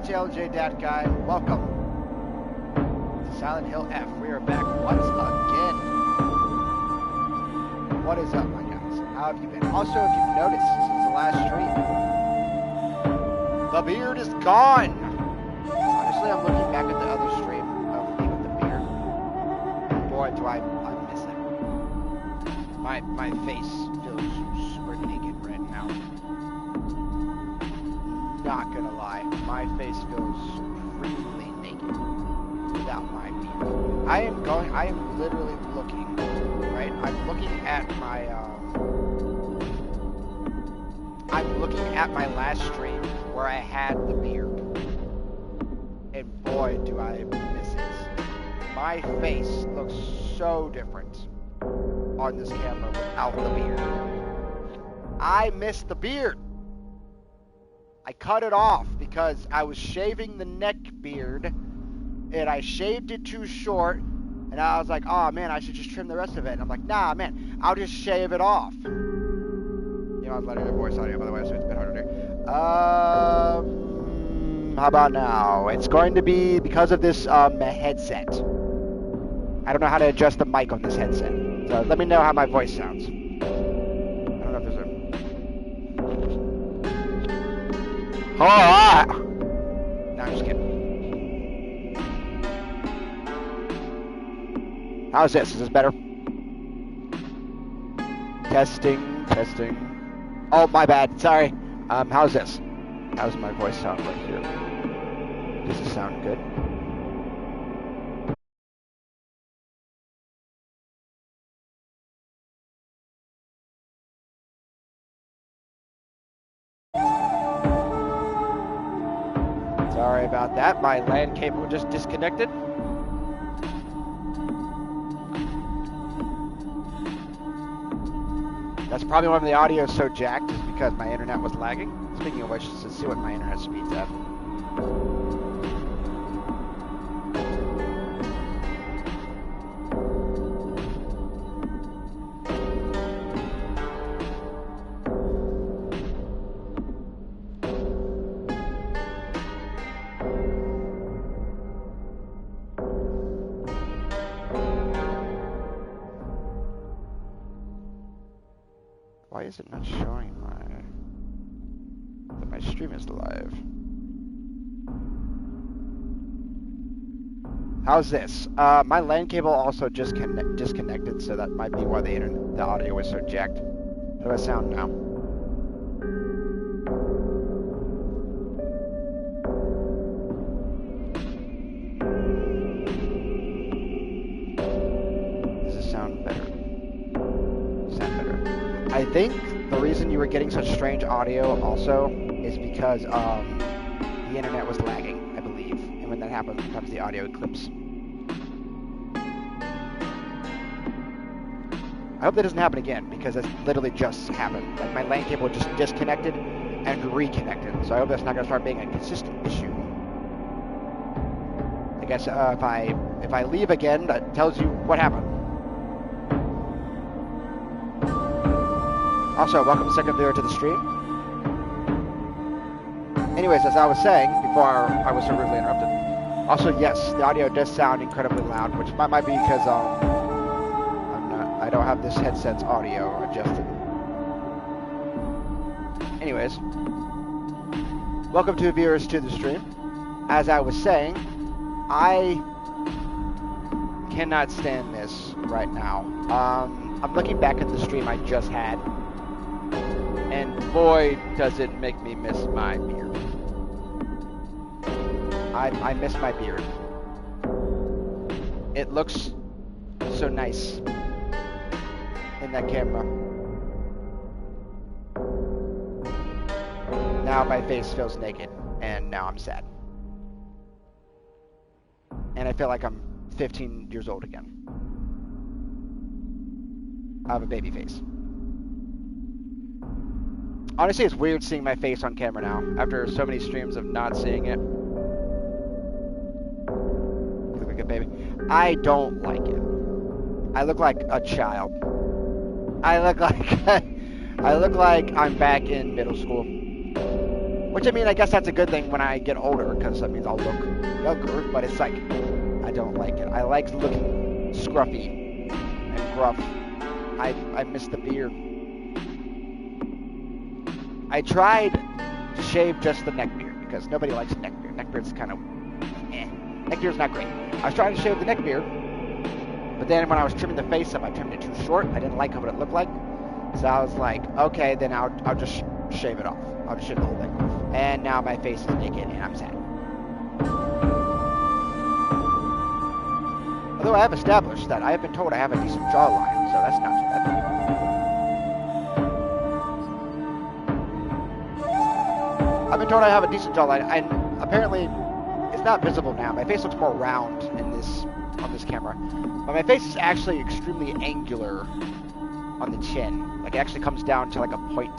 TLJ Dat Guy. Welcome to Silent Hill F. We are back once again. What is up, my guys? How have you been? Also, if you've noticed since the last stream, the beard is gone. Honestly, I'm looking back at the other stream of me with the beard. Boy, do I miss it. My face feels super naked right now. Not gonna lie, my face feels supremely naked without my beard. I am literally looking, right? I'm looking at my last stream where I had the beard. And boy, do I miss it. My face looks so different on this camera without the beard. I miss the beard. I cut it off because I was shaving the neck beard and I shaved it too short and I was like, oh man, I should just trim the rest of it. And I'm like, nah man, I'll just shave it off. You know, I was letting my voice audio, by the way, so it's a bit harder to do. How about now? It's going to be because of this headset. I don't know how to adjust the mic on this headset. So let me know how my voice sounds. Alright! No, I'm just kidding. How's this? Is this better? Testing. Oh, my bad. Sorry. How's this? How's my voice sound like here? Does it sound good? Sorry about that. My LAN cable just disconnected. That's probably why the audio is so jacked, is because my internet was lagging. Speaking of which, let's see what my internet speed's at. Why is it not showing that my stream is live? How's this? My LAN cable also just disconnected, so that might be why the audio was so jacked. How do I sound now? Does it sound better? I think the reason you were getting such strange audio also is because the internet was lagging, I believe. And when that happens, sometimes the audio clips. I hope that doesn't happen again, because that's literally just happened. Like, my LAN cable just disconnected and reconnected. So I hope that's not going to start being a consistent issue. I guess if I leave again, that tells you what happened. Also, welcome second viewer to the stream. Anyways, as I was saying before I was so rudely interrupted. Also, yes, the audio does sound incredibly loud, which might be because I don't have this headset's audio adjusted. Anyways, welcome to viewers to the stream. As I was saying, I cannot stand this right now. I'm looking back at the stream I just had. And boy, does it make me miss my beard. I miss my beard. It looks so nice in that camera. Now my face feels naked, and now I'm sad. And I feel like I'm 15 years old again. I have a baby face. Honestly, it's weird seeing my face on camera now, after so many streams of not seeing it. You look like a baby. I don't like it. I look like a child. I look like I'm back in middle school. Which, I mean, I guess that's a good thing when I get older, because that means I'll look younger, but it's like, I don't like it. I like looking scruffy and gruff. I miss the beard. I tried to shave just the neck beard, because nobody likes neck beard. Neck beard's kind of, Neck beard's not great. I was trying to shave the neck beard, but then when I was trimming the face up, I trimmed it too short. I didn't like what it looked like. So I was like, okay, then I'll just shave it off. I'll just shave the whole thing off. And now my face is naked and I'm sad. Although I have established that I have been told I have a decent jawline, so that's not too bad. I've been told I have a decent jawline, and apparently it's not visible now. My face looks more round on this camera, but my face is actually extremely angular on the chin. Like, it actually comes down to like a point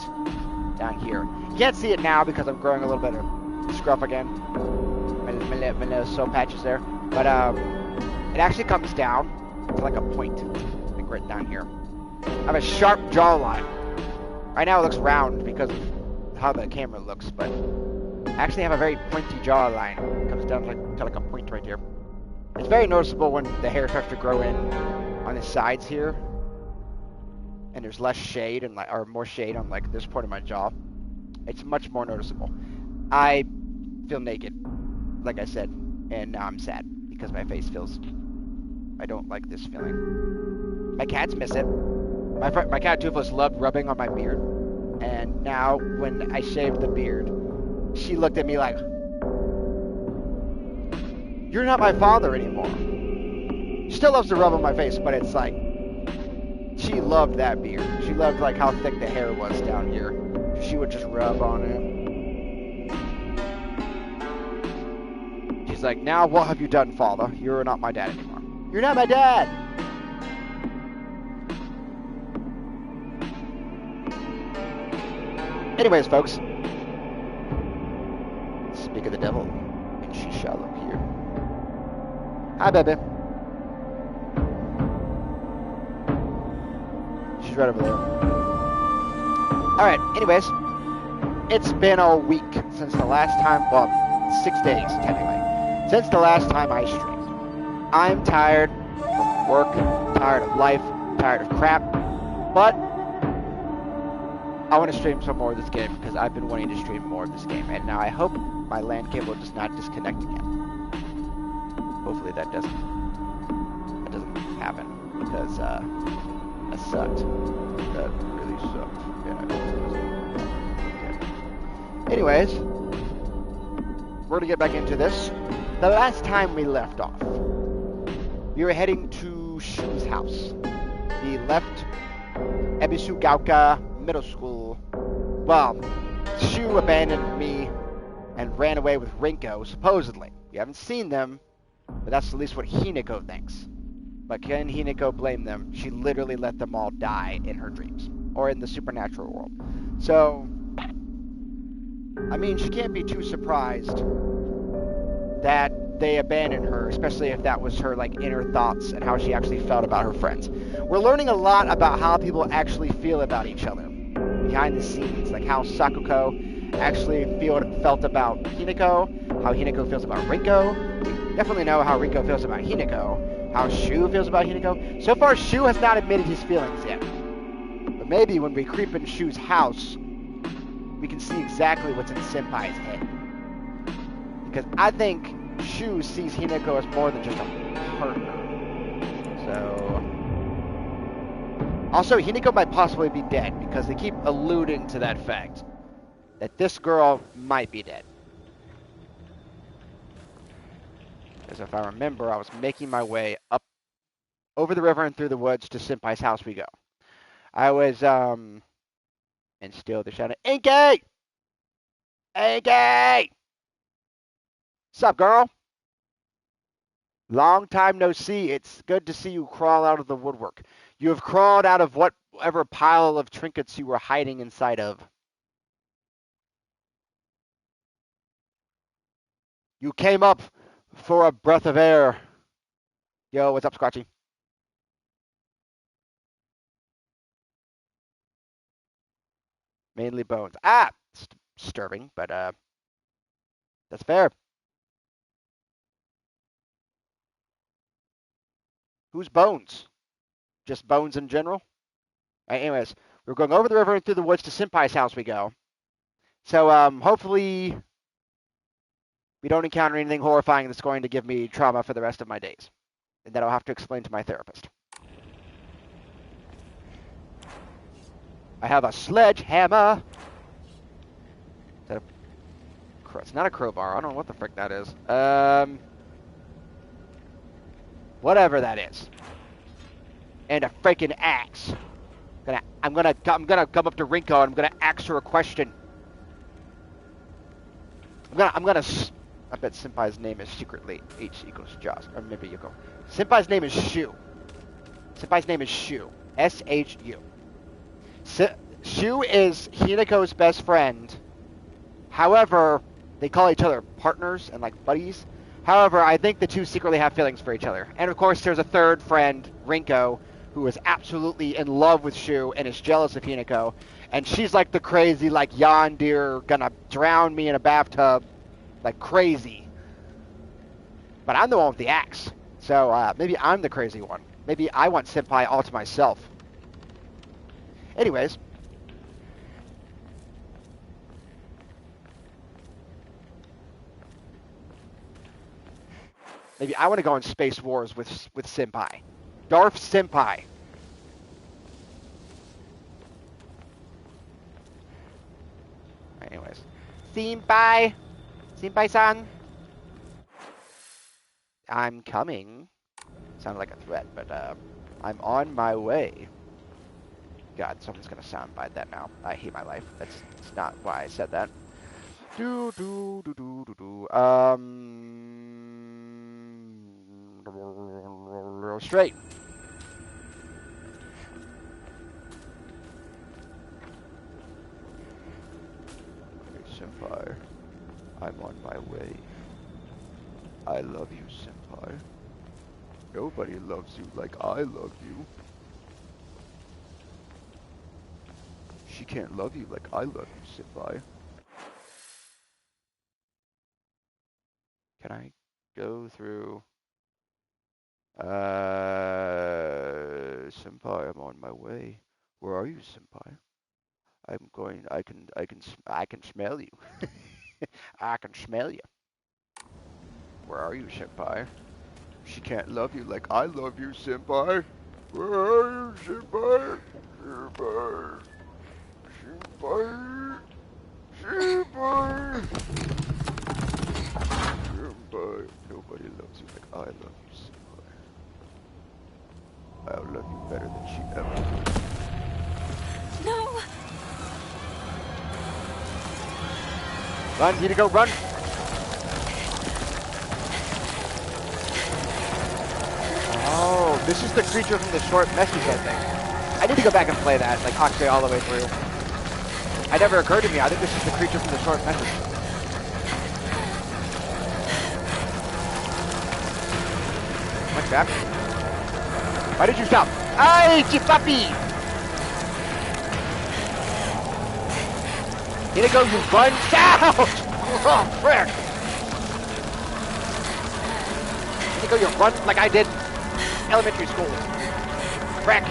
down here. You can't see it now because I'm growing a little bit of scruff again. My little soap patches there, but it actually comes down to like a point, like right down here. I have a sharp jawline. Right now it looks round because of how the camera looks, but I actually have a very pointy jawline. It comes down to like a point right here. It's very noticeable when the hair starts to grow in on the sides here, and there's less shade and or more shade on like this part of my jaw. It's much more noticeable. I feel naked, like I said, and now I'm sad because my face feels. I don't like this feeling. My cats miss it. My cat Toothless loved rubbing on my beard, and now when I shaved the beard, she looked at me like, "You're not my father anymore." She still loves to rub on my face, but it's like, she loved that beard. She loved like how thick the hair was down here. She would just rub on it. She's like, "Now what have you done, father? You're not my dad anymore." You're not my dad! Anyways, folks. Speak of the devil, and she shall appear. Hi, baby. She's right over there. Alright, anyways. It's been a week since the last time, well, 6 days, technically, since the last time I streamed. I'm tired of work, tired of life, tired of crap, but I want to stream some more of this game because I've been wanting to stream more of this game, and now I hope my LAN cable does not disconnect again. Hopefully that doesn't happen, because that sucked. That really sucked. Yeah, anyways, we're gonna get back into this. The last time we left off, we were heading to Shu's house. We left Ebisugaoka Middle School. Well, Shu abandoned me and ran away with Rinko, supposedly. We haven't seen them, but that's at least what Hinako thinks. But can Hinako blame them? She literally let them all die in her dreams, or in the supernatural world. So, I mean, she can't be too surprised that they abandoned her, especially if that was her like inner thoughts and how she actually felt about her friends. We're learning a lot about how people actually feel about each other behind the scenes, like how Sakuko actually felt about Hinako, how Hinako feels about Rinko. We definitely know how Rinko feels about Hinako, how Shu feels about Hinako. So far, Shu has not admitted his feelings yet. But maybe when we creep in Shu's house, we can see exactly what's in Senpai's head. Because I think Shu sees Hinako as more than just a partner. So, also, Hinako might possibly be dead, because they keep alluding to that fact. That this girl might be dead. Because if I remember, I was making my way up over the river and through the woods to Senpai's house we go. I was, and still they're shouting, Inky! Inky! Sup, girl? Long time no see. It's good to see you crawl out of the woodwork. You have crawled out of whatever pile of trinkets you were hiding inside of. You came up for a breath of air. Yo, what's up, Squatchy? Mainly bones. Ah! Disturbing, but That's fair. Who's Bones? Just Bones in general? Anyways, we're going over the river and through the woods to Senpai's house we go. So, hopefully we don't encounter anything horrifying that's going to give me trauma for the rest of my days. And that I'll have to explain to my therapist. I have a sledgehammer. Is that it's not a crowbar. I don't know what the frick that is. Whatever that is. And a freaking axe. I'm gonna come up to Rinko and I'm gonna ask her a question. I bet Senpai's name is secretly H equals Joss, or maybe Yuko. Senpai's name is Shu. Senpai's name is Shu. S-H-U. Shu is Hinako's best friend. However, they call each other partners and like buddies. However, I think the two secretly have feelings for each other. And of course, there's a third friend, Rinko, who is absolutely in love with Shu and is jealous of Hinako. And she's like the crazy, like, yondeer, gonna drown me in a bathtub, like crazy. But I'm the one with the axe. So maybe I'm the crazy one. Maybe I want Senpai all to myself. Anyways. Maybe I want to go on Space Wars with Senpai. Darth Senpai. Anyways. Senpai. Senpai-san. I'm coming. Sounded like a threat, but I'm on my way. God, someone's gonna soundbite that now. I hate my life. That's not why I said that. Straight. Hey, Senpai. I'm on my way. I love you, Senpai. Nobody loves you like I love you. She can't love you like I love you, Senpai. Can I go through? Senpai, I'm on my way. Where are you, Senpai? I'm going. I can smell you. I can smell you. Where are you, Senpai? She can't love you like I love you, Senpai. Where are you, Senpai? Senpai. Senpai. Senpai. Senpai. Nobody loves you like I love you, Senpai. I'll love you better than she ever did. No! Run, need to go, run! Oh, this is the creature from the short message, I think. I need to go back and play that, like Oxley all the way through. It never occurred to me, I think this is the creature from the short message. What's that? Why did you stop? Ay, Chipapi! Here you go, you run down! Oh, frick! Here you go, you run like I did in elementary school. Frick!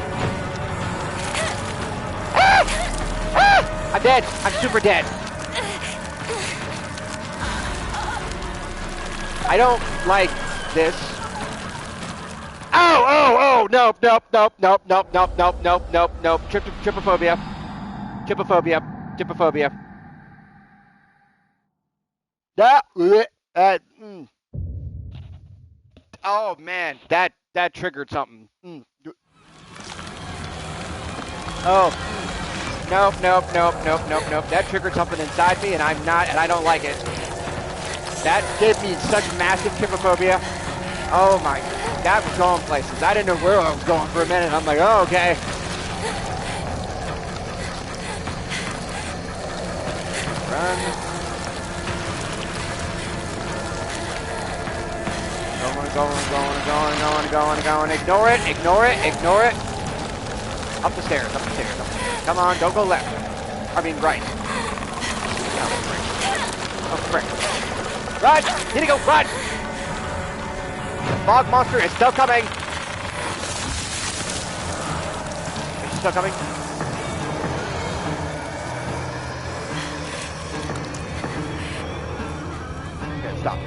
Ah! Ah! I'm dead! I'm super dead! I don't like this. Oh, nope. Trypophobia. Oh man, that triggered something. Oh, nope. That triggered something inside me, and I don't like it. That gave me such massive trypophobia. Oh my, that was going places. I didn't know where I was going for a minute. I'm like, oh, okay. Run. Going. Ignore it. Up the stairs. Come on, don't go left. I mean, right. Oh, frick. Run! Need to go, run! The fog monster is still coming. Is she still coming? Okay, stop.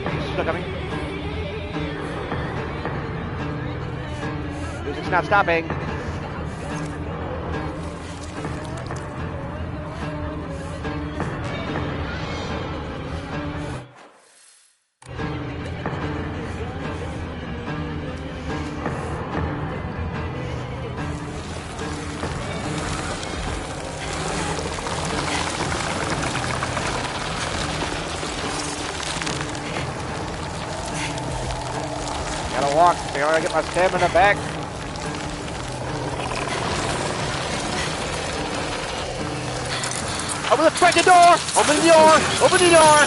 Is she still coming? Music's not stopping. Gotta walk. I gotta get my stamina back. Open the freaking door! Open the door! Open the door!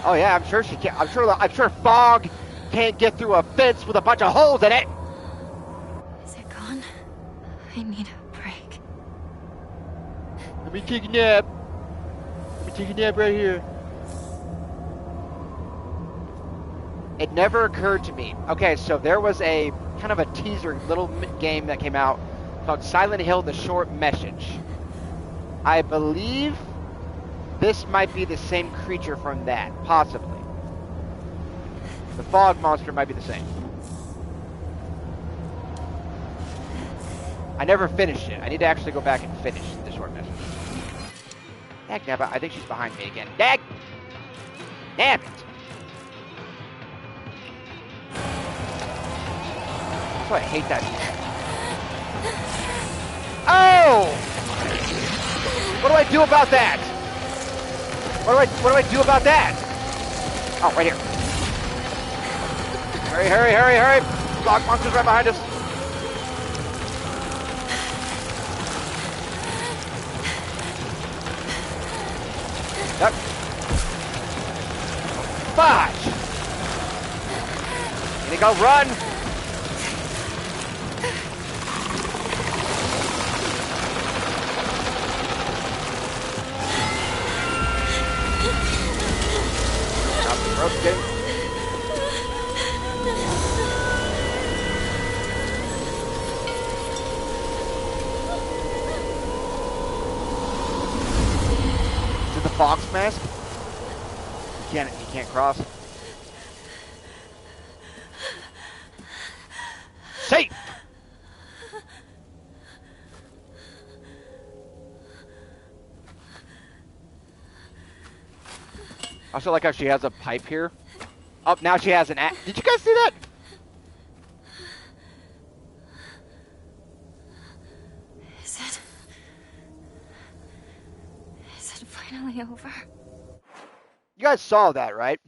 Oh yeah, I'm sure she can't. I'm sure fog can't get through a fence with a bunch of holes in it. Is it gone? I need a break. Let me take a nap. Let me take a nap right here. It never occurred to me. Okay, so there was a kind of a teaser little game that came out called Silent Hill: The Short Message. I believe this might be the same creature from that, possibly. The fog monster might be the same. I never finished it. I need to actually go back and finish The Short Message. Dagnabbit, I think she's behind me again. Damn it! That's why I hate that. Oh! What do I do about that? What do I do about that? Oh, right here. Hurry. Fog monster's right behind us. Yep. Fudge! Here you go, run! Roasting. Is it the fox mask? He can't cross. Safe! I also like how she has a pipe here. Oh, now she has an axe. Did you guys see that? Is it finally over? You guys saw that, right?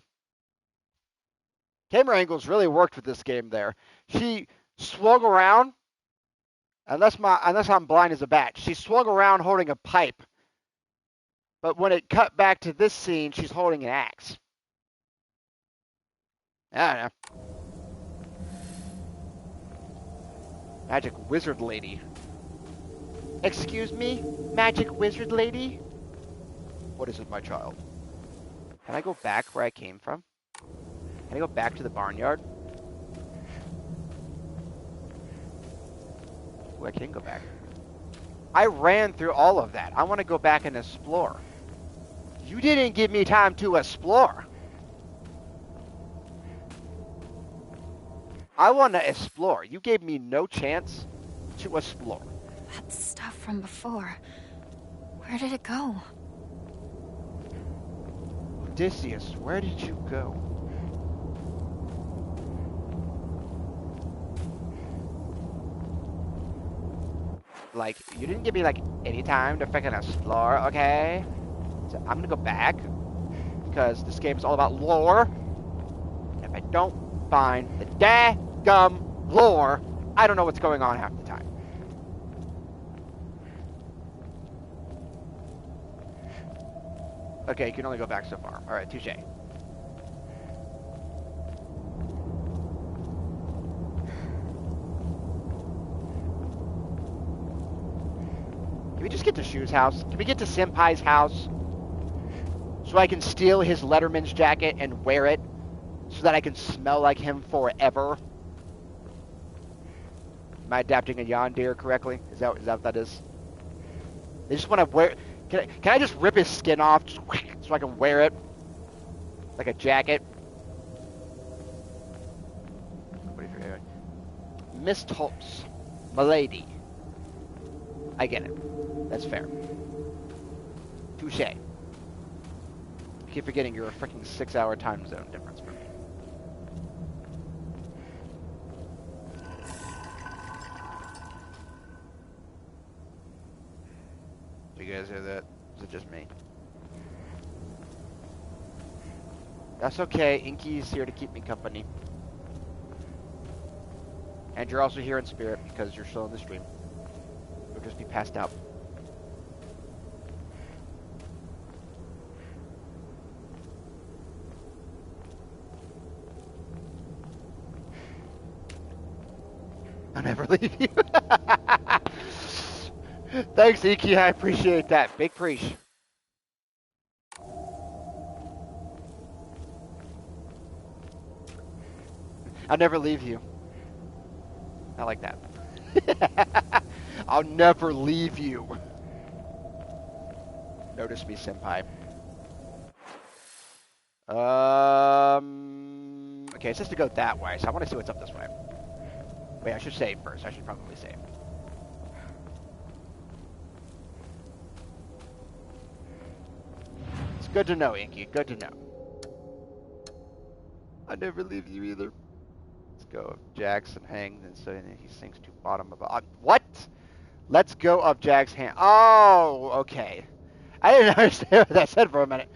Camera angles really worked with this game there. She swung around, unless I'm blind as a bat, she swung around holding a pipe. But when it cut back to this scene, she's holding an axe. I don't know. Magic wizard lady. Excuse me, magic wizard lady? What is it, my child? Can I go back where I came from? Can I go back to the barnyard? Ooh, I can go back. I ran through all of that. I want to go back and explore. You didn't give me time to explore. I want to explore. You gave me no chance to explore. That stuff from before. Where did it go? Odysseus, where did you go? Like, you didn't give me, like, any time to freaking explore, okay? So I'm gonna go back, because this game is all about lore. And if I don't find the daggum lore, I don't know what's going on half the time. Okay, you can only go back so far. Alright, touche. Can we just get to Shu's house? Can we get to Senpai's house? So I can steal his Letterman's jacket and wear it so that I can smell like him forever? Am I adapting a yandere correctly? Is that what that is? They just want to wear... Can I just rip his skin off just so I can wear it? Like a jacket? Miss Tulps. Milady. I get it. That's fair. Touche. I keep forgetting you're a freaking 6-hour time zone difference for me. Do you guys hear that? Is it just me? That's okay. Inky's here to keep me company. And you're also here in spirit because you're still in the stream. You'll just be passed out. I'll never leave you. Thanks, Iki. I appreciate that. Big preach. I'll never leave you. I like that. I'll never leave you. Notice me, senpai. Okay, it says to go that way, so I want to see what's up this way. Wait, I should save first. I should probably save. It's good to know, Inky. Good to know. I never leave you either. Let's go of Jackson hangs, and so he sinks to bottom of... what? Let's go of Jack's hand. Oh, okay. I didn't understand what that said for a minute.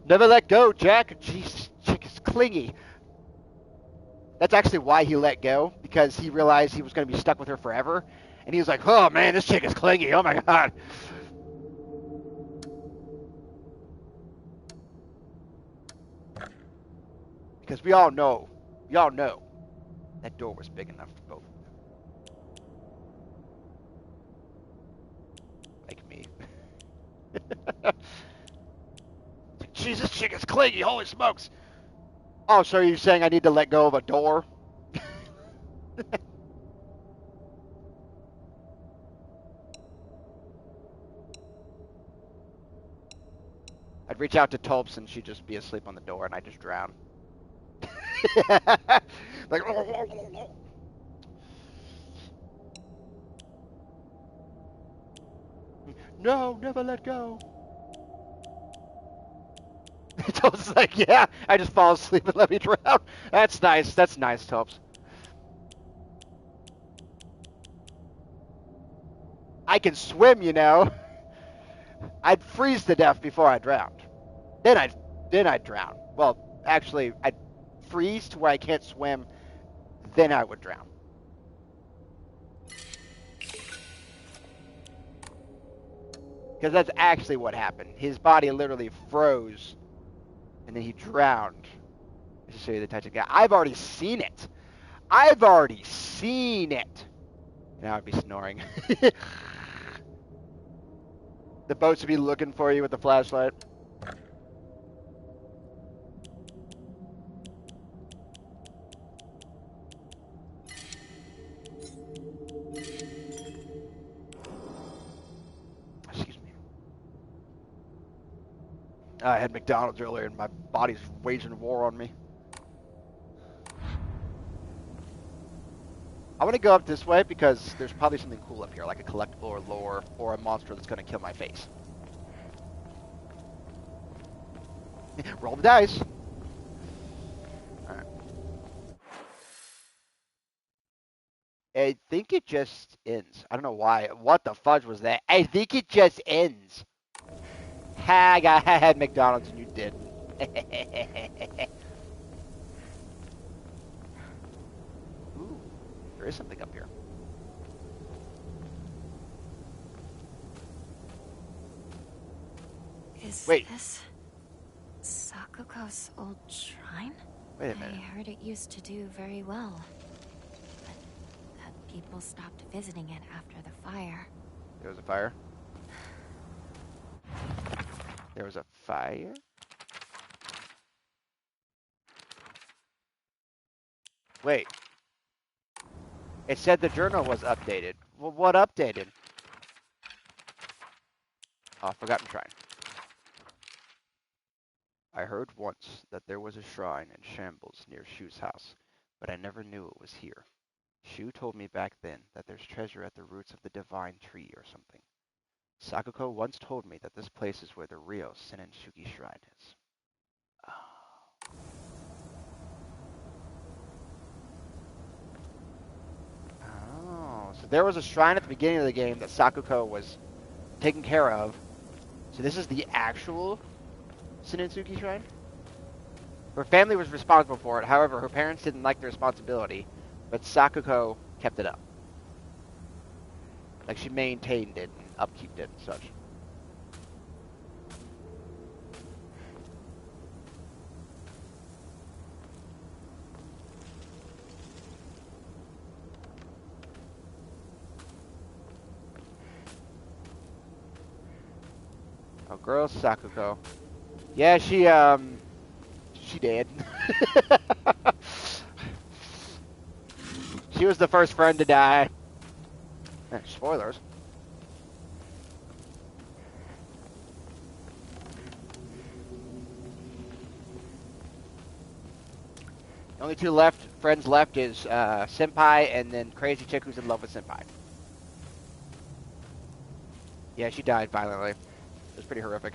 Never let go, Jack. Jesus, chick is clingy. That's actually why he let go, because he realized he was going to be stuck with her forever. And he was like, oh, man, this chick is clingy. Oh, my God. Because we all know, that door was big enough for both of them. Like me. Jesus, chick is clingy. Holy smokes. Oh, so you're saying I need to let go of a door? I'd reach out to Tulps and she'd just be asleep on the door and I'd just drown. Like, no, never let go. Tulps is like, yeah, I just fall asleep and let me drown. That's nice. That's nice, Tulps. I can swim, you know. I'd freeze to death before I drowned. Then I'd drown. Well, actually, I'd freeze to where I can't swim. Then I would drown. Because that's actually what happened. His body literally froze. And then he drowned. Let's show you the Titanic guy. I've already seen it. I've already seen it. Now I'd be snoring. The boats would be looking for you with the flashlight. Excuse me. I had McDonald's earlier and my body's waging war on me. I want to go up this way because there's probably something cool up here, like a collectible or lore or a monster that's going to kill my face. Roll the dice. Alright. I think it just ends. I don't know why. What the fudge was that? I think it just ends. Ha, I had McDonald's and you didn't. Ooh, there is something up here. Is Wait. this Sakuko's old shrine? Wait a minute. I heard it used to do very well. But that people stopped visiting it after the fire. There was a fire? There was a fire? Wait. It said the journal was updated. Well, what updated? Oh, Forgotten Shrine. I heard once that there was a shrine in shambles near Shu's house, but I never knew it was here. Shu told me back then that there's treasure at the roots of the divine tree or something. Sakuko once told me that this place is where the real Senenshugi Shrine is. Oh, so there was a shrine at the beginning of the game that Sakuko was taking care of. So this is the actual Senensuke Shrine? Her family was responsible for it. However, her parents didn't like the responsibility, but Sakuko kept it up. Like, she maintained it and upkeeped it and such. Oh, girl, Sakuko. Yeah, she did. She was the first friend to die. Spoilers. The only two friends left is Senpai and then Crazy Chick who's in love with Senpai. Yeah, she died violently. It was pretty horrific.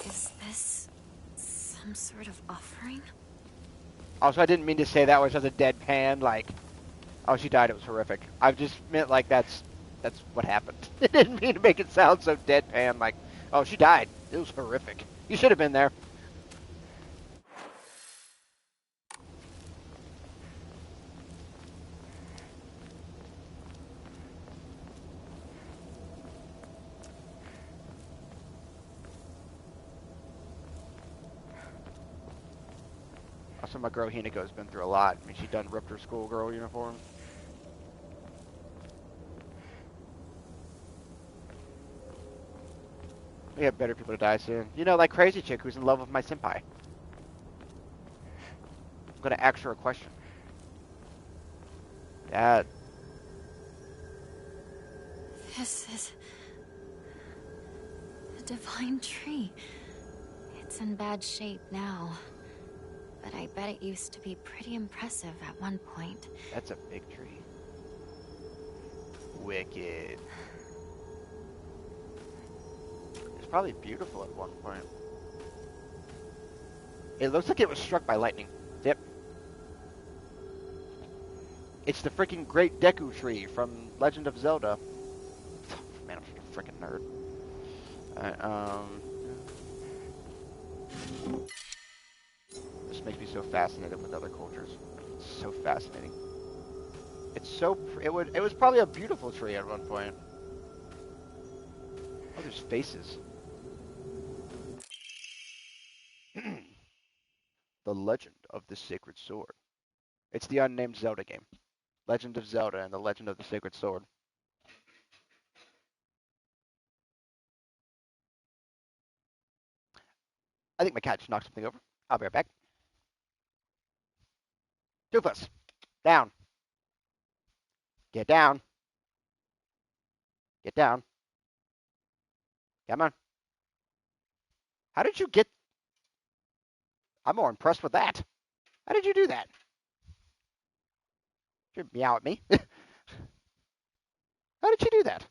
Is this some sort of offering? Also, I didn't mean to say that was just a deadpan, like, oh, she died, it was horrific. I just meant, like, that's what happened. I didn't mean to make it sound so deadpan, like, oh, she died. It was horrific. You should have been there. Also, my girl Hinako's been through a lot. I mean, she done ripped her schoolgirl uniform. We have better people to die soon. You know, like Crazy Chick who's in love with my senpai. I'm gonna ask her a question. Dad. This is the divine tree. It's in bad shape now, but I bet it used to be pretty impressive at one point. That's a big tree. Wicked. It's probably beautiful at one point. It looks like it was struck by lightning. Yep. It's the freaking Great Deku Tree from Legend of Zelda. Man, I'm a freaking nerd. This makes me so fascinated with other cultures. It's so fascinating. It's so it was probably a beautiful tree at one point. Oh, there's faces. The Legend of the Sacred Sword. It's the unnamed Zelda game. Legend of Zelda and the Legend of the Sacred Sword. I think my cat just knocked something over. I'll be right back. Doofus, down. Get down. Get down. Come on. How did you get... I'm more impressed with that. How did you do that? Did you meow at me? How did she do that?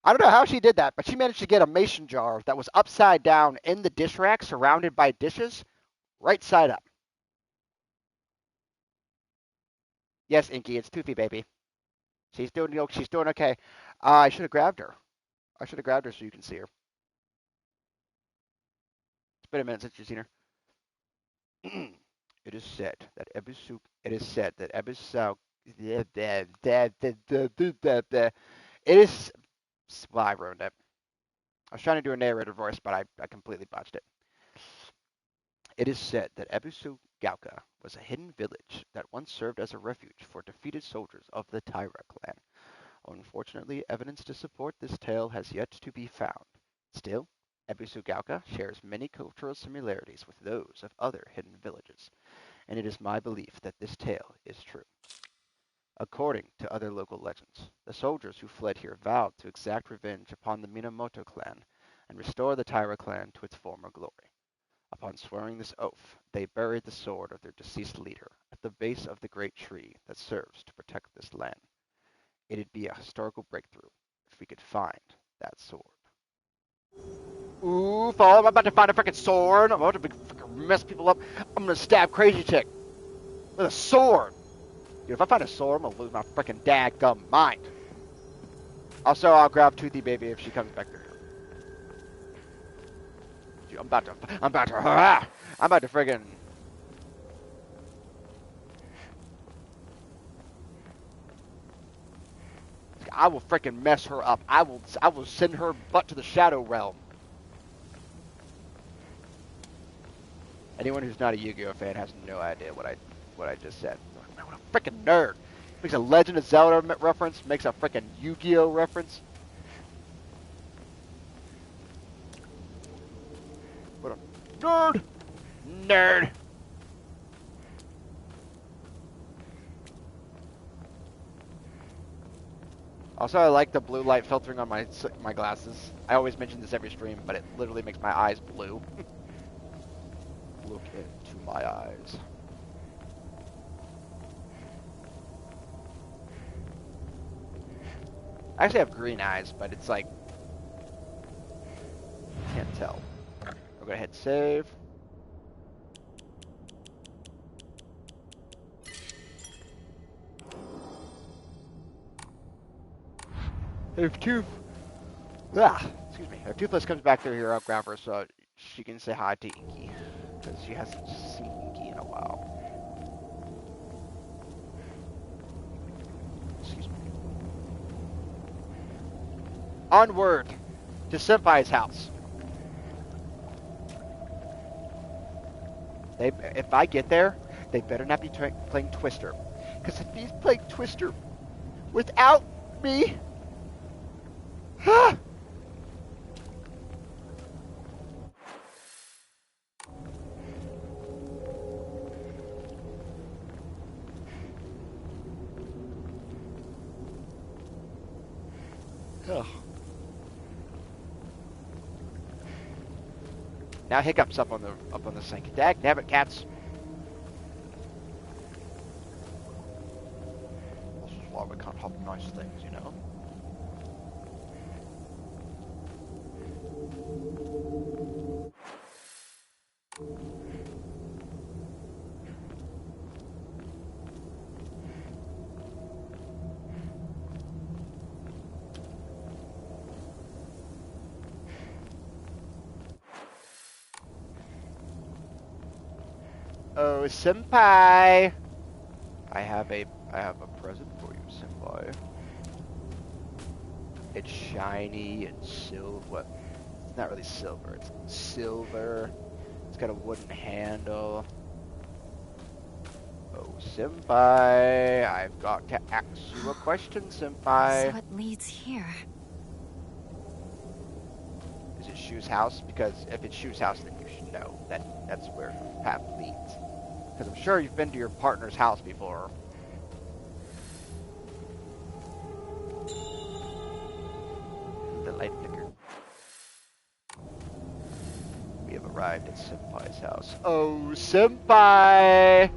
I don't know how she did that, but she managed to get a mason jar that was upside down in the dish rack, surrounded by dishes, right side up. Yes, Inky, it's Toothy baby. She's doing okay. I should have grabbed her. I should have grabbed her so you can see her. It's been a minute since you've seen her. It is said that Ebisu. It is said that Ebisu. It is. Well, I ruined it. I was trying to do a narrator voice, but I completely botched it. It is said that Ebisu Gauka was a hidden village that once served as a refuge for defeated soldiers of the Taira clan. Unfortunately, evidence to support this tale has yet to be found. Still, Ebisugaoka shares many cultural similarities with those of other hidden villages, and it is my belief that this tale is true. According to other local legends, the soldiers who fled here vowed to exact revenge upon the Minamoto clan and restore the Taira clan to its former glory. Upon swearing this oath, they buried the sword of their deceased leader at the base of the great tree that serves to protect this land. It'd be a historical breakthrough if we could find that sword. Ooh, fall, I'm about to find a freaking sword. I'm about to freaking mess people up. I'm gonna stab Crazy Chick with a sword. Dude, if I find a sword, I'm gonna lose my freaking dadgum mind. Also, I'll grab Toothy Baby if she comes back through here. Dude, I'm about to friggin' I will freaking mess her up. I will send her butt to the Shadow Realm. Anyone who's not a Yu-Gi-Oh fan has no idea what I just said. Man, what a freaking nerd. Makes a Legend of Zelda reference, makes a freaking Yu-Gi-Oh reference. What a nerd! Nerd! Also, I like the blue light filtering on my glasses. I always mention this every stream, but it literally makes my eyes blue. Look into my eyes. I actually have green eyes, but it's like... can't tell. I'll go ahead and save. If Toothless comes back through here, I'll grab her so she can say hi to Inky. Because she hasn't seen Inky in a while. Excuse me. Onward to Senpai's house. If I get there, they better not be playing Twister. Because if he's playing Twister without me... Now Hiccup's up on the sink. Dag nabbit, cats. This is why we can't have nice things, you know. Oh, Senpai! I have a present for you, Senpai. It's shiny and silver. What? It's not really silver. It's silver. It's got a wooden handle. Oh, Senpai, I've got to ask you a question, Senpai. So what leads here? Is it Shu's house? Because if it's Shu's house, then you should know that that's where the path leads. Because I'm sure you've been to your partner's house before. The light flickered. We have arrived at Senpai's house. Oh, Senpai!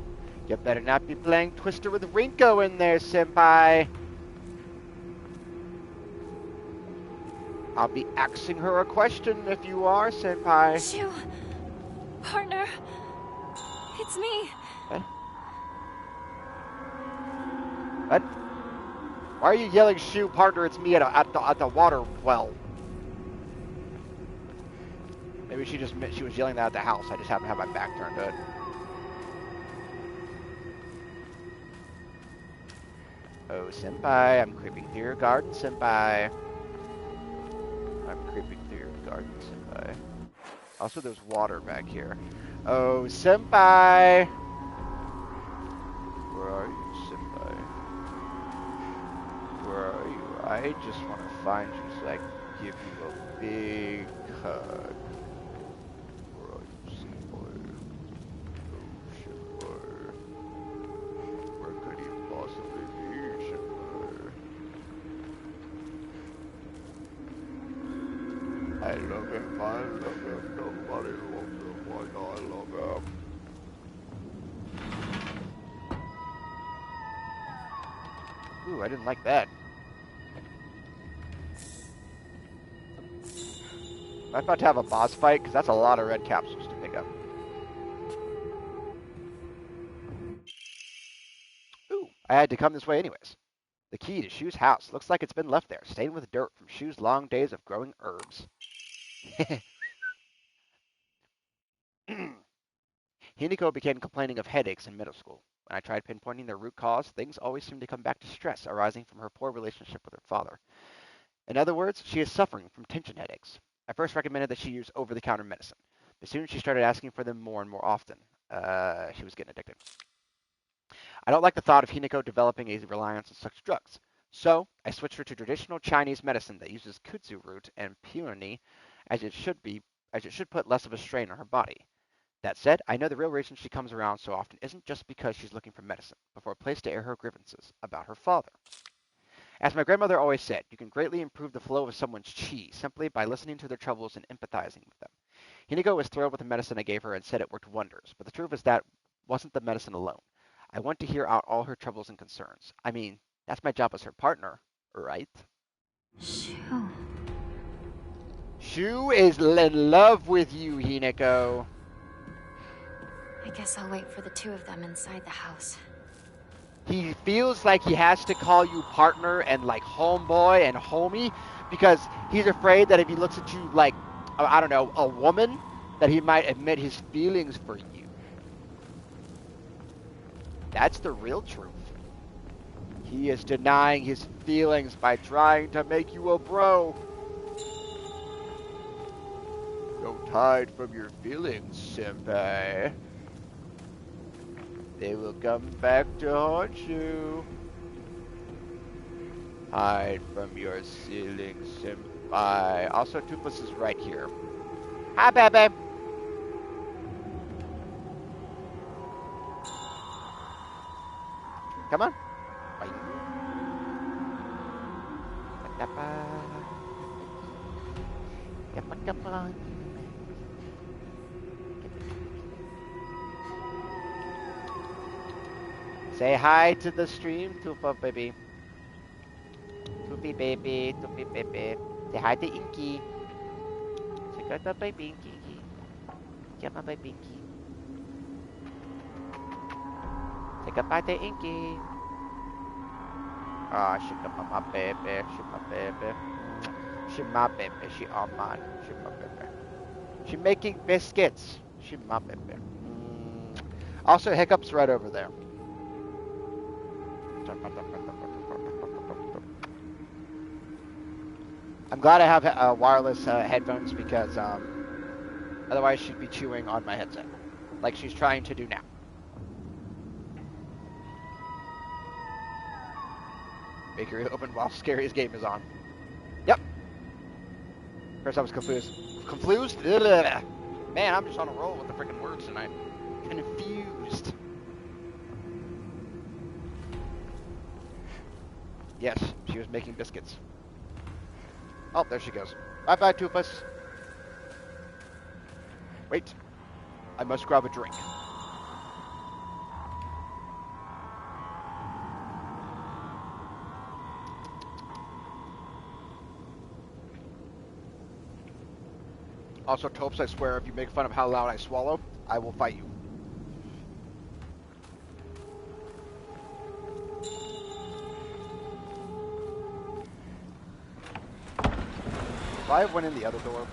You better not be playing Twister with Rinko in there, Senpai. I'll be asking her a question if you are, Senpai. Shu! Partner! It's me! What? What? Why are you yelling, Shu, partner, it's me at the water well? Maybe she was yelling that at the house. I just happened to have my back turned to it. Oh, Senpai, I'm creeping through your garden, Senpai. I'm creeping through your garden, Senpai. Also, there's water back here. Oh, Senpai! Where are you, Senpai? Where are you? I just want to find you so I can give you a big hug. Where are you, Simboy? Oh, Simboy. Where could he possibly be, Simboy? I love him, I love him. Nobody loves him like I love him. Ooh, I didn't like that. I'm about to have a boss fight, because that's a lot of red capsules to pick up. Ooh, I had to come this way anyways. The key to Shu's house looks like it's been left there, stained with dirt from Shu's long days of growing herbs. Hinako began complaining of headaches in middle school. When I tried pinpointing their root cause, things always seemed to come back to stress arising from her poor relationship with her father. In other words, she is suffering from tension headaches. I first recommended that she use over-the-counter medicine, but soon she started asking for them more and more often. She was getting addicted. I don't like the thought of Hinako developing a reliance on such drugs, so I switched her to traditional Chinese medicine that uses kudzu root and peony, as it should put less of a strain on her body. That said, I know the real reason she comes around so often isn't just because she's looking for medicine, but for a place to air her grievances about her father. As my grandmother always said, you can greatly improve the flow of someone's chi simply by listening to their troubles and empathizing with them. Hinako was thrilled with the medicine I gave her and said it worked wonders, but the truth is that wasn't the medicine alone. I want to hear out all her troubles and concerns. I mean, that's my job as her partner, right? Shu. Shu is in love with you, Hinako. I guess I'll wait for the two of them inside the house. He feels like he has to call you partner and like homeboy and homie because he's afraid that if he looks at you like, I don't know, a woman, that he might admit his feelings for you. That's the real truth. He is denying his feelings by trying to make you a bro. Don't hide from your feelings, senpai. They will come back to haunt you. Hide from your ceiling, senpai. Also, Toothless is right here. Hi, baby. Come on. Bye. Come on. Say hi to the stream, Tufa baby. Toofy baby, Toofy baby. Say hi to Inky. Say hi to baby Inky. Come on, baby Inky. Say goodbye to Inky. Ah, she got my baby. She my baby. She my baby. She all mine. She my baby. She making biscuits. She my baby. Also, Hiccup's right over there. I'm glad I have wireless headphones because otherwise she'd be chewing on my headset, like she's trying to do now. Bakery open while Scariest Game is on. Yep. First I was confused. Confused? Ugh. Man, I'm just on a roll with the freaking words tonight. Confused. Yes, she was making biscuits. Oh, there she goes. Bye-bye, Toofus. Wait. I must grab a drink. Also, Topes, I swear, if you make fun of how loud I swallow, I will fight you. If I went in the other door,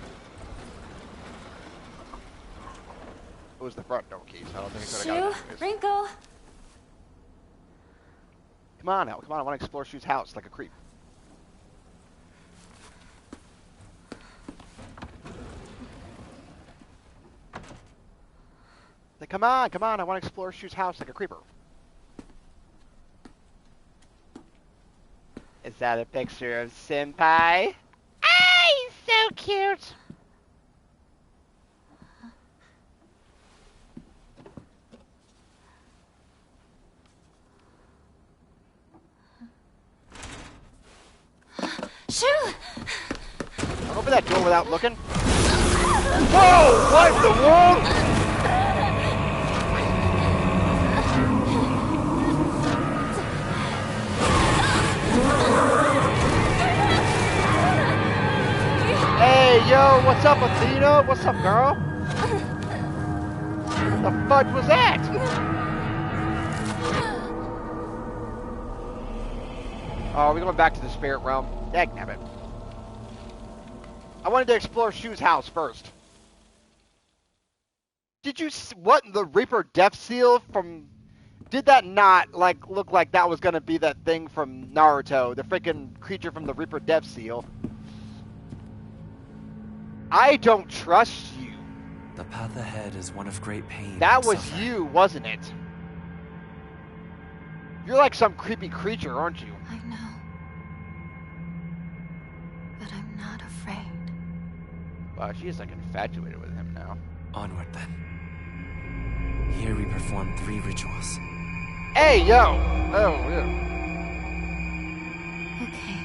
it was the front door keys. I don't think I could have got it. Wrinkle. Come on now, come on. I want to explore Shu's house like a creep. Like, come on, come on. I want to explore Shu's house like a creeper. Is that a picture of Senpai? Ah, he's so cute. Shoo! Don't open that door without looking. Whoa! What in the world? Hey, yo, what's up, Athena? What's up, girl? The fudge was that? Oh, we're going back to the spirit realm. Dagnabbit. I wanted to explore Shu's house first. Did you what the Reaper Death Seal from? Did that not like look like that was gonna be that thing from Naruto, the freaking creature from the Reaper Death Seal? I don't trust you. The path ahead is one of great pain. That was suffering. you, wasn't it? You're like some creepy creature, aren't you? I know. But I'm not afraid. Wow, she is like infatuated with him now. Onward then. Here we perform 3 rituals. Hey, yo! Oh, yeah. Okay.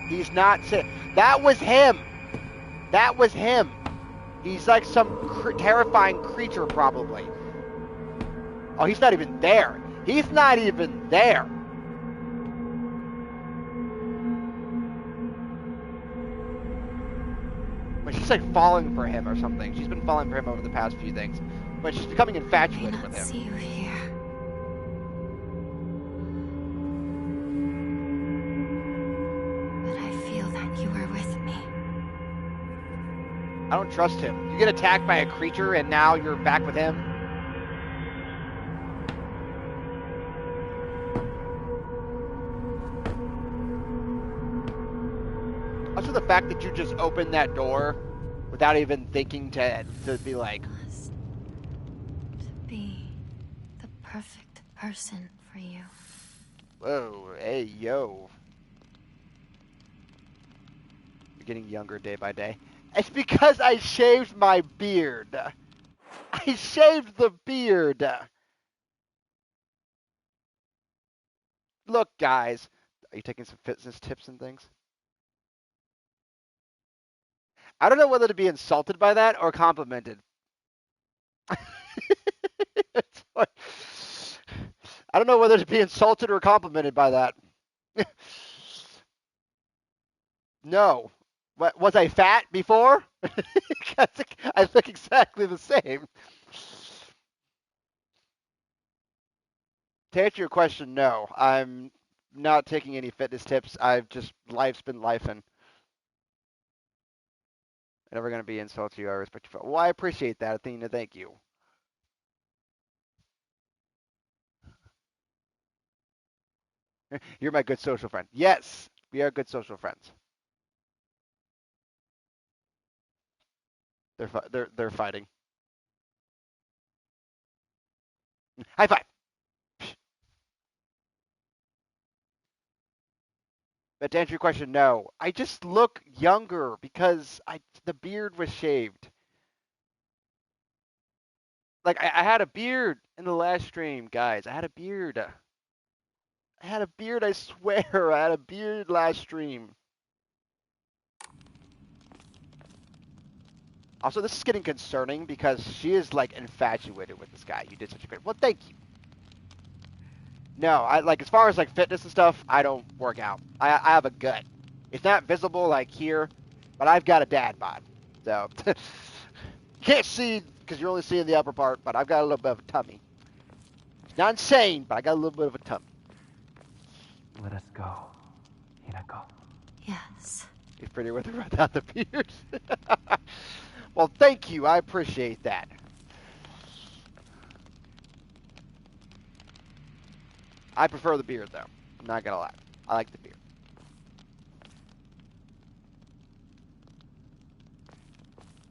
He's not that was him! That was him! He's like some terrifying creature, probably. Oh, he's not even there. He's not even there. But she's like falling for him or something. She's been falling for him over the past few things. But she's becoming I infatuated may with not him. see you here. But I feel that you are with me. I don't trust him. You get attacked by a creature and now you're back with him? Also the fact that you just opened that door without even thinking to be like, Must be the perfect person for you. whoa, hey, yo. You're getting younger day by day. It's because I shaved my beard. I shaved the beard. Look, guys. Are you taking some fitness tips and things? I don't know whether to be insulted by that or complimented. I don't know whether to be insulted or complimented by that. No. What, was I fat before? I look exactly the same. To answer your question, no. I'm not taking any fitness tips. Life's been lifing. I'm never going to be insulted to you. I respect you. Well, I appreciate that, Athena. Thank you. You're my good social friend. Yes, we are good social friends. They're fighting. High five. But to answer your question, no. I just look younger because the beard was shaved. Like I had a beard in the last stream, guys. I had a beard. I had a beard, I swear. I had a beard last stream. Also, this is getting concerning because she is like infatuated with this guy. You did such a great. Well, thank you. No, I like as far as like fitness and stuff, I don't work out. I have a gut. It's not visible like here, but I've got a dad bod. So you can't see because you're only seeing the upper part, but I've got a little bit of a tummy. It's not insane, but I got a little bit of a tummy. Let us go, Hinako. Yes. He's pretty with her without the beard. Well, thank you. I appreciate that. I prefer the beard, though. I'm not gonna lie. I like the beard.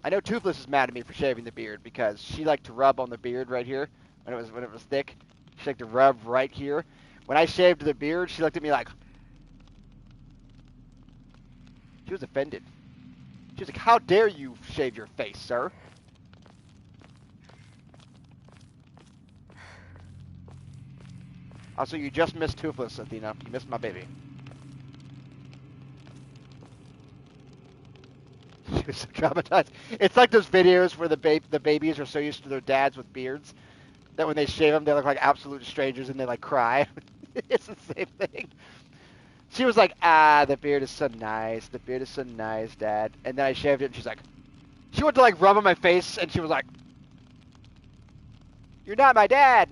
I know Toothless is mad at me for shaving the beard because she liked to rub on the beard right here when it was thick. She liked to rub right here. When I shaved the beard, she looked at me like... She was offended. She was like, how dare you shave your face, sir? Also, you just missed Toothless, Athena. You missed my baby. She was so traumatized. It's like those videos where the babies are so used to their dads with beards that when they shave them, they look like absolute strangers and they like cry. It's the same thing. She was like, ah, the beard is so nice. The beard is so nice, Dad. And then I shaved it and she's like, she went to like rub on my face and she was like, you're not my dad.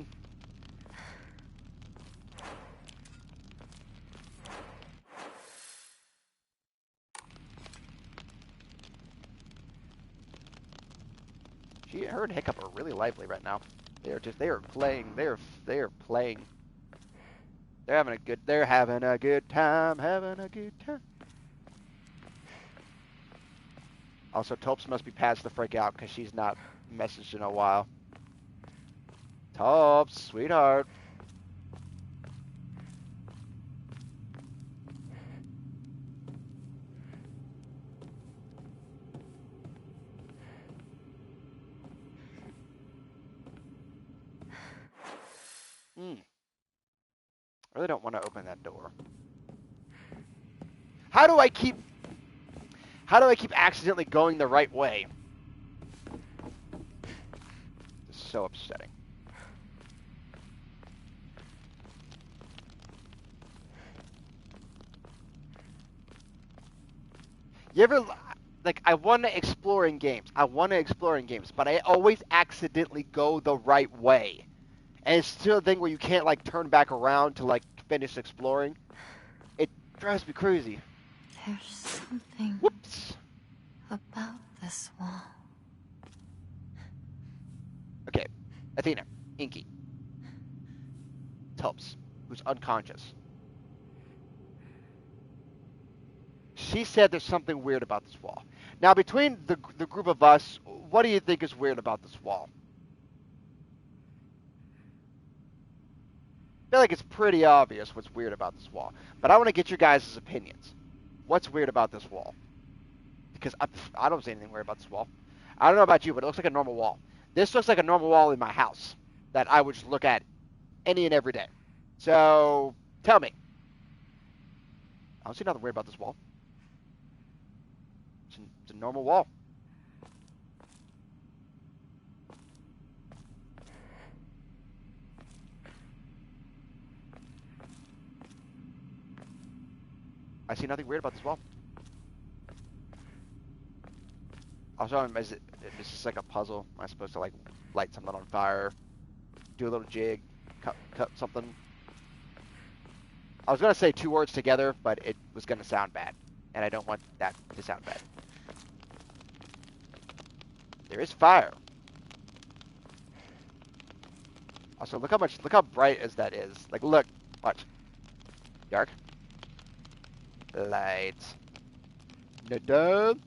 Her and Hiccup are really lively right now. They are playing. They are playing. They're having a good time. Also, Topes must be past the freak out because she's not messaged in a while. Topes, sweetheart. I really don't want to open that door. How do I keep accidentally going the right way? It's so upsetting. You ever, like, I want to explore in games, but I always accidentally go the right way. And it's still a thing where you can't, like, turn back around to, like, finish exploring. It drives me crazy. There's something about this wall. Okay, Athena, Inky, Topes, who's unconscious. She said there's something weird about this wall. Now, between the group of us, what do you think is weird about this wall? I feel like it's pretty obvious what's weird about this wall. But I want to get your guys' opinions. What's weird about this wall? Because I don't see anything weird about this wall. I don't know about you, but it looks like a normal wall. This looks like a normal wall in my house that I would just look at any and every day. So, tell me. I don't see nothing weird about this wall. It's a normal wall. I see nothing weird about this wall. Also, is this like a puzzle? Am I supposed to like light something on fire, do a little jig, cut something? I was gonna say 2 words together, but it was gonna sound bad, and I don't want that to sound bad. There is fire. Also, look how bright as that is. Like, look, watch. Dark. Lights. Dun.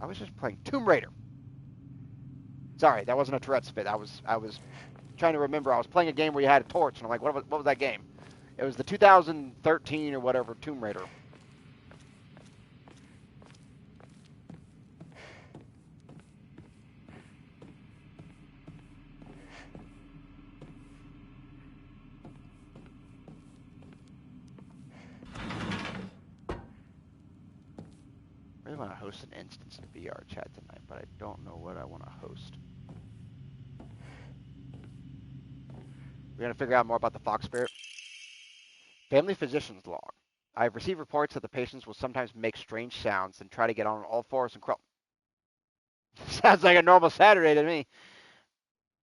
I was just playing Tomb Raider. Sorry, that wasn't a Tourette's fit. I was trying to remember. I was playing a game where you had a torch, and I'm like, what was that game? It was the 2013 or whatever Tomb Raider. I really want to host an instance in VR chat tonight, but I don't know what I want to host. We're going to figure out more about the fox spirit. Family physician's log. I have received reports that the patients will sometimes make strange sounds and try to get on all fours and crawl. Sounds like a normal Saturday to me.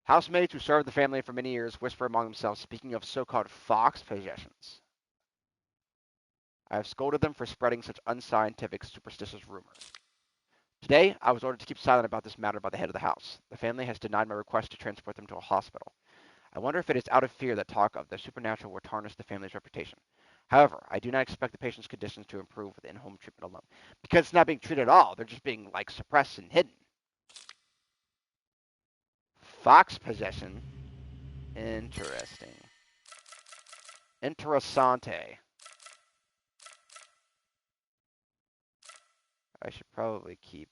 Housemates who served the family for many years whisper among themselves, speaking of so-called fox possessions. I have scolded them for spreading such unscientific, superstitious rumors. Today, I was ordered to keep silent about this matter by the head of the house. The family has denied my request to transport them to a hospital. I wonder if it is out of fear that talk of the supernatural will tarnish the family's reputation. However, I do not expect the patient's conditions to improve with in-home treatment alone. Because it's not being treated at all. They're just being, like, suppressed and hidden. Fox possession. Interesting. Interessante. I should probably keep...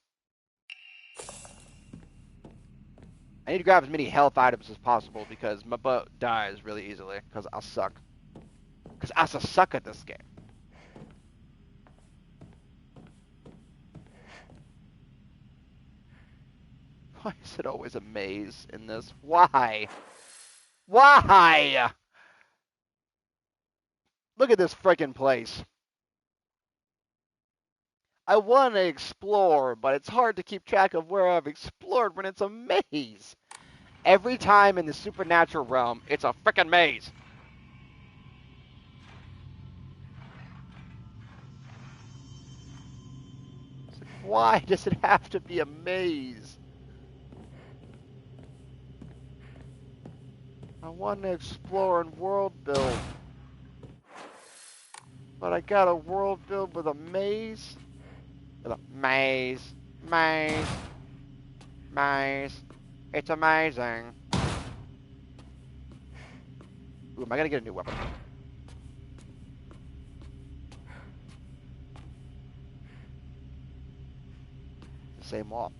I need to grab as many health items as possible because my butt dies really easily because I suck. Because I suck at this game. Why is it always a maze in this? Why? Why? Look at this freaking place. I want to explore, but it's hard to keep track of where I've explored when it's a maze. Every time in the supernatural realm, it's a freaking maze. Why does it have to be a maze? I want to explore and world build. But I got a world build with a maze? With a maze. Maze. Maze. It's amazing. Ooh, am I gonna get a new weapon? Same wall.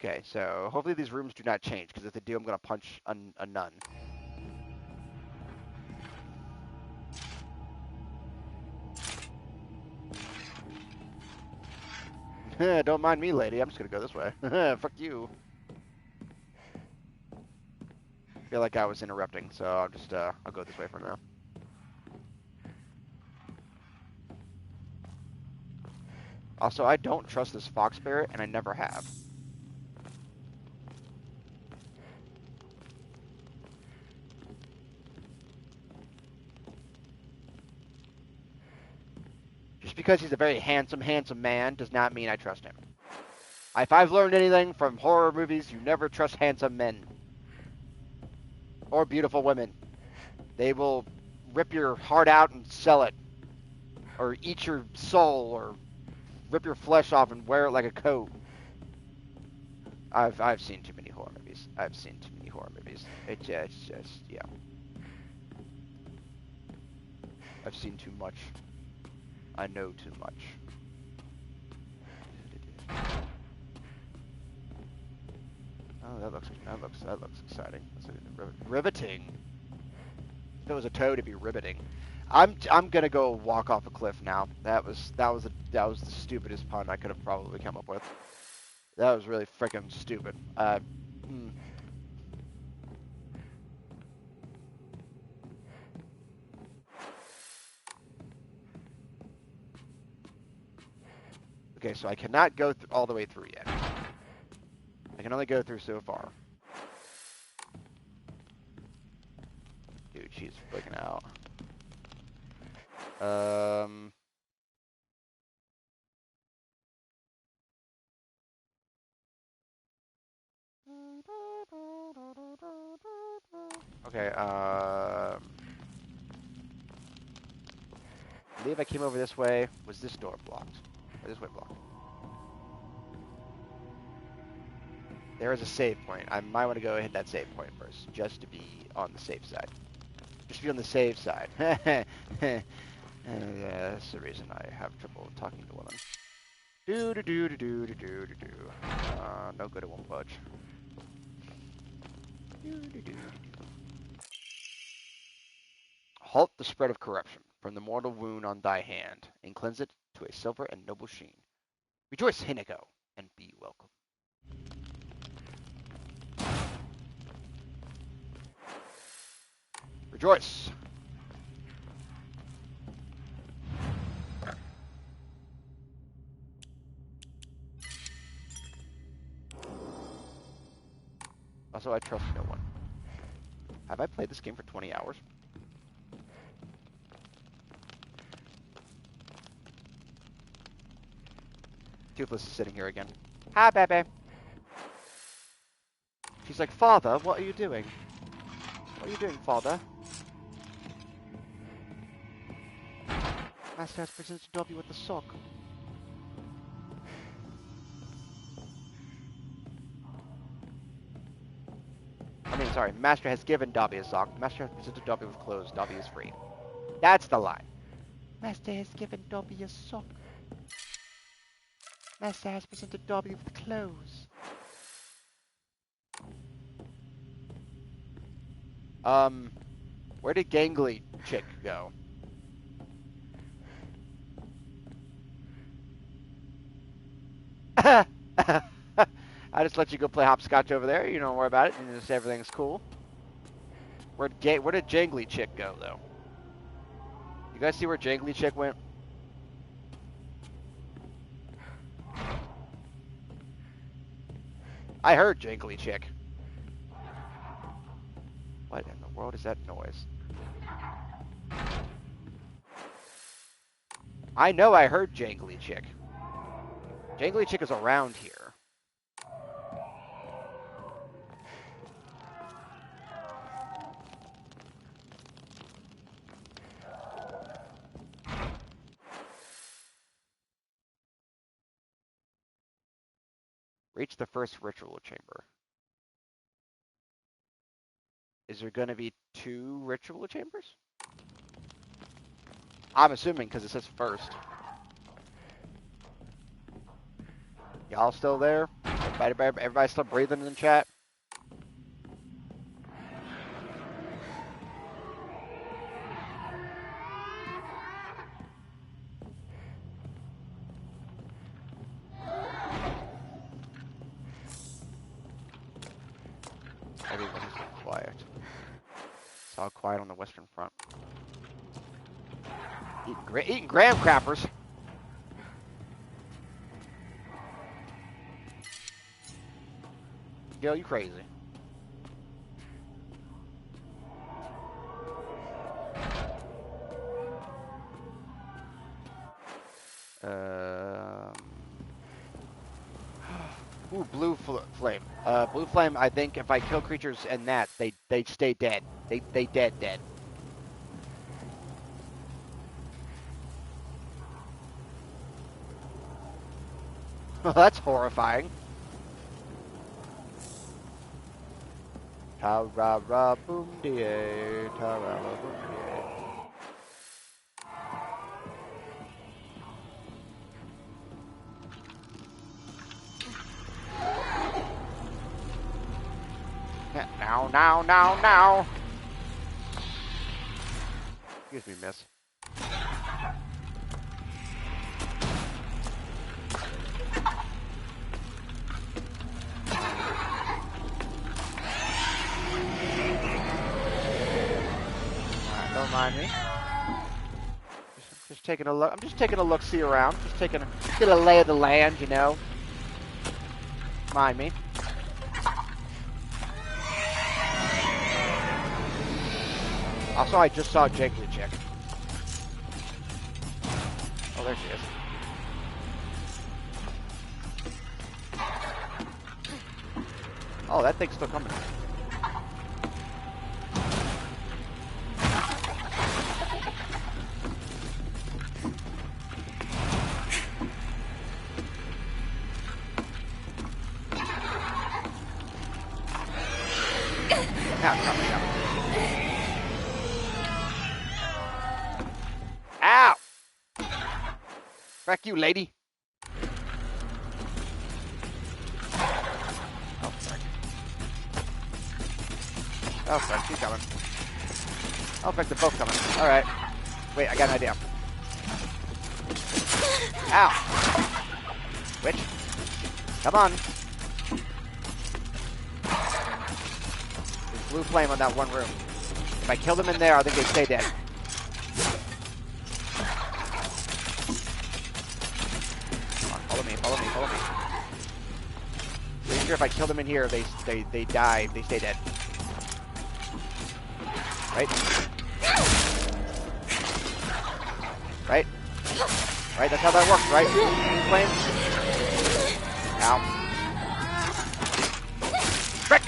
Okay, so hopefully these rooms do not change, because if they do, I'm gonna punch a nun. Don't mind me, lady. I'm just gonna go this way. Fuck you. I feel like I was interrupting, so I'll just I'll go this way for now. Also, I don't trust this fox spirit, and I never have. Just because he's a very handsome man does not mean I trust him. If I've learned anything from horror movies, you never trust handsome men. Or beautiful women. They will rip your heart out and sell it. Or eat your soul, or rip your flesh off and wear it like a coat. I've seen too many horror movies. I've seen too many horror movies. It's just, yeah. I've seen too much. I know too much. Oh, that looks exciting. That's riveting. If it was a toad, it'd be riveting. I'm gonna go walk off a cliff now. That was the stupidest pun I could have probably come up with. That was really freaking stupid. Okay, so I cannot go all the way through yet. I can only go through so far. Dude, she's freaking out. Okay, I believe I came over this way. Was this door blocked? Or this way blocked? There is a save point. I might want to go hit that save point first, just to be on the safe side. Just to be on the safe side. Yeah, that's the reason I have trouble talking to women. No good, it won't budge. Halt the spread of corruption from the mortal wound on thy hand, and cleanse it to a silver and noble sheen. Rejoice, Hinigo, and be welcome. Rejoice! Also, I trust no one. Have I played this game for 20 hours? Toothless is sitting here again. Hi, baby. She's like, Father, what are you doing? What are you doing, Father? Master has presented Dobby with the sock. sorry, Master has given Dobby a sock. Master has presented Dobby with clothes. Dobby is free. That's the line. Master has given Dobby a sock. Master has presented Dobby with clothes. Where did Gangly Chick go? I just let you go play hopscotch over there. You don't worry about it. You just everything's cool. Where did Jangly Chick go, though? You guys see where Jangly Chick went? I heard Jangly Chick. What in the world is that noise? I know I heard Jangly Chick. Jangly Chick is around here. Reach the first ritual chamber. Is there going to be 2 ritual chambers? I'm assuming because it says first. Y'all still there? Everybody still breathing in the chat? Everybody's quiet. It's all quiet on the Western Front. Eating graham crackers. Yo, you crazy. Ooh, blue flame. Blue flame, I think if I kill creatures and that, they stay dead. They dead. Well, that's horrifying. Ta-ra-ra boom die, ta-ra-ra boom die. Now. Excuse me, miss. Don't mind me. Just taking a look. I'm just taking a look, see around. Just get a lay of the land, you know. Mind me. Also, I just saw Jangly Chick. Oh, there she is. Oh, that thing's still coming. Ow! Fuck you, lady. Oh, fuck, she's coming. Oh, fuck, they're both coming. Alright. Wait, I got an idea. Ow! Witch. Come on. There's blue flame on that one room. If I kill them in there, I think they stay dead. Follow me. Pretty sure if I kill them in here, they die, they stay dead. Right? Right? Right, that's how that works, right? Flame? Ow. Frick!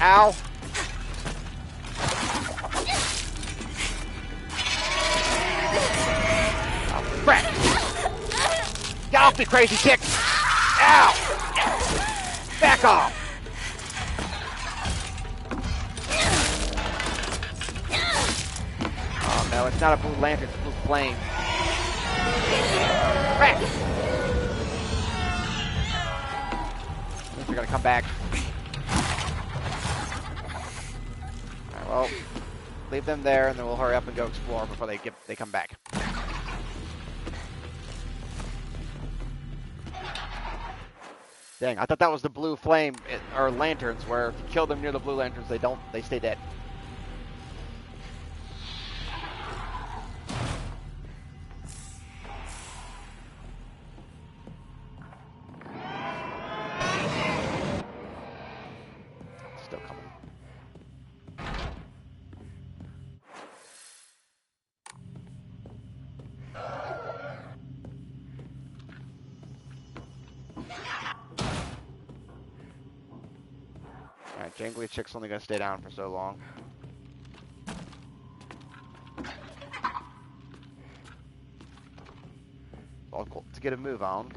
Ow! Oh, frick! Get off me, crazy chick! Ow! Back off! No, it's not a blue lantern, it's a blue flame. Crap! They're gonna come back. Alright, well, leave them there and then we'll hurry up and go explore before they come back. Dang, I thought that was the blue flame, or lanterns, where if you kill them near the blue lanterns, they stay dead. Still coming. Alright, Jangly Chick's only gonna stay down for so long. All cool. To get a move on.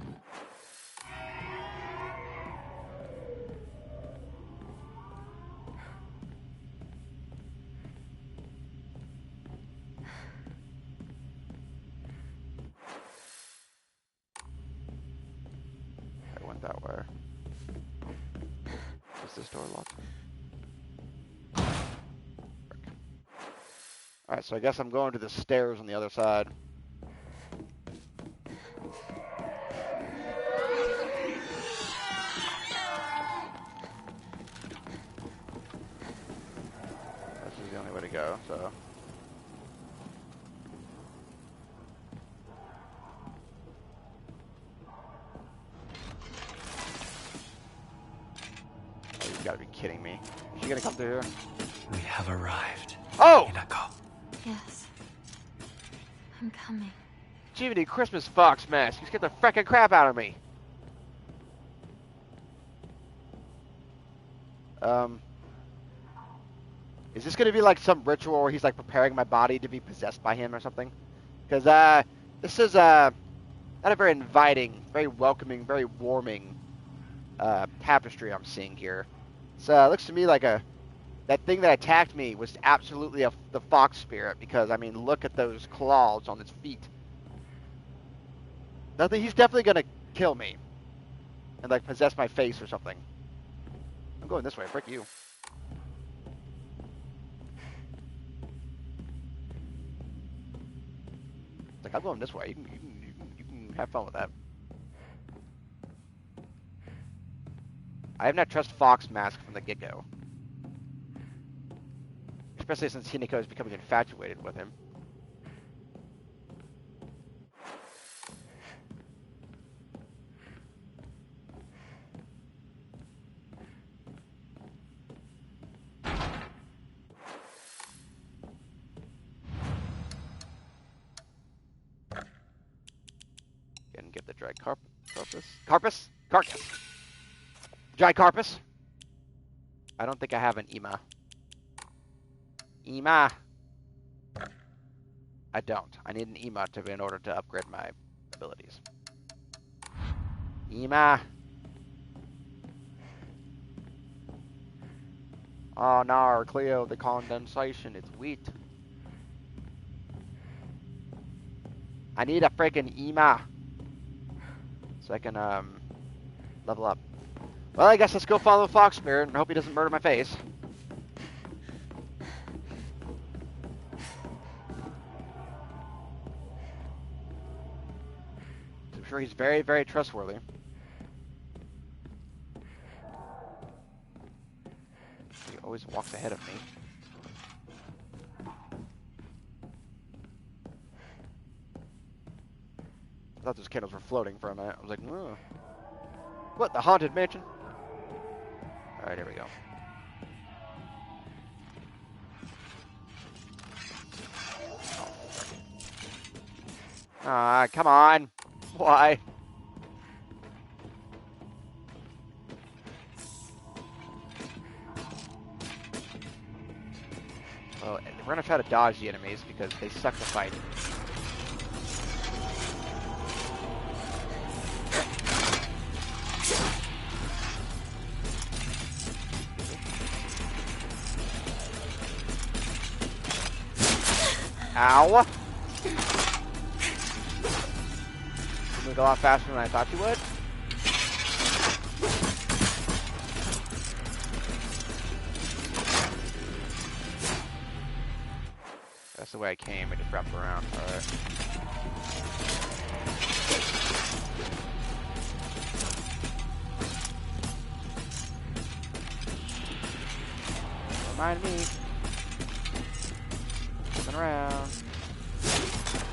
I went that way. Is this door locked? Alright, so I guess I'm going to the stairs on the other side. This is the only way to go, so. Oh, you've got to be kidding me. Is she gonna come through here? We have arrived. Oh! Hinako. Yes. I'm coming. Jiminy Christmas Fox mask, you scared the frickin' crap out of me. Is this gonna be like some ritual where he's like preparing my body to be possessed by him or something? Because this is not a very inviting, very welcoming, very warming tapestry I'm seeing here. So it looks to me like that thing that attacked me was absolutely the fox spirit, because I mean, look at those claws on its feet. He's definitely gonna kill me and like possess my face or something. I'm going this way. Frick you. It's like, I'm going this way. You can have fun with that. I have not trust Fox Mask from the get-go. Especially since Hinako is becoming infatuated with him. And get the dry carpus? Carcass. Dry carpus? I don't think I have an Ema. Ema. I don't. I need an Ema in order to upgrade my abilities. Ema. Oh no, Cleo, the condensation, it's wheat. I need a freaking Ema. So I can, level up. Well, I guess let's go follow Fox Spirit and hope he doesn't murder my face. I'm sure he's very, very trustworthy. He always walks ahead of me. I thought those candles were floating for a minute. I was like, whoa. What, the Haunted Mansion? Alright, here we go. Ah, come on. Why? Well, we're gonna try to dodge the enemies because they suck to fight. Ow! You moved a lot faster than I thought you would. That's the way I came. I just wrapped around. Alright. Mind me. Coming around.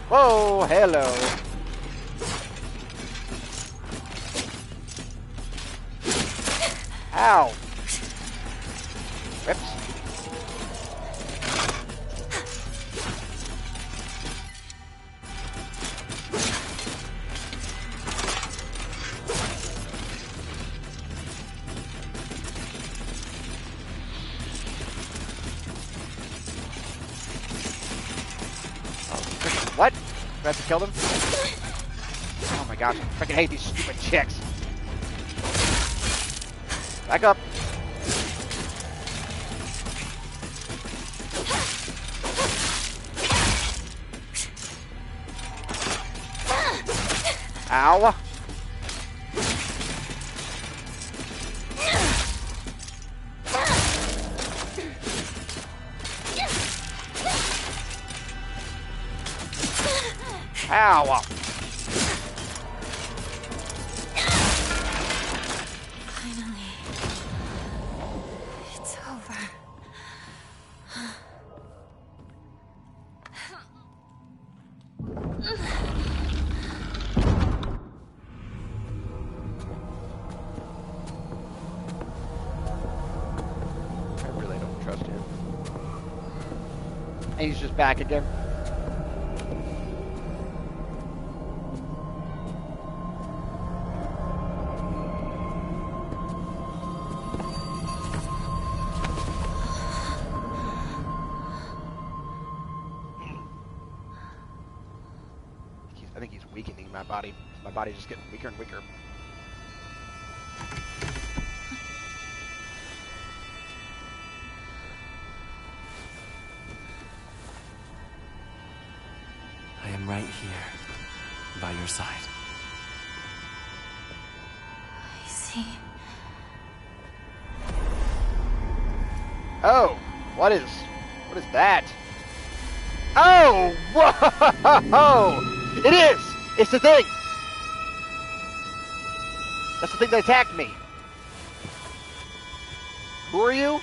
Whoa, hello. Ow. Whoops. What? Do I have to kill them? Oh my gosh, I freaking hate these stupid chicks. Back up. Ow. Ow! Finally. It's over. I really don't trust him. And he's just back again. I think he's weakening my body. My body's just getting weaker and weaker. I am right here, by your side. I see. Oh, what is that? Oh, whoa! It is! It's the thing! That's the thing that attacked me. Who are you?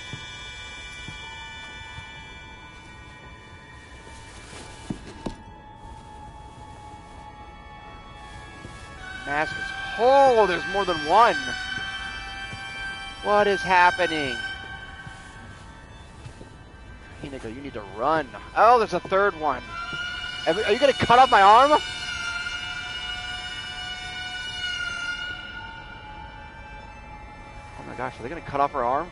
Mask is... Oh, there's more than one! What is happening? Hinigo, you need to run. Oh, there's a third one. Are you gonna cut off my arm? Oh my gosh, are they gonna cut off her arm?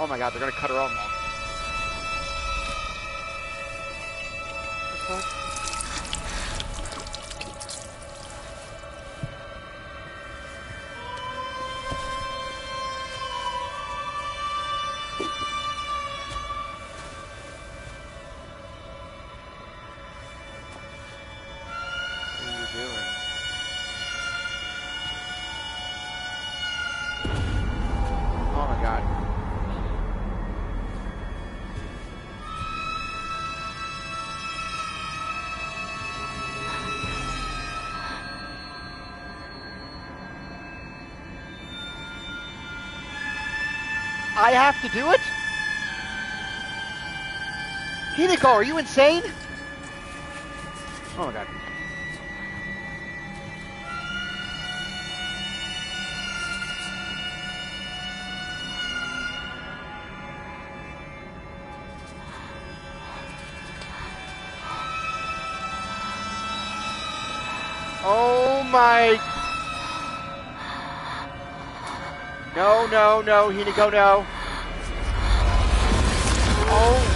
Oh my god, they're gonna cut her arm off. What the fuck? I have to do it? Hinigo, are you insane? Oh my god. Oh my... No, no, no, Hinigo, no. Oh.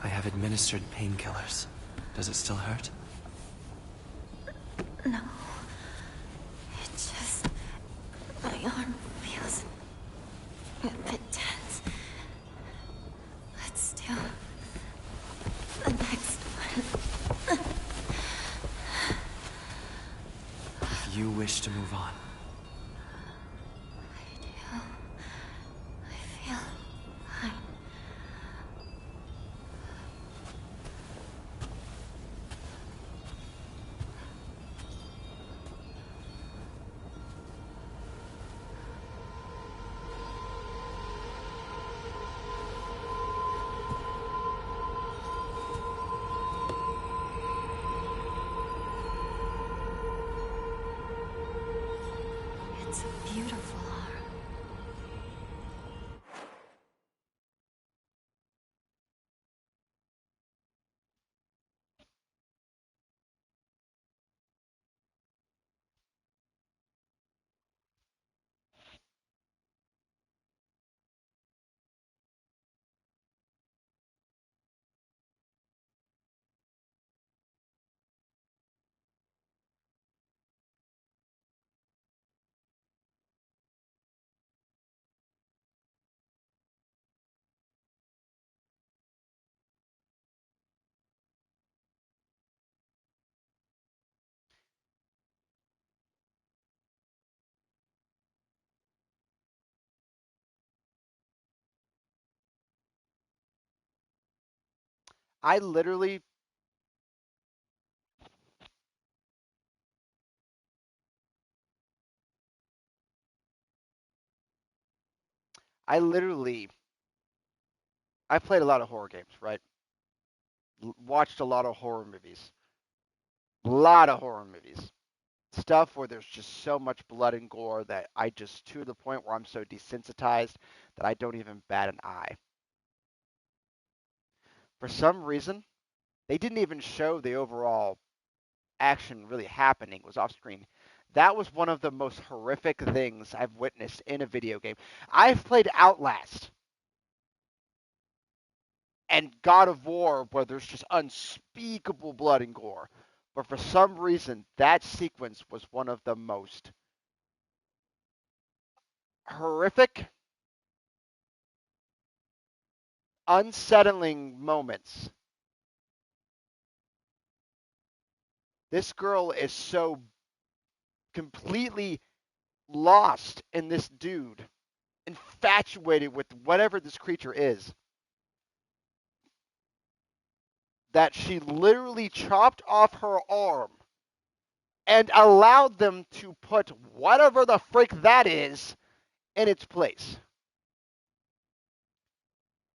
I have administered painkillers. Does it still hurt? No. It just... my arm feels a bit tense. Let's do the next one. If you wish to move on. I do. I feel fine. It's a beautiful arm. I literally, I literally, I played a lot of horror games, right? Watched a lot of horror movies. A lot of horror movies. Stuff where there's just so much blood and gore that I just, to the point where I'm so desensitized that I don't even bat an eye. For some reason, they didn't even show the overall action really happening. It was off screen. That was one of the most horrific things I've witnessed in a video game. I've played Outlast and God of War where there's just unspeakable blood and gore. But for some reason, that sequence was one of the most horrific, unsettling moments. This girl is so completely lost in this dude, infatuated with whatever this creature is, that she literally chopped off her arm and allowed them to put whatever the frick that is in its place.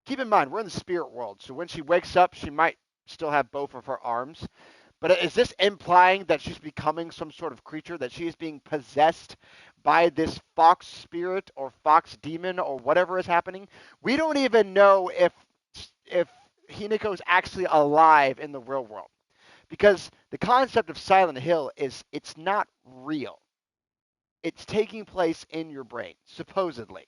Keep in mind, we're in the spirit world, so when she wakes up, she might still have both of her arms. But is this implying that she's becoming some sort of creature, that she is being possessed by this fox spirit or fox demon or whatever is happening? We don't even know if Hinako is actually alive in the real world. Because the concept of Silent Hill is it's not real. It's taking place in your brain, supposedly.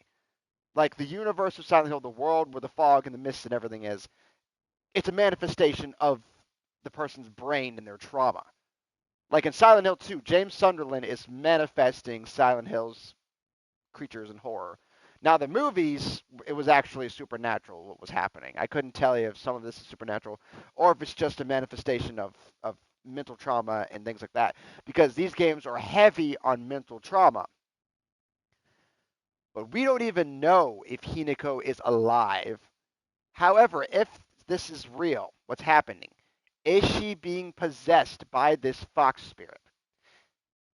Like the universe of Silent Hill, the world where the fog and the mist and everything is, it's a manifestation of the person's brain and their trauma. Like in Silent Hill 2, James Sunderland is manifesting Silent Hill's creatures and horror. Now, the movies, it was actually supernatural what was happening. I couldn't tell you if some of this is supernatural or if it's just a manifestation of mental trauma and things like that. Because these games are heavy on mental trauma. But we don't even know if Hinako is alive. However, if this is real, what's happening, is she being possessed by this fox spirit?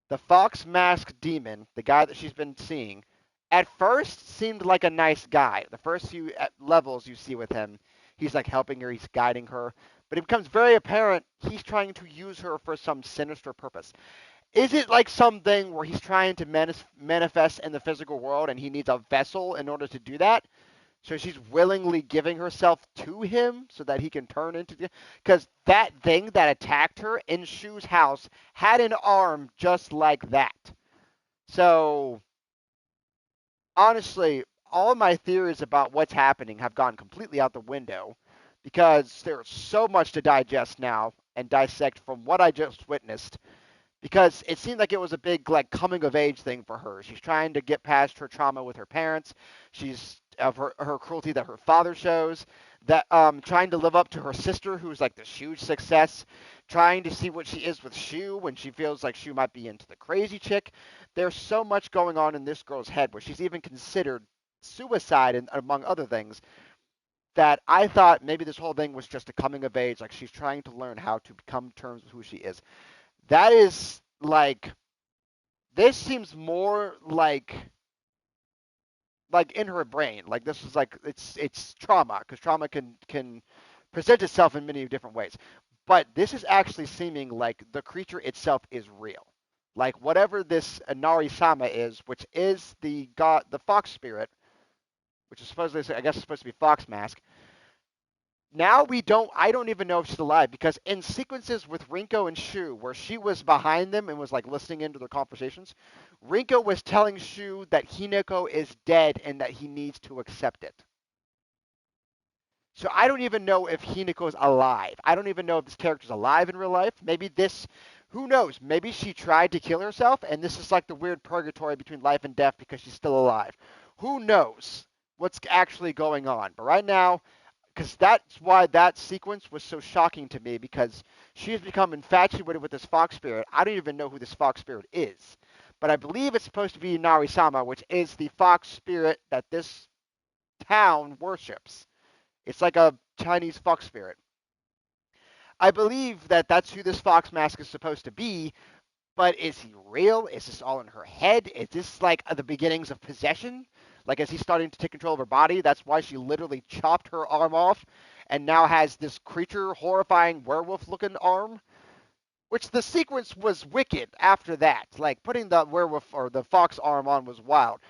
The fox masked demon, the guy that she's been seeing, at first seemed like a nice guy. The first few levels you see with him, he's like helping her, he's guiding her. But it becomes very apparent he's trying to use her for some sinister purpose. Is it like something where he's trying to manifest in the physical world and he needs a vessel in order to do that? So she's willingly giving herself to him so that he can turn into the... Because that thing that attacked her in Shu's house had an arm just like that. So, honestly, all of my theories about what's happening have gone completely out the window because there's so much to digest now and dissect from what I just witnessed. Because it seemed like it was a big like coming of age thing for her. She's trying to get past her trauma with her parents. She's of her cruelty that her father shows. That trying to live up to her sister, who's like this huge success. Trying to see what she is with Shu when she feels like Shu might be into the crazy chick. There's so much going on in this girl's head where she's even considered suicide and among other things. That I thought maybe this whole thing was just a coming of age, like she's trying to learn how to come to terms with who she is. That is like, this seems more like in her brain. Like this is like it's trauma, because trauma can present itself in many different ways. But this is actually seeming like the creature itself is real. Like whatever this Inari-sama is, which is the god, the fox spirit, which is supposedly, I guess it's supposed to be Fox Mask. Now I don't even know if she's alive, because in sequences with Rinko and Shu, where she was behind them and was like listening into their conversations, Rinko was telling Shu that Hinako is dead and that he needs to accept it. So I don't even know if Hinako's alive. I don't even know if this character's alive in real life. Maybe this, who knows? Maybe she tried to kill herself, and this is like the weird purgatory between life and death because she's still alive. Who knows what's actually going on? But right now, because that's why that sequence was so shocking to me, because she has become infatuated with this fox spirit. I don't even know who this fox spirit is, but I believe it's supposed to be Inari-sama, which is the fox spirit that this town worships. It's like a Chinese fox spirit. I believe that that's who this fox mask is supposed to be, but is he real? Is this all in her head? Is this like the beginnings of possession? Like, is he starting to take control of her body? That's why she literally chopped her arm off and now has this creature, horrifying werewolf-looking arm. Which the sequence was wicked after that. Like, putting the werewolf or the fox arm on was wild.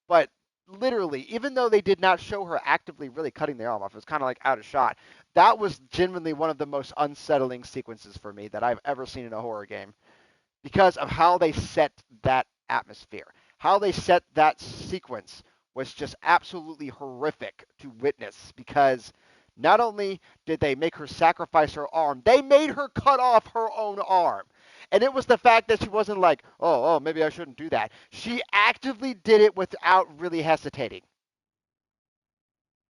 But literally, even though they did not show her actively really cutting the arm off, it was kind of like out of shot. That was genuinely one of the most unsettling sequences for me that I've ever seen in a horror game, because of how they set that atmosphere. How they set that sequence was just absolutely horrific to witness, because not only did they make her sacrifice her arm, they made her cut off her own arm. And it was the fact that she wasn't like, oh, maybe I shouldn't do that. She actively did it without really hesitating.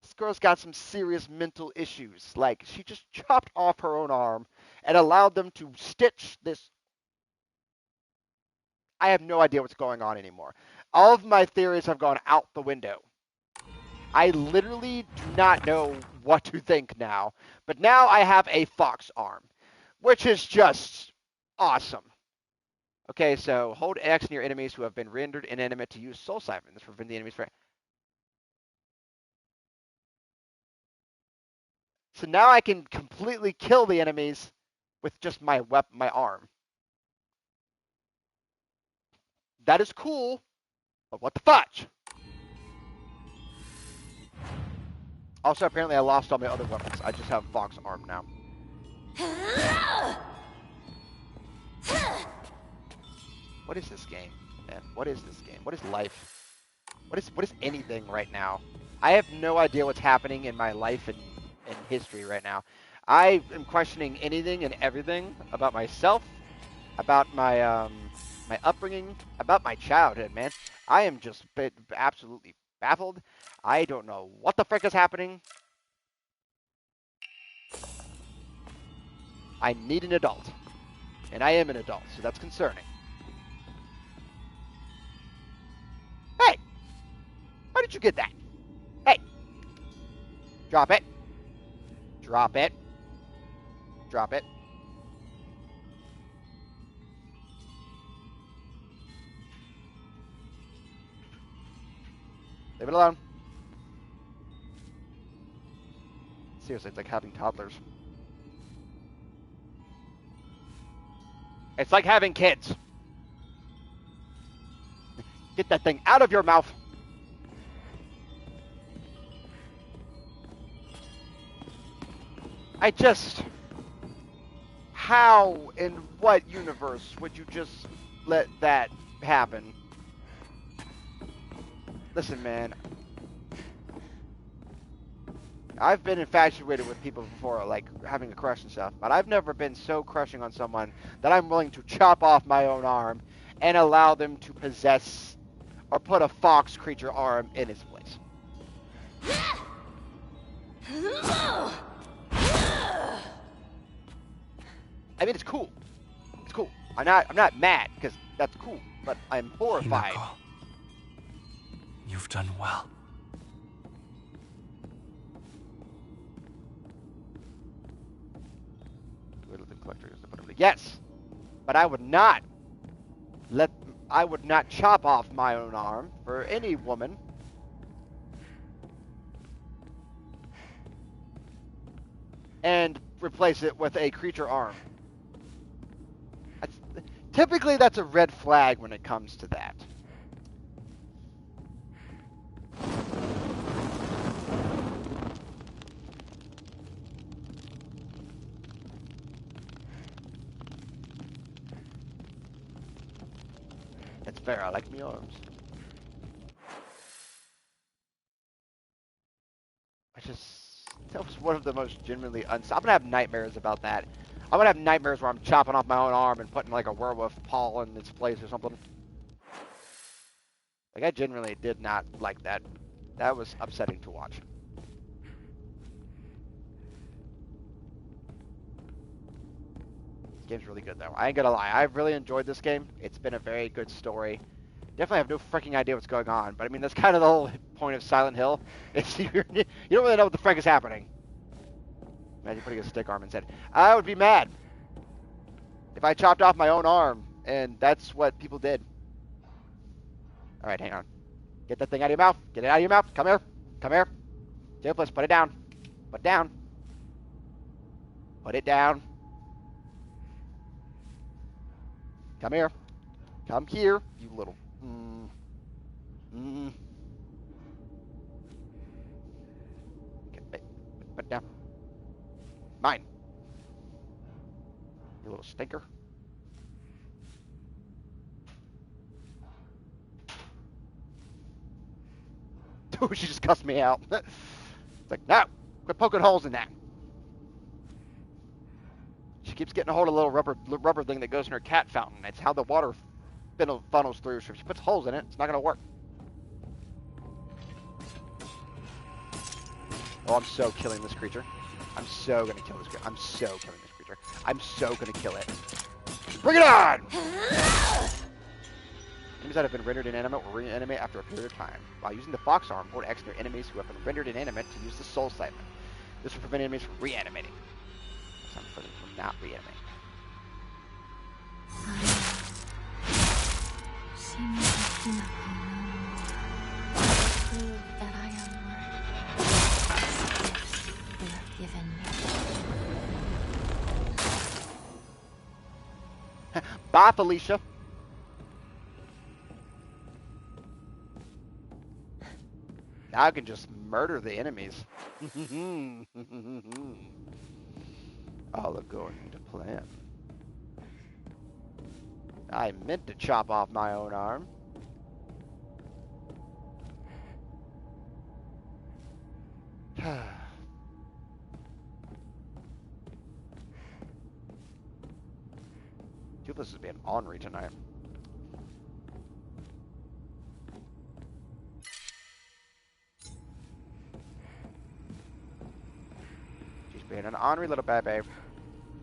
This girl's got some serious mental issues. Like, she just chopped off her own arm and allowed them to stitch this. I have no idea what's going on anymore. All of my theories have gone out the window. I literally do not know what to think now. But now I have a fox arm, which is just awesome. Okay, so hold X near enemies who have been rendered inanimate to use Soul Siphon. This prevents the enemies from... So now I can completely kill the enemies with just my arm. That is cool, but what the fudge? Also, apparently I lost all my other weapons. I just have fox arm now. What is this game, man? What is this game? What is life? What is anything right now? I have no idea what's happening in my life and history right now. I am questioning anything and everything about myself, about my my upbringing, about my childhood, man. I am just absolutely baffled. I don't know what the frick is happening. I need an adult. And I am an adult, so that's concerning. Hey! Why did you get that? Hey! Drop it. Drop it. Drop it. Leave it alone. Seriously, it's like having toddlers. It's like having kids. Get that thing out of your mouth. How in what universe would you just let that happen? Listen, man. I've been infatuated with people before, like having a crush and stuff, but I've never been so crushing on someone that I'm willing to chop off my own arm and allow them to possess or put a fox creature arm in its place. I mean, it's cool. It's cool. I'm not mad because that's cool, but I'm horrified. Hinako, you've done well. Yes, but I would not chop off my own arm for any woman. And replace it with a creature arm. Typically, that's a red flag when it comes to that. That's fair. I like me arms. That was one of the most genuinely I'm gonna have nightmares about that. I'm gonna have nightmares where I'm chopping off my own arm and putting like a werewolf paw in its place or something. Like, I genuinely did not like that. That was upsetting to watch. This game's really good though. I ain't gonna lie. I've really enjoyed this game. It's been a very good story. Definitely have no freaking idea what's going on, but I mean, that's kind of the whole point of Silent Hill. Is you don't really know what the frick is happening. Imagine putting a stick arm instead. I would be mad if I chopped off my own arm, and that's what people did. All right, hang on. Get that thing out of your mouth. Get it out of your mouth. Come here. Come here. Duplis, put it down. Put it down. Put it down. Come here. Come here, you little... Okay, put it down. Mine. You little stinker. Dude, she just cussed me out. It's like, no, quit poking holes in that. She keeps getting a hold of a little rubber thing that goes in her cat fountain. It's how the water funnels through. So if she puts holes in it, it's not going to work. Oh, I'm so killing this creature. I'm so going to kill this creature. I'm so killing this creature. I'm so going to kill it. Bring it on! Enemies that have been rendered inanimate will reanimate after a period of time. While using the fox arm, hold X near enemies who have been rendered inanimate to use the soul segment. This will prevent enemies from reanimating. Some for them from not reanimating. That I am worth you have given me. Bye, Felicia. Now I can just murder the enemies. All according to plan. I meant to chop off my own arm. Duplis is being ornery tonight. She's being an ornery little baby.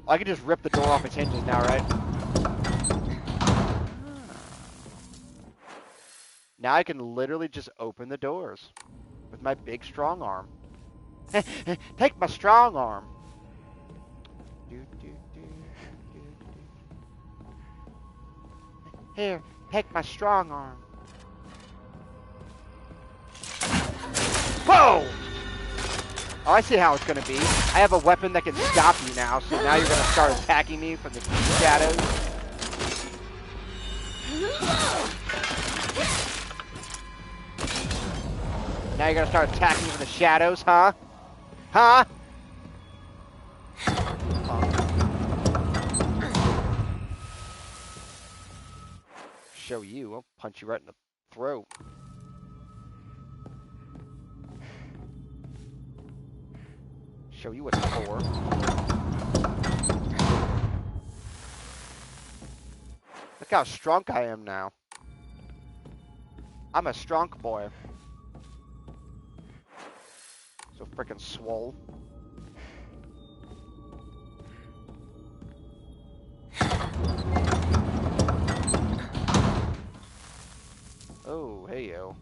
I can just rip the door off its hinges now, right? Now I can literally just open the doors with my big strong arm. Take my strong arm. Here, take my strong arm. Whoa! Oh, I see how it's going to be. I have a weapon that can stop you now, so now you're going to start attacking me from the shadows. Now you're going to start attacking me from the shadows, huh? Huh? Show you. I'll punch you right in the throat. Show you what it's for. Look how strong I am now. I'm a strong boy. So freaking swole. Oh, hey yo.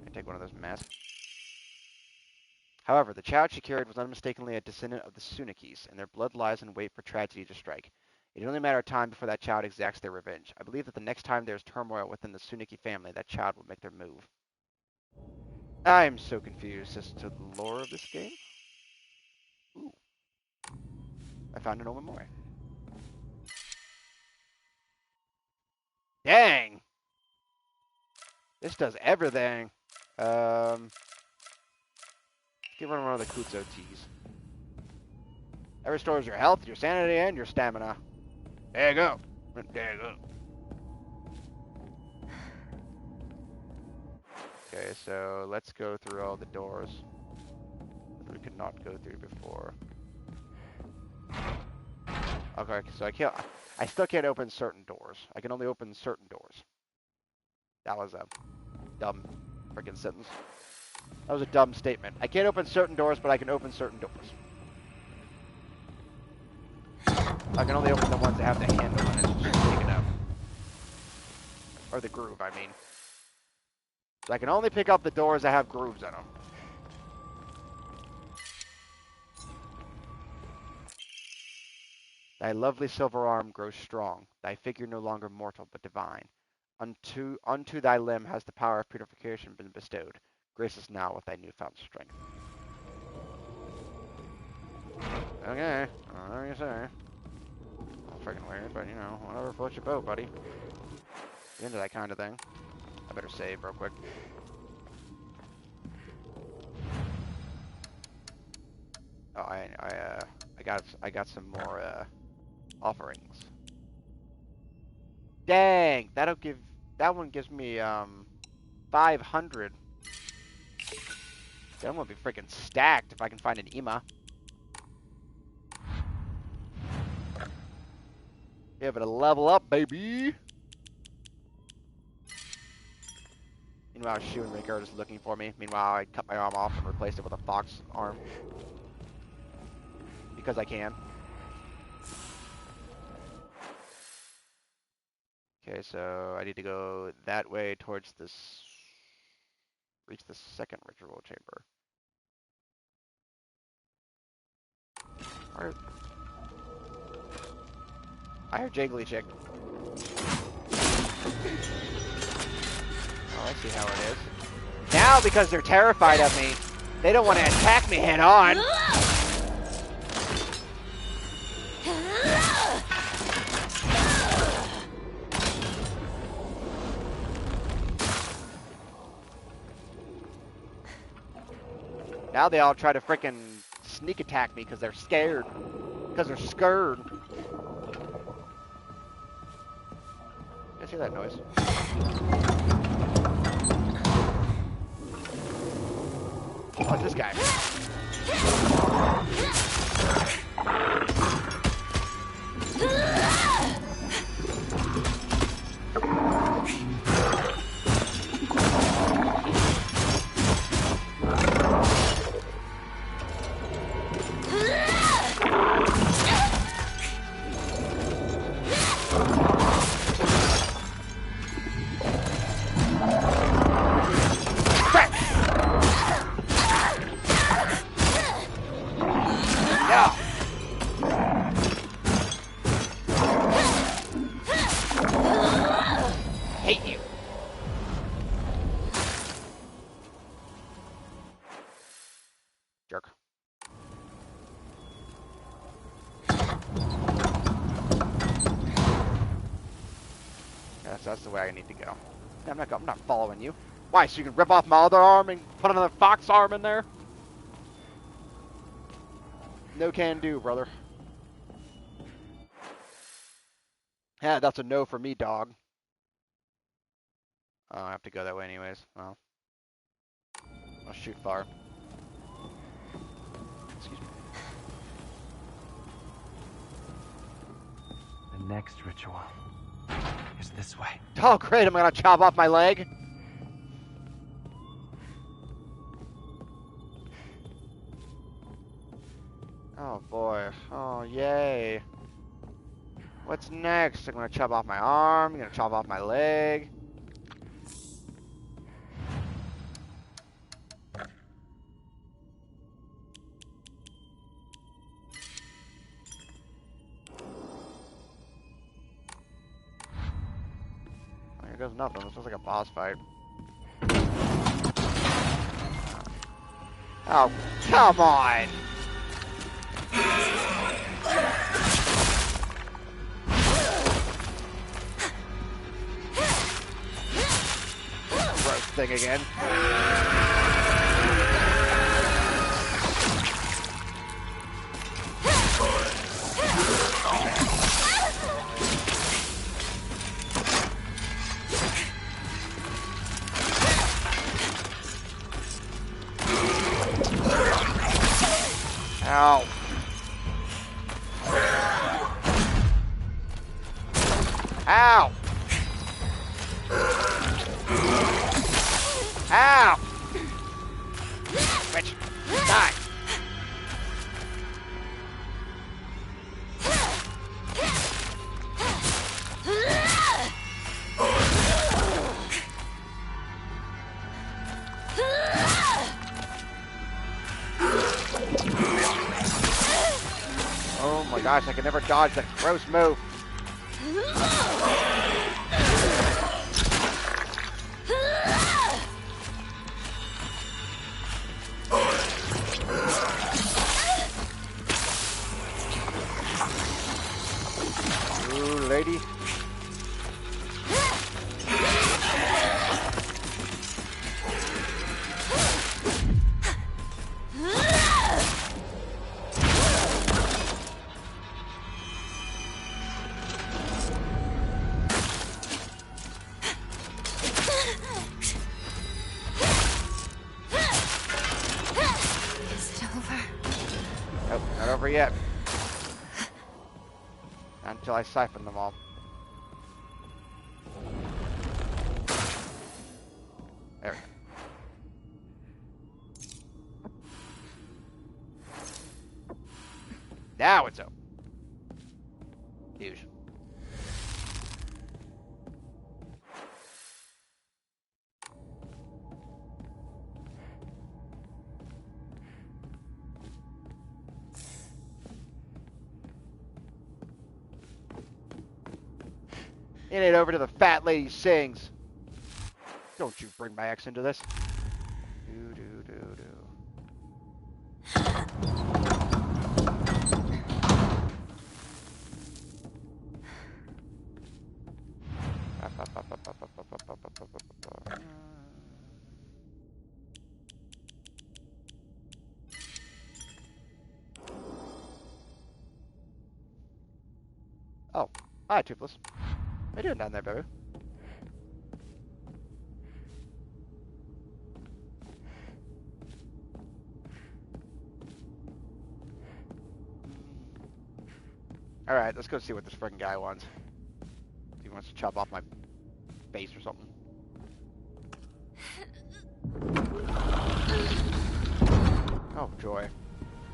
I take one of those masks. However, the child she carried was unmistakably a descendant of the Sunakis, and their blood lies in wait for tragedy to strike. It is only a matter of time before that child exacts their revenge. I believe that the next time there's turmoil within the Sunaki family, that child will make their move. I'm so confused as to the lore of this game. Ooh. I found an Omamori. Dang! This does everything. Get rid of one of the Kutsu teas. That restores your health, your sanity, and your stamina. There you go. There you go. Okay, so let's go through all the doors that we could not go through before. Okay, so I still can't open certain doors. I can only open certain doors. That was a dumb freaking sentence. That was a dumb statement. I can't open certain doors, but I can open certain doors. I can only open the ones that have the handle and it's just taken out. Or the groove, I mean. So I can only pick up the doors that have grooves in them. Thy lovely silver arm grows strong, thy figure no longer mortal but divine. Unto thy limb has the power of purification been bestowed. Grace us now with thy newfound strength. Okay, whatever you say. Freaking weird, but you know, whatever floats your boat, buddy. Get into that kind of thing. I better save real quick. Oh, I got some more offerings. Dang, that one gives me 500. That one will be freaking stacked if I can find an Ima. Give it a level up, baby. Meanwhile, Shu and Rick are just looking for me. Meanwhile, I cut my arm off and replaced it with a fox arm. Because I can. Okay, so I need to go that way towards this... reach the second ritual chamber. Where... I heard Jiggly Chick. Oh, I see how it is. Now, because they're terrified of me, they don't want to attack me head on. Now they all try to frickin' sneak attack me because they're scared. Because they're scared. I hear that noise. Oh, it's this guy. That's the way I need to go. I'm not following you. Why, so you can rip off my other arm and put another fox arm in there? No can do, brother. Yeah, that's a no for me, dog. Oh, I have to go that way anyways. Well, I'll shoot far. Excuse me. The next ritual is this way. Oh, great! I'm gonna chop off my leg. Oh boy! Oh yay! What's next? I'm gonna chop off my arm. I'm gonna chop off my leg. Here goes nothing. This looks like a boss fight. Oh, come on! Gross thing again. Ow. Ow! Ow! Bitch, die! Oh my gosh, I can never dodge that gross move. Ooh, lady. Nope, not over yet. Not until I siphon them all. There we go. Now it's open. Huge. In it over to the fat lady sings. Don't you bring my ex into this. Do do do do. Oh, hi, Toothless. What are you doing down there, baby? Alright, let's go see what this freaking guy wants. If he wants to chop off my face or something. Oh, joy.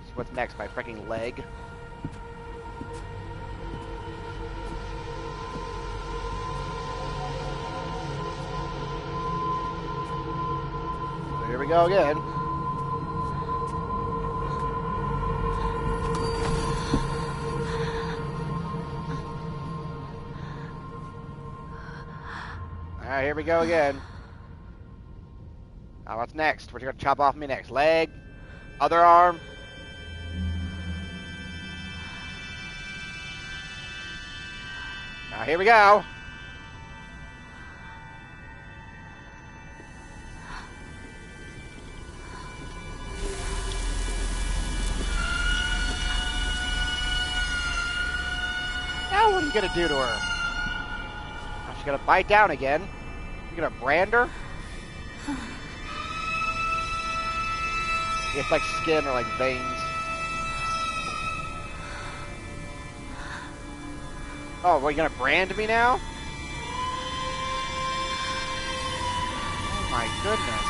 So what's next? My freaking leg? Here we go again. Alright, here we go again. Now what's next? What you gonna chop off me next? Leg? Other arm? Now here we go. Now what are you gonna do to her? Now she's gonna bite down again. You gonna brand her? It's like skin or like veins. Oh, well, you gonna brand me now? Oh my goodness.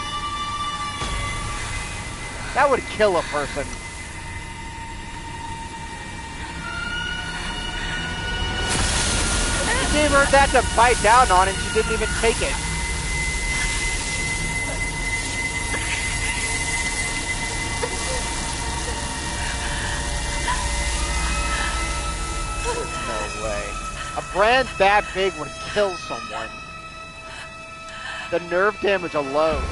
That would kill a person. You gave her that to bite down on and she didn't even take it. No way. A brand that big would kill someone. The nerve damage alone.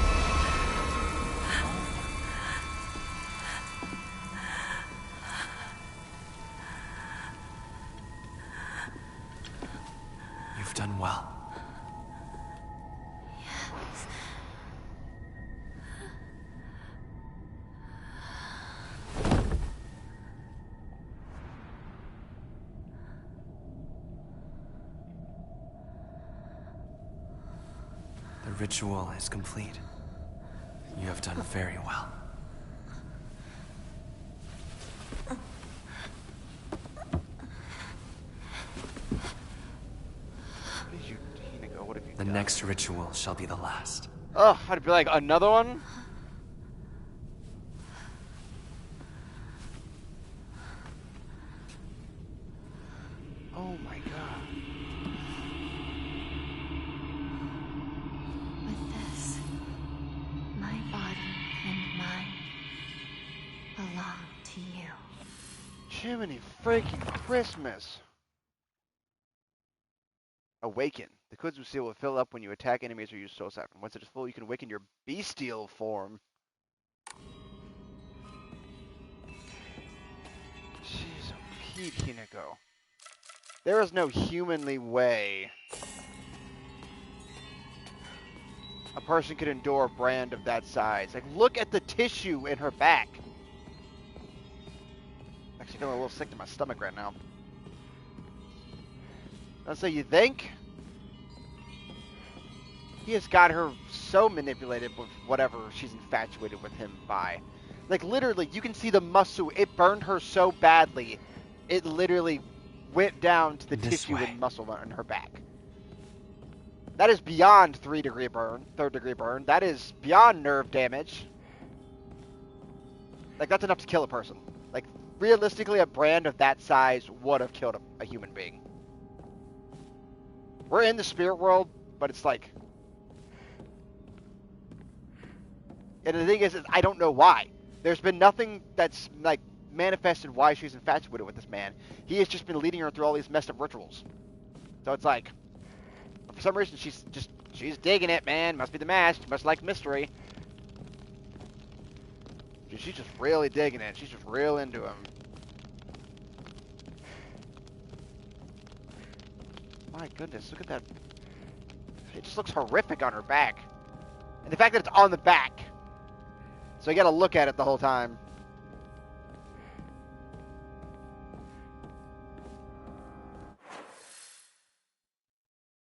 You've done well. The ritual is complete. You have done very well. The next ritual shall be the last. Ugh, I'd be like, another one? Oh my god. With this, my body and mind belong to you. Jiminy freaking Christmas. Awaken. The Kudzu seal will fill up when you attack enemies or use Soul Siphon. Once it is full, you can awaken your bestial form. Jeez, Pete Hinako. There is no humanly way a person could endure a brand of that size. Like, look at the tissue in her back. Actually feeling a little sick to my stomach right now. I'll say, you think? He has got her so manipulated with whatever she's infatuated with him by. Like, literally, you can see the muscle. It burned her so badly, it literally went down to the tissue and muscle in her back. That is beyond 3-degree burn, 3rd-degree burn. That is beyond nerve damage. Like, that's enough to kill a person. Like, realistically, a brand of that size would have killed a human being. We're in the spirit world, but it's like... And the thing is I don't know why. There's been nothing that's, like, manifested why she's infatuated with this man. He has just been leading her through all these messed up rituals. So it's like... For some reason, she's digging it, man. Must be the mask. Must like mystery. She's just really digging it. She's just real into him. My goodness, look at that. It just looks horrific on her back. And the fact that it's on the back. So you gotta look at it the whole time.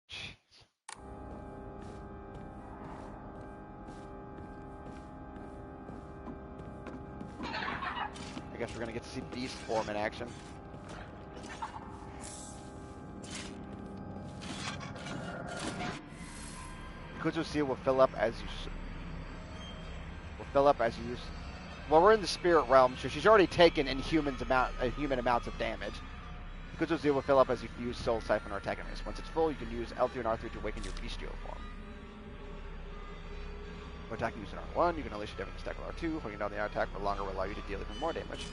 Jeez. I guess we're gonna get to see Beast form in action. Kudzu seal will fill up as you use. Well, we're in the spirit realm, so she's already taken inhuman amounts of damage. The Kudzu seal will fill up as you use Soul Siphon or attack enemies. Once it's full, you can use L3 and R3 to awaken your bestial form. When attacking using R1, you can unleash a different stack with R2. Holding down the attack for longer will allow you to deal even more damage.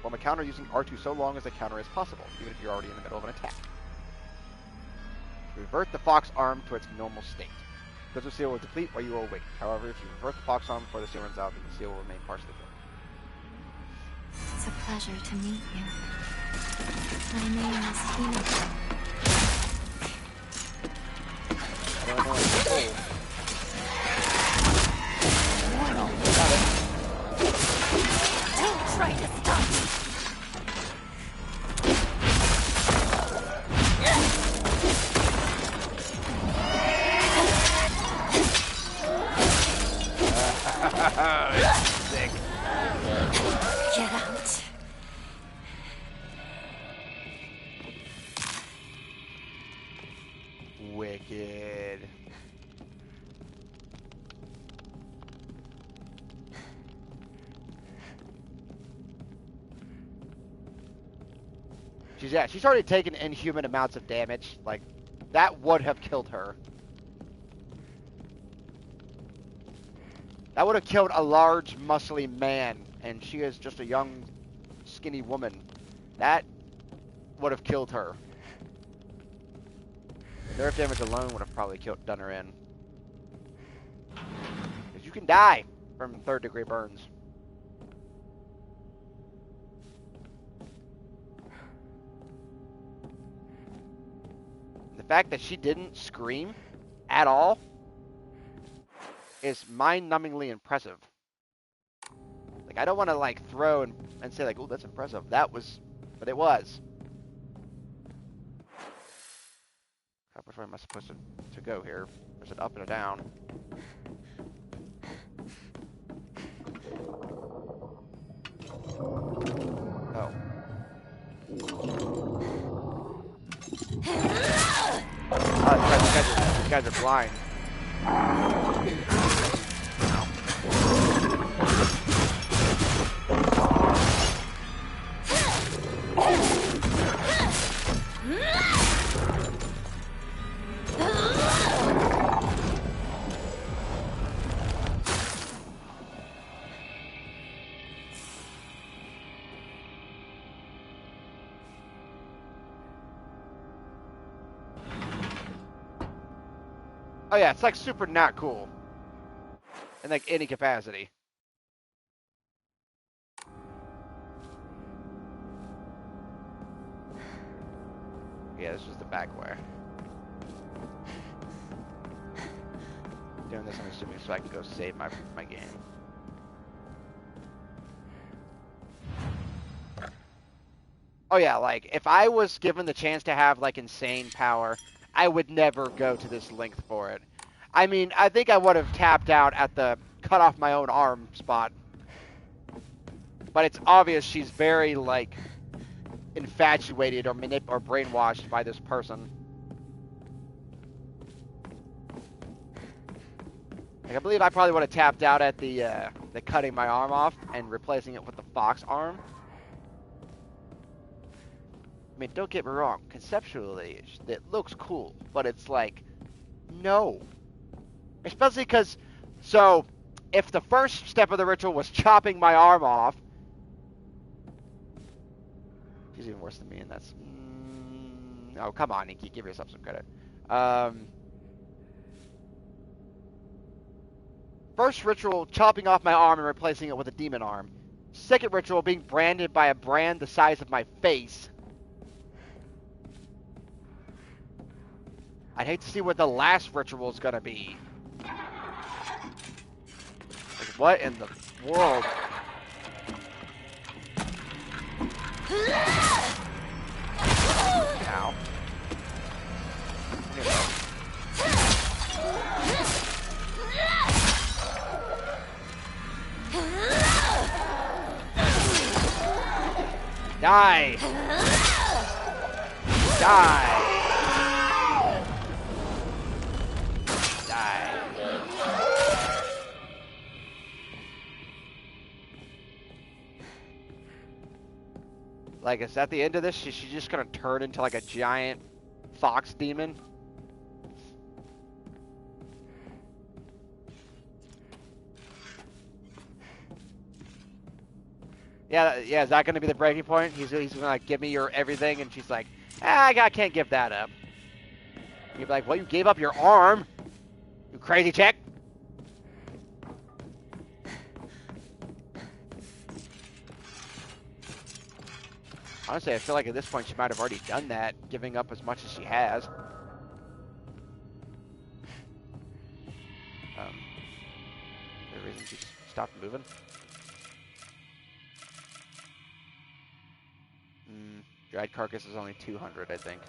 Form a counter using R2 so long as the counter is possible, even if you're already in the middle of an attack. Revert the fox arm to its normal state. Kudzu seal will deplete while you are awake. However, if you revert the fox arm before the seal runs out, then the seal will remain partially filled. It's a pleasure to meet you. My name is Hinako. I don't know what's cold. Don't try to stop me! it's sick. Get out. Wicked. She's already taken inhuman amounts of damage. Like, that would have killed her. That would have killed a large, muscly man, and she is just a young, skinny woman. That would have killed her. Nerve damage alone would have probably done her in. Because you can die from third-degree burns. The fact that she didn't scream at all is mind-numbingly impressive. Like, I don't want to, like, throw and say, like, oh, that's impressive. That was, but it was. Which way am I supposed to go here? There's an up and a down. Oh. These guys are blind. Oh yeah, it's like super not cool. In like any capacity. Yeah, this was the back way. Doing this, I'm assuming, so I can go save my game. Oh yeah, like, if I was given the chance to have, like, insane power, I would never go to this length for it. I mean, I think I would have tapped out at the cut off my own arm spot. But it's obvious she's very, like, infatuated or brainwashed by this person. Like, I believe I probably would have tapped out at the cutting my arm off and replacing it with the fox arm. I mean, don't get me wrong. Conceptually, it looks cool, but it's like, no. Especially because, so, if the first step of the ritual was chopping my arm off, she's even worse than me, and that's, oh, come on, Inky, give yourself some credit. First ritual, chopping off my arm and replacing it with a demon arm. Second ritual, being branded by a brand the size of my face. I'd hate to see what the last ritual is gonna be. Like, what in the world? Ow. Die! Die! Like, is at the end of this, she's just gonna turn into like a giant fox demon? Yeah, is that gonna be the breaking point? He's gonna like, give me your everything, and she's like, I can't give that up. You'd be like, well, you gave up your arm, you crazy chick. Honestly, I feel like at this point she might have already done that, giving up as much as she has. Is there a reason she stopped moving? Dried carcass is only 200, I think.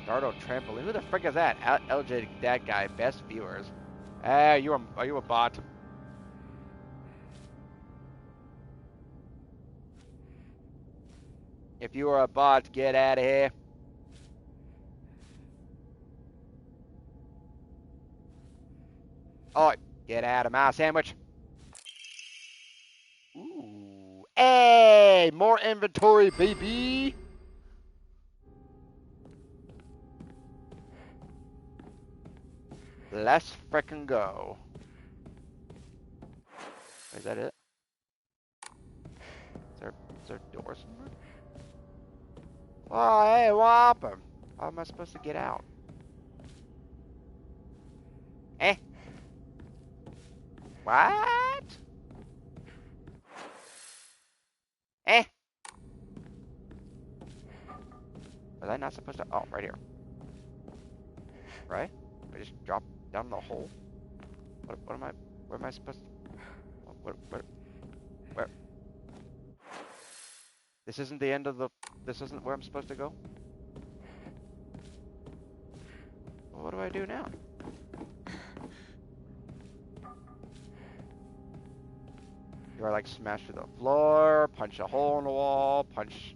Dardo Trampoline. Who the frick is that? LJ, that guy. Best viewers. Are you a bot? If you are a bot, get out of here. Oh, get out of my sandwich. Ooh. Hey, more inventory, baby. Let's frickin' go. Is that it? Is there doors somewhere? Oh, hey, what happened? How am I supposed to get out? Eh? What? Eh? Was I not supposed to? Oh, right here. Right? I just drop down the hole? What am I? Where am I supposed to? Where? This isn't the end of the. This isn't where I'm supposed to go? Well, what do I do now? Do I like smash through the floor, punch a hole in the wall, punch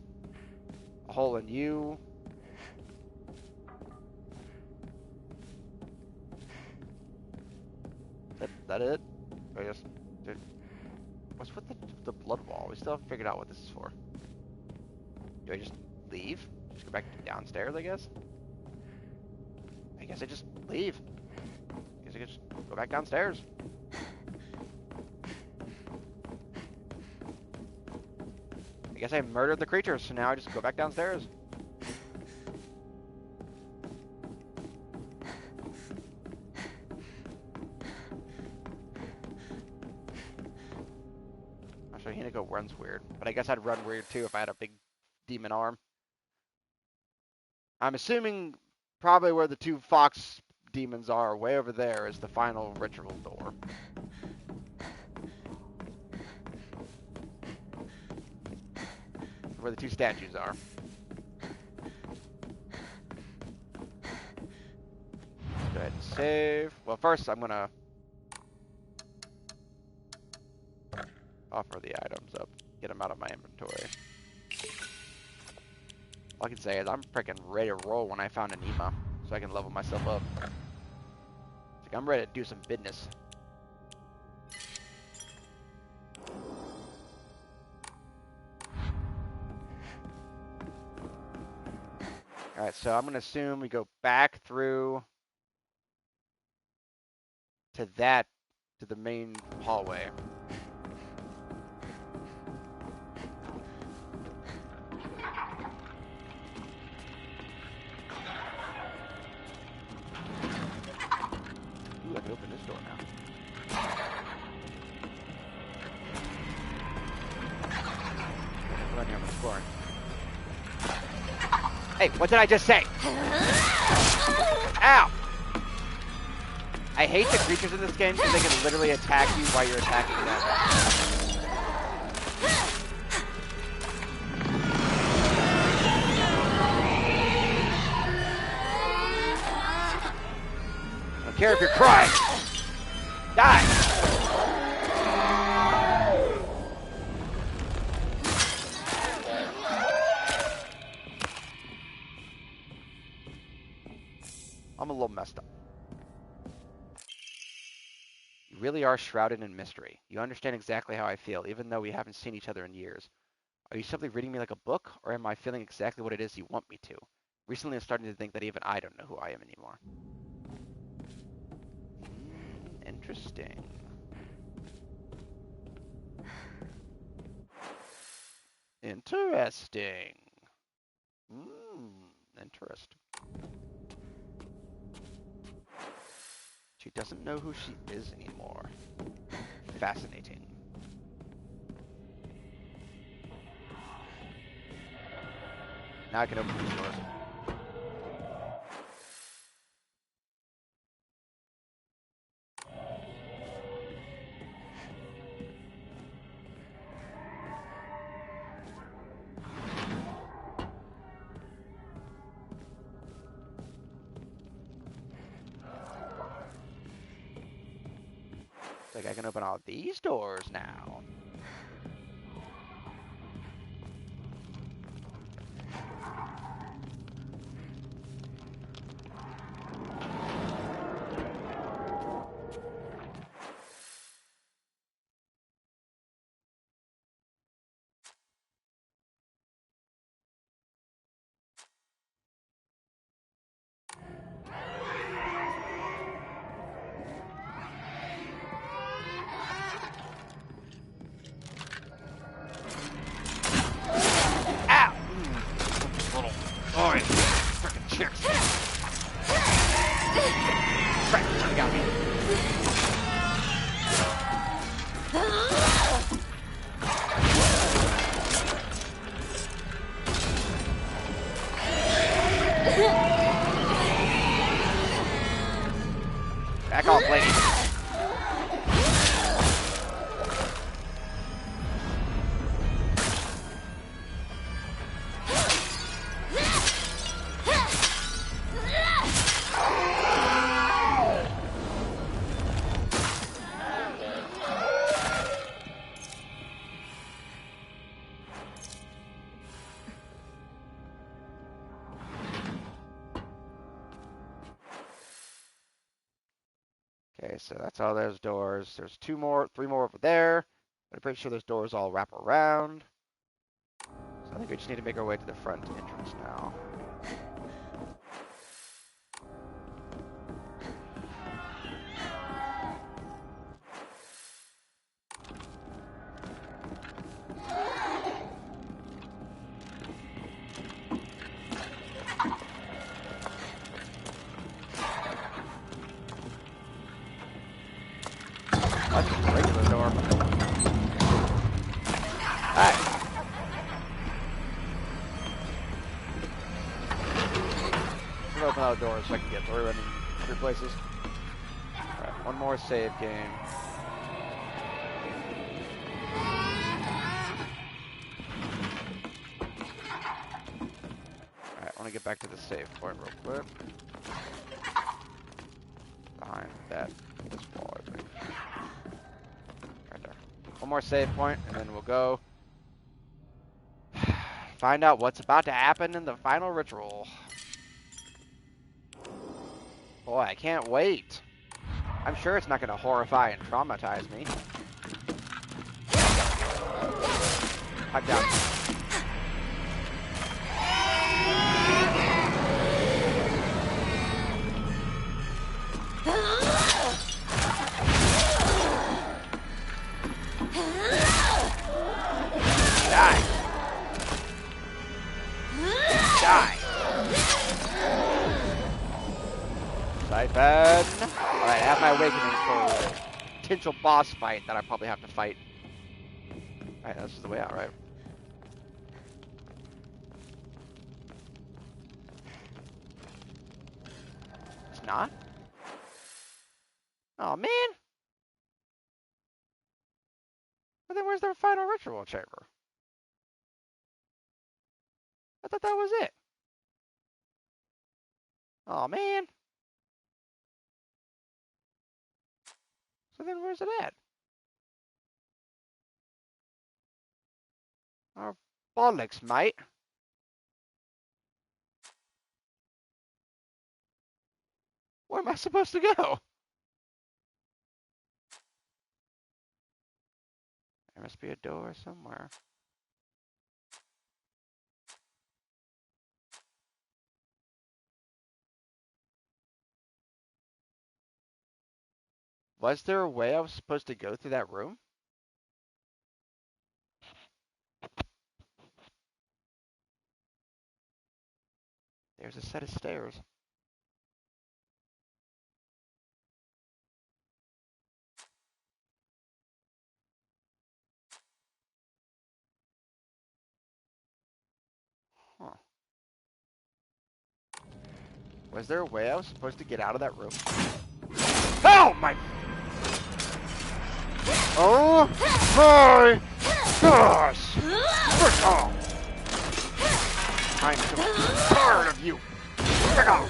a hole in you? That it? I guess. What's with the blood wall? We still haven't figured out what this is for. Do I just leave? Just go back downstairs, I guess? I guess I just leave. I guess I could just go back downstairs. I guess I murdered the creatures, so now I just go back downstairs. Actually, Hinako runs weird, but I guess I'd run weird too if I had a big demon arm. I'm assuming probably where the two fox demons are, way over there, is the final ritual door. Where the two statues are. Go ahead and save. Well, first I'm gonna offer the items up, get them out of my inventory. All I can say is I'm freaking ready to roll when I found Anima, so I can level myself up. It's like I'm ready to do some business. Alright, so I'm going to assume we go back through to the main hallway. Ooh, I can open this door now. Run here, I'm exploring. Hey, what did I just say? Ow! I hate the creatures in this game because they can literally attack you while you're attacking them. I don't care if you're crying. Die! I'm a little messed up. You really are shrouded in mystery. You understand exactly how I feel, even though we haven't seen each other in years. Are you simply reading me like a book, or am I feeling exactly what it is you want me to? Recently, I'm starting to think that even I don't know who I am anymore. Interesting. Interesting. Interesting. She doesn't know who she is anymore. Fascinating. Now I can open these doors. like I can open all these doors now. Oh, freaking chicks. Right, you got me. Back off, lady. Okay, so that's all those doors. There's three more over there. I'm pretty sure those doors all wrap around. So I think we just need to make our way to the front entrance now. That's just a regular door. Alright. I'm gonna open all the doors so I can get through in 3 places. Alright, one more save game. Alright, I want to get back to the save point real quick. Behind this wall, I think. Right there. One more save point, and then we'll go find out what's about to happen in the final ritual. Boy, I can't wait. I'm sure it's not going to horrify and traumatize me. Pipe down. Die. Die. Siphon. Alright, I have my awakening for a potential boss fight that I probably have to fight. Alright, this is the way out, right? It's not? Oh, man. Well, then where's their final ritual chamber? I thought that was it. Oh, man. So then where's it at? Oh, bollocks, mate. Where am I supposed to go? There must be a door somewhere. Was there a way I was supposed to go through that room? There's a set of stairs. Huh. Was there a way I was supposed to get out of that room? Oh my! Oh my gosh! Frick off! I'm so tired of you! Frick off!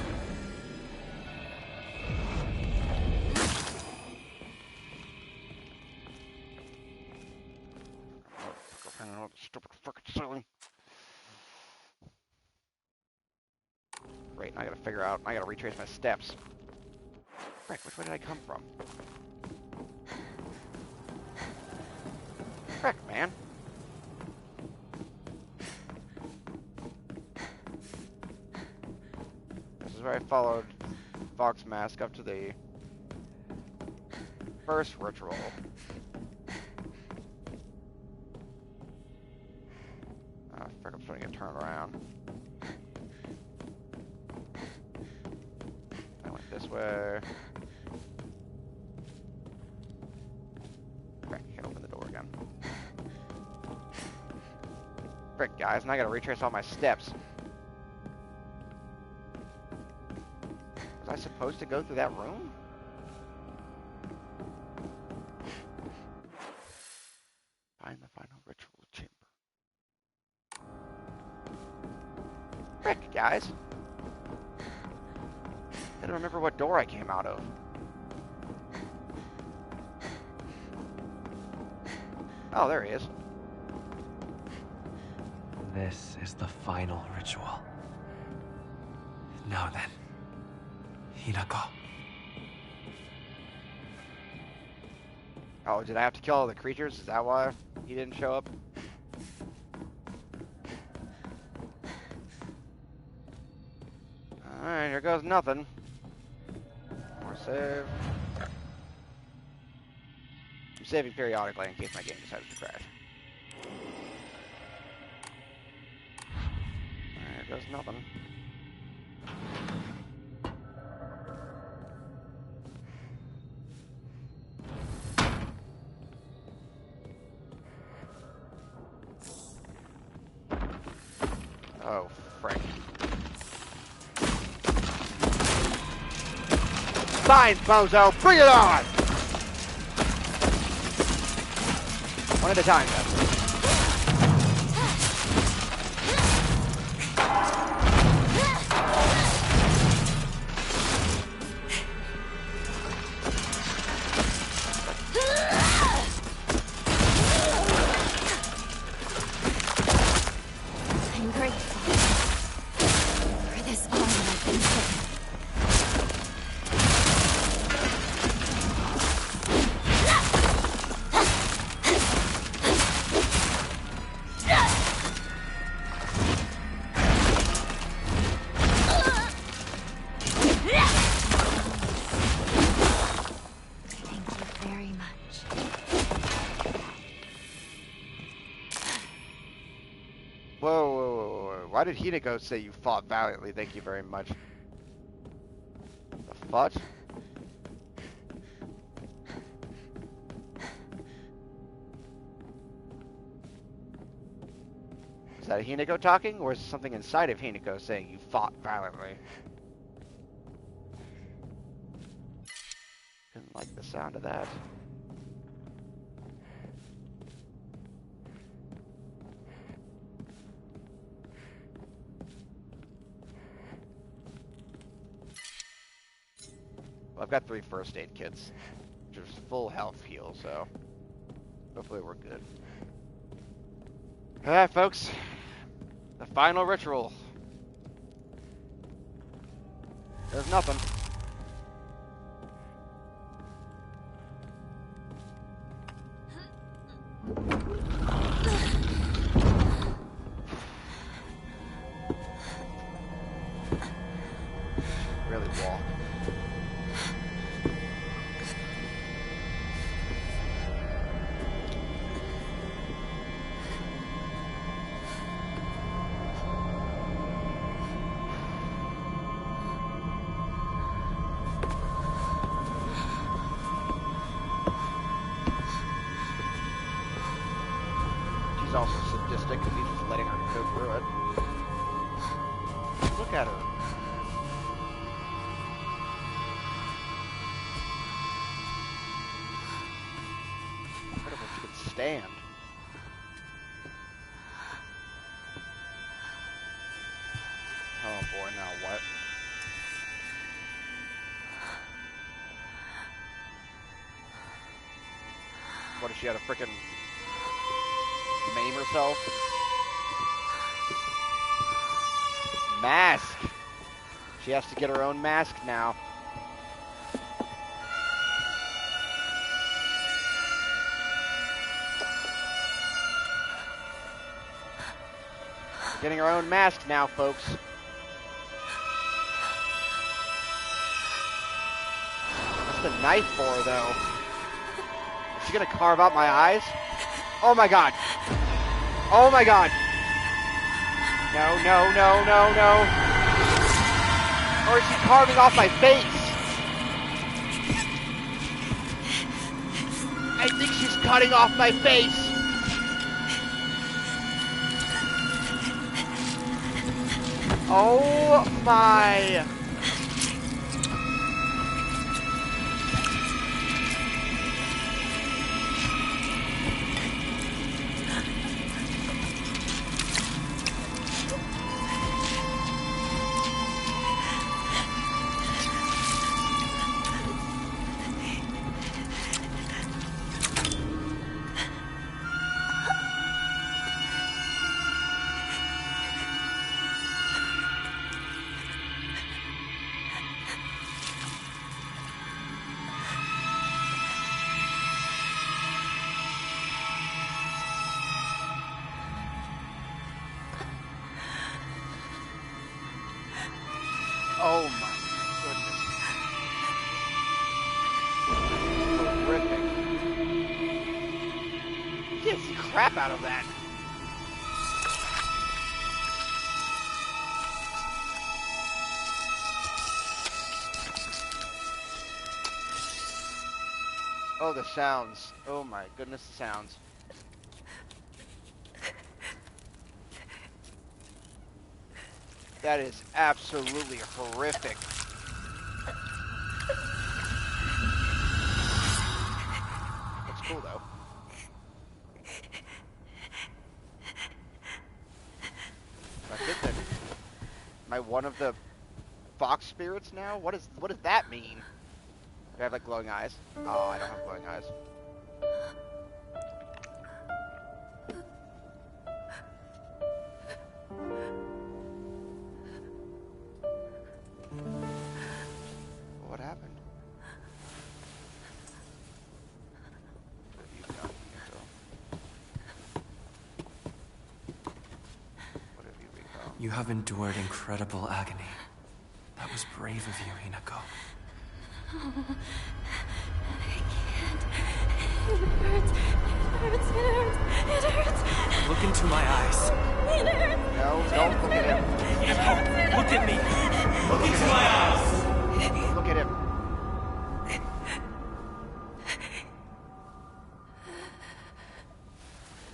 Great, now I gotta figure out, I gotta retrace my steps. Frick, which way did I come from? Frick, man. This is where I followed Fox Mask up to the first ritual. Oh, frick, I'm starting to get turned around. I went this way. Frick, I can't open the door again. Frick, guys, now I gotta retrace all my steps. Was I supposed to go through that room? Find the final ritual chamber. Frick, guys. I don't remember what door I came out of. Oh, there he is. This is the final ritual. Now then, Hinako. Oh, did I have to kill all the creatures? Is that why he didn't show up? Alright, here goes nothing. More save. I'm saving periodically in case my game decides to crash. Alright, here goes nothing. Oh, frick. Fine, bozo! Bring it on! One at a time, guys. I'm grateful for this moment I've been given. Thank you very much. Whoa, whoa, whoa, whoa. Why did Hinako say you fought valiantly? Thank you very much. The fudge? Is that Hinako talking, or is it something inside of Hinako saying you fought valiantly? Didn't like the sound of that. Well, I've got 3 first aid kits, which are full health heal, so hopefully we're good. Alright, folks. The final ritual. There's nothing. Really walk. She's also sadistic because he's just letting her go through it. Look at her. Incredible she can stand. Oh boy, now what? What if she had a frickin' maim herself? Mask! She has to get her own mask now. Getting her own mask now, folks. What's the knife for, though? Is she gonna carve out my eyes? Oh my god. Oh my god. No, no, no, no, no. Or is she carving off my face? I think she's cutting off my face. Oh my. Oh my goodness. Horrific. Gets the crap out of that. Oh, the sounds. Oh my goodness, the sounds. That is absolutely horrific. Looks cool though. That's it then. Am I one of the fox spirits now? What does that mean? Do I have like glowing eyes? Oh, I don't have glowing eyes. What happened? What have you done, Nico? What have you become? You have endured incredible agony. That was brave of you, Hinako. Oh, I can't. It hurts. It hurts. It hurts. It hurts. Look into my eyes. It hurts. No, don't look at him. Look at me. Look into my eyes. Look at him.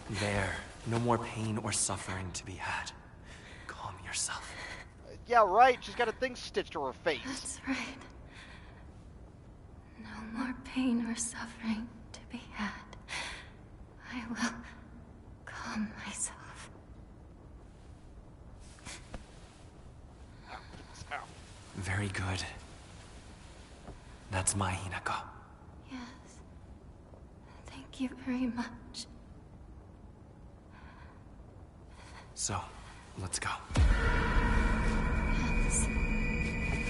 There. No more pain or suffering to be had. Calm yourself. Yeah, right. She's got a thing stitched to her face. That's right. No more pain or suffering to be had. I will calm myself. Ow. Very good. That's my Hinako. Yes. Thank you very much. So, let's go. Yes.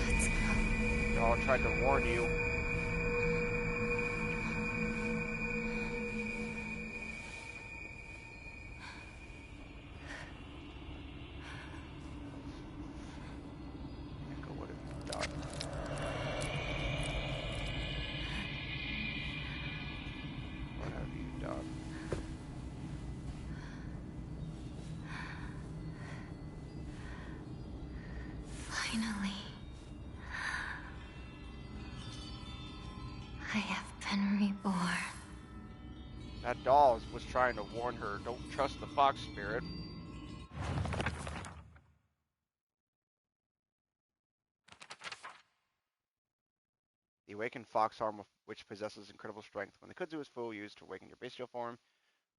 Let's go. Y'all tried to warn you. Nico, what have you done? What have you done? Finally. I have been reborn. That doll was trying to warn her, don't trust the fox spirit. The awakened fox arm, which possesses incredible strength. When the kudzu is full, used to awaken your bestial form.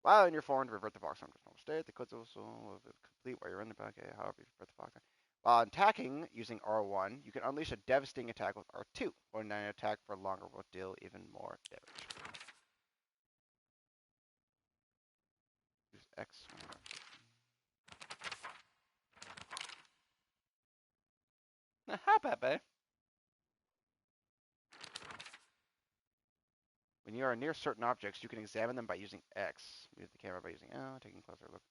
While in your form, to revert the fox arm to its normal state. The kudzu will be complete while you're in the back. However, you revert the fox arm. While attacking using R1, you can unleash a devastating attack with R2. When an attack for longer will deal even more damage. Use X. Hi, Pepe. When you are near certain objects, you can examine them by using X. Move the camera by using L, taking a closer look.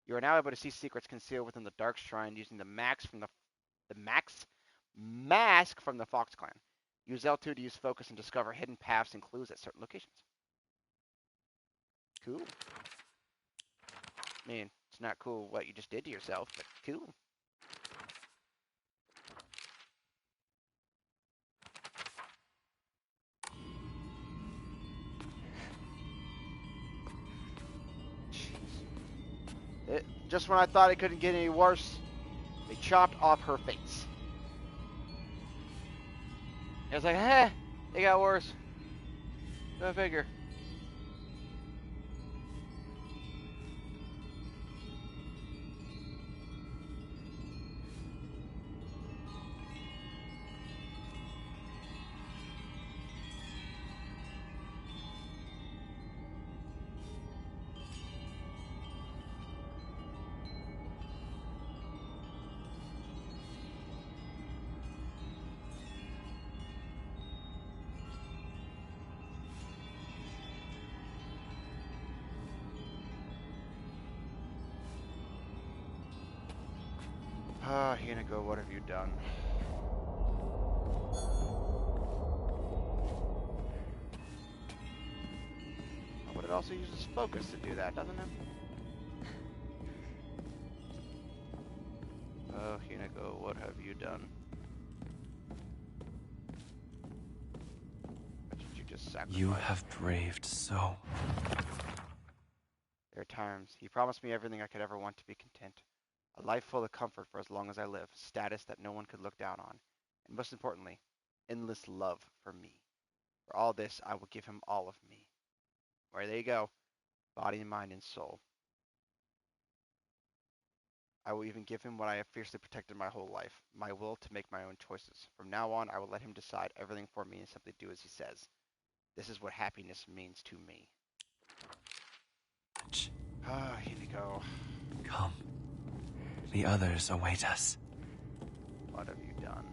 You are now able to see secrets concealed within the Dark Shrine using the mask from the Fox Clan. Use L2 to use focus and discover hidden paths and clues at certain locations. Cool. I mean, it's not cool what you just did to yourself, but cool. Just when I thought it couldn't get any worse, they chopped off her face. It was like, it got worse. Go figure. Ah, Hinago, what have you done? Oh, but it also uses focus to do that, doesn't it? Oh, Hinago, what have you done? What did you just sacrifice? You have braved so. There are times he promised me everything I could ever want to be content. A life full of comfort for as long as I live, status that no one could look down on, and most importantly, endless love for me. For all this, I will give him all of me. Where there you go, body, mind, and soul. I will even give him what I have fiercely protected my whole life, my will to make my own choices. From now on, I will let him decide everything for me and simply do as he says. This is what happiness means to me. Ah, Hinago. Come. The others await us. What have you done?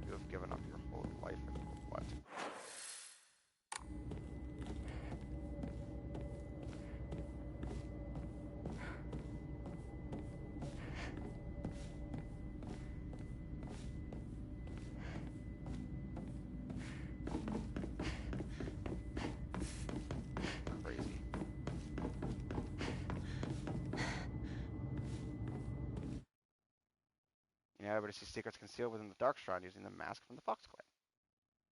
You have given up your whole life and what? Crazy. You're able to see secrets concealed within the Dark Shrine using the mask from the Fox Clan.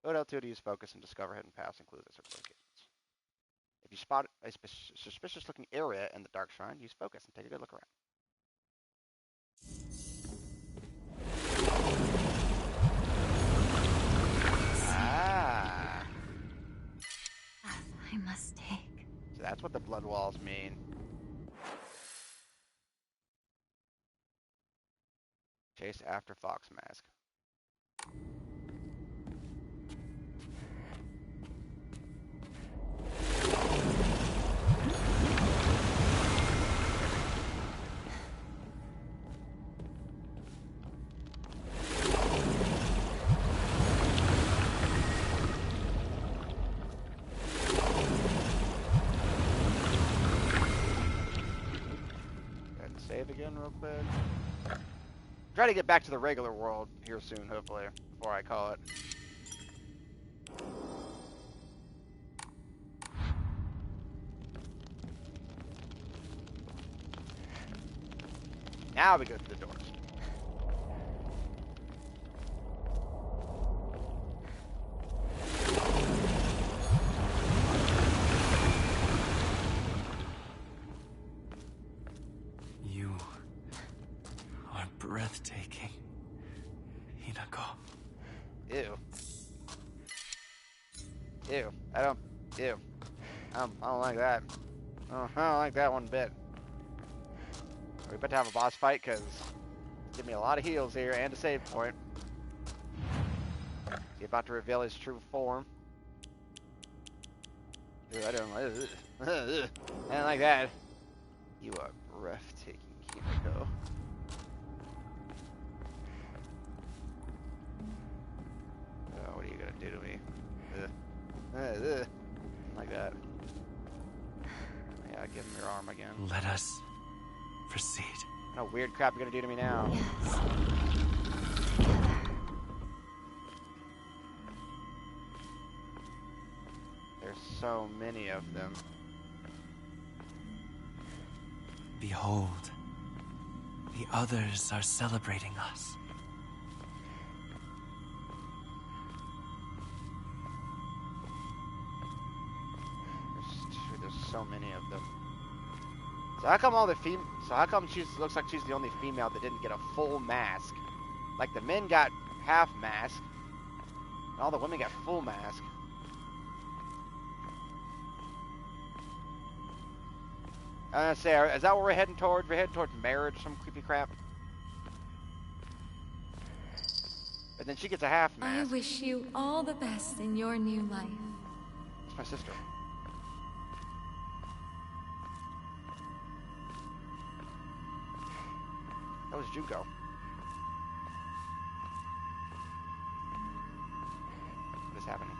Go to L2 to use focus and discover hidden paths and clues at certain locations. If you spot a suspicious-looking area in the Dark Shrine, use focus and take a good look around. Ah. Path I must take. So that's what the blood walls mean. Chase after Fox Mask. Save again real quick. Try to get back to the regular world here soon, hopefully, before I call it. Now we go through the doors. You are breathtaking, Hinago. Ew. Ew. Ew. I don't like that. I don't like that one bit. Are we about to have a boss fight? Because give me a lot of heals here and a save point. He's about to reveal his true form. Dude, I don't like that. You are breathtaking Himiko. Oh, what are you gonna do to me? Like that. Yeah, give him your arm again. Let us proceed. What weird crap you're gonna do to me now? Yes. There's so many of them. Behold, the others are celebrating us. There's so many of them. So how come all the So how come she looks like she's the only female that didn't get a full mask? Like the men got half mask, and all the women got full mask. I was gonna say, is that what we're heading towards? We're heading towards marriage, some creepy crap. And then she gets a half I mask. wish you all the best in your new life. It's my sister. That was Juko. What is happening?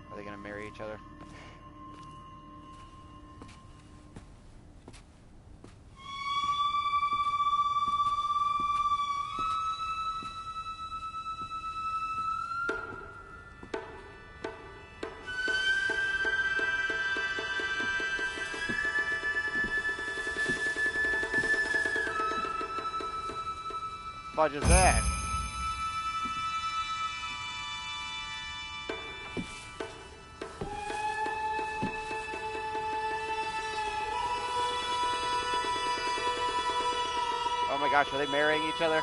Are they gonna marry each other? What is that? Oh my gosh, are they marrying each other?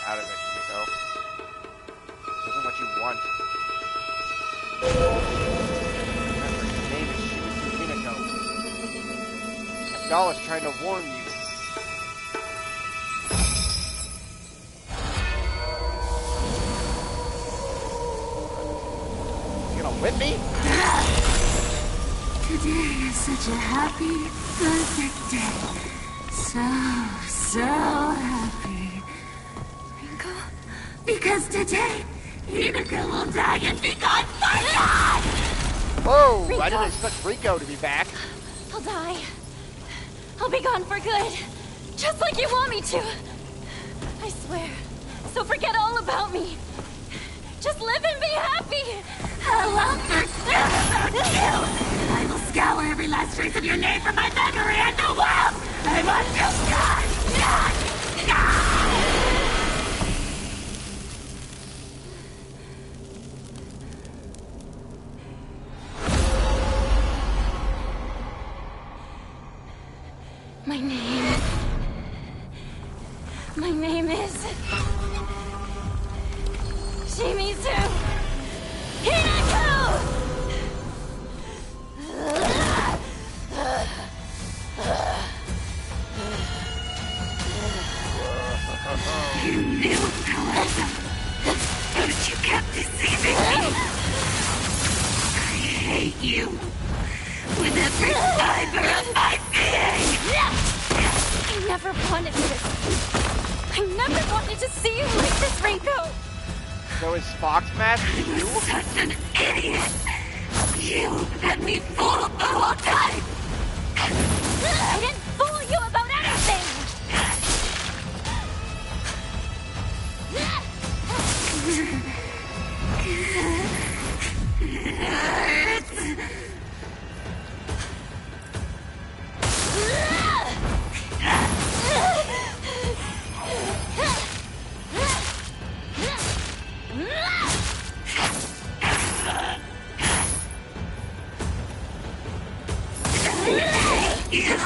Out of it, Himiko. This isn't what you want. Remember, your name is Shimizu Himiko. This doll is trying to warn you. You gonna whip me? Today is such a happy, perfect day. So happy. Rinko? Because today, Himiko will die and be gone for life! Whoa! Rico. I didn't expect Rico to be back. I'll die. I'll be gone for good. Just like you want me to. I swear. So forget all about me. Just live and be happy. How long for about you? I will scour every last trace of your name from my memory and the world! I want you gone! My name is Shimizu Hinako! You knew, however, but you kept deceiving me. I hate you with every fiber of my being. I never wanted this. I never wanted to see you like this, Rinko. So is Fox Mask you? Such an idiot. You had me fooled the whole time. I didn't fool you about anything. You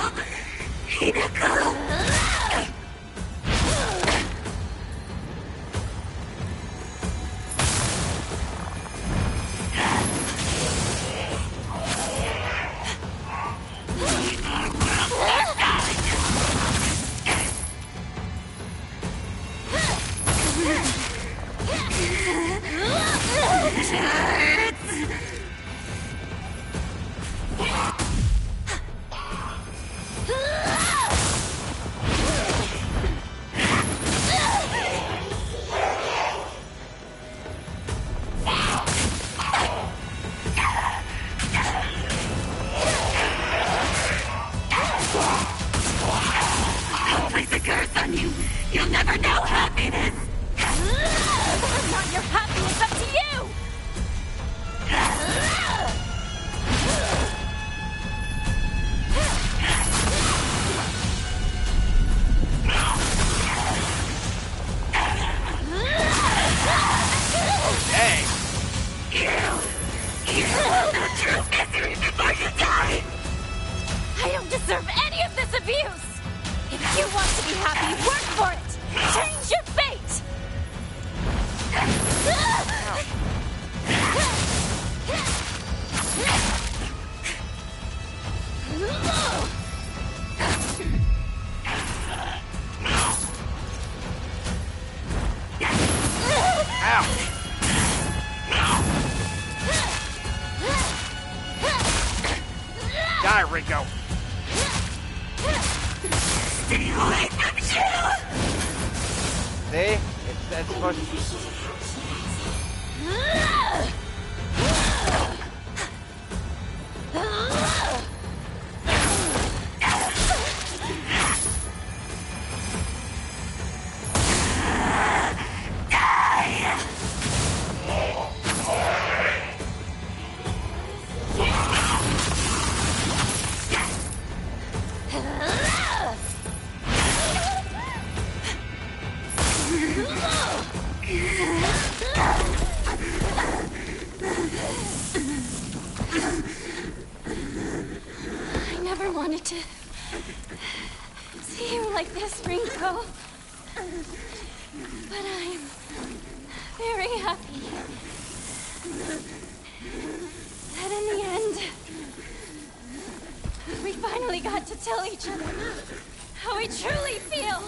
a curse on you. You'll never know happiness. Whether or not you're happy is up to you! Hey! You will know true misery before you die. I don't deserve any of this abuse! If you want to be happy, work for it! Change your fate! Die, Ringo! Stay away from you. See? It's supposed to be... I never wanted to see you like this, Ringo. But I'm very happy that in the end, we finally got to tell each other how we truly feel.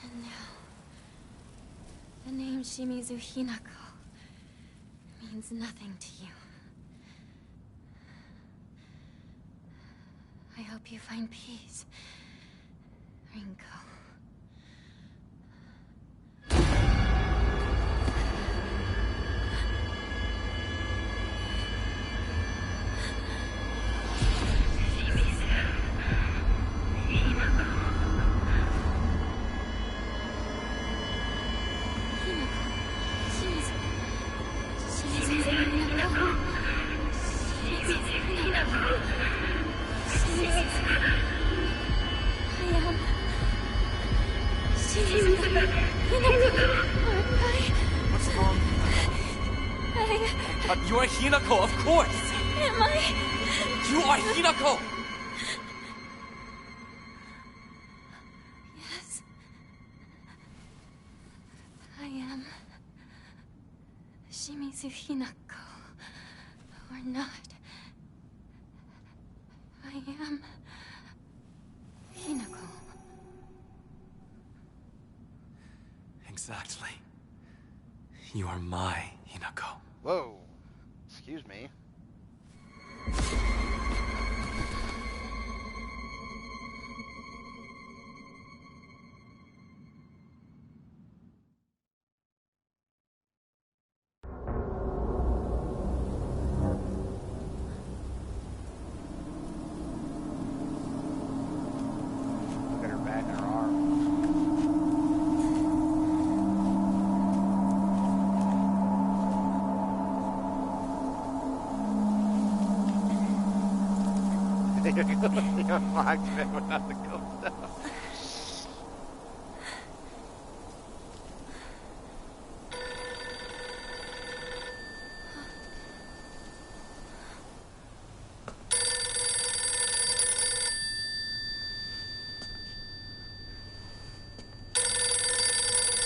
And now, the name Shimizu Hinako means nothing to you. I hope you find peace, Ringo. What's wrong? You are Hinako, of course! Am I? You are Hinako! Yes. I am Shimizu Hinako. Or not. I am Hinako. Exactly. You are my Hinako. Whoa. Excuse me. Look at her back and her arm. You're locked in without the ghost down.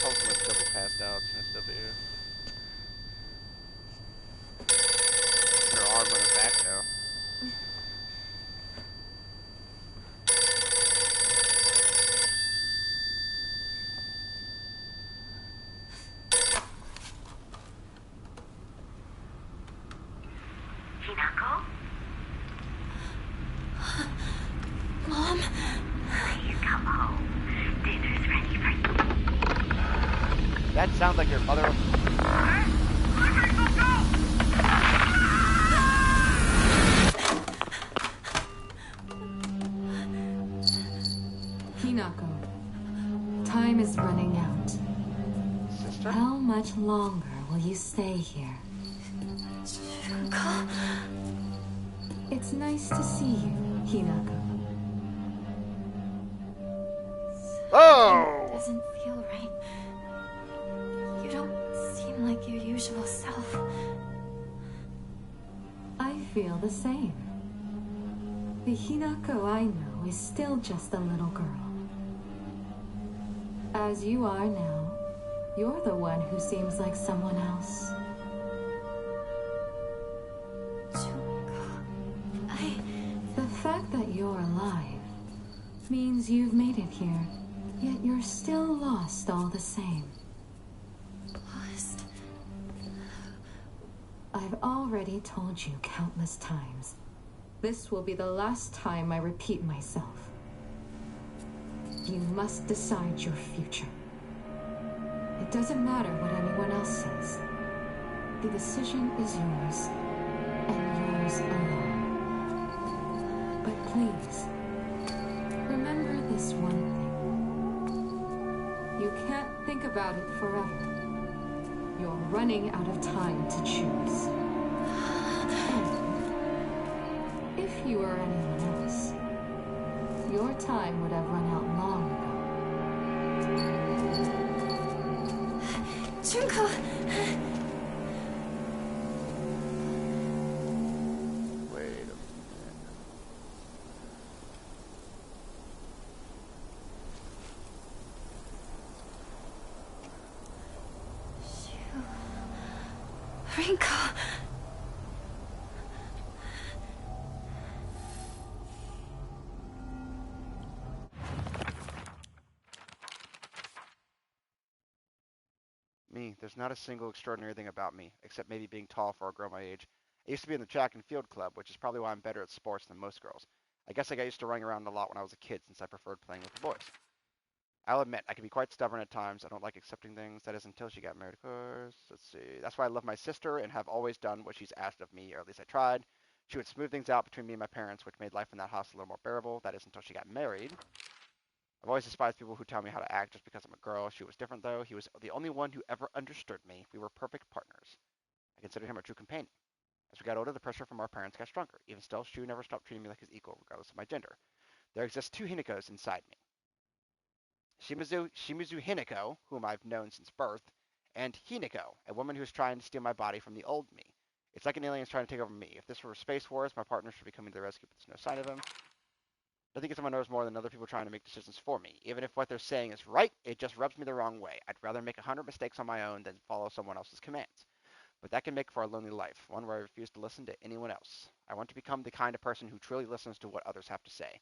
Ultimate's double passed out. It's messed up here. Her arm on her back though. That sounds like your mother. Hinako, time is running out. Sister? How much longer will you stay here? Junko. It's nice to see you, Hinako. Oh! Doesn't feel right. You don't seem like your usual self. I feel the same. The Hinako I know is still just a little girl. As you are now, you're the one who seems like someone else. Junko. The fact that you're alive means you've made it here, yet you're still lost all the same. Lost. I've already told you countless times. This will be the last time I repeat myself. You must decide your future. It doesn't matter what anyone else says. The decision is yours, and yours alone. But please, remember this one thing. You can't think about it forever. You're running out of time to choose. And if you were anyone else, your time would have run out long ago. Junko. Wait a minute. Rinko. Me, there's not a single extraordinary thing about me, except maybe being tall for a girl my age. I used to be in the track and field club, which is probably why I'm better at sports than most girls. I guess I got used to running around a lot when I was a kid since I preferred playing with the boys. I'll admit, I can be quite stubborn at times. I don't like accepting things. That is until she got married, of course. Let's see. That's why I love my sister and have always done what she's asked of me, or at least I tried. She would smooth things out between me and my parents, which made life in that house a little more bearable. That is until she got married. I've always despised people who tell me how to act just because I'm a girl. She was different, though. He was the only one who ever understood me. We were perfect partners. I considered him a true companion. As we got older, the pressure from our parents got stronger. Even still, Shu never stopped treating me like his equal, regardless of my gender. There exist two Hinakos inside me. Shimizu Hinako, whom I've known since birth, and Hinako, a woman who's trying to steal my body from the old me. It's like an alien's trying to take over me. If this were Space Wars, my partner should be coming to the rescue, but there's no sign of him. I think someone knows more than other people trying to make decisions for me. Even if what they're saying is right, it just rubs me the wrong way. I'd rather make 100 mistakes on my own than follow someone else's commands. But that can make for a lonely life, one where I refuse to listen to anyone else. I want to become the kind of person who truly listens to what others have to say.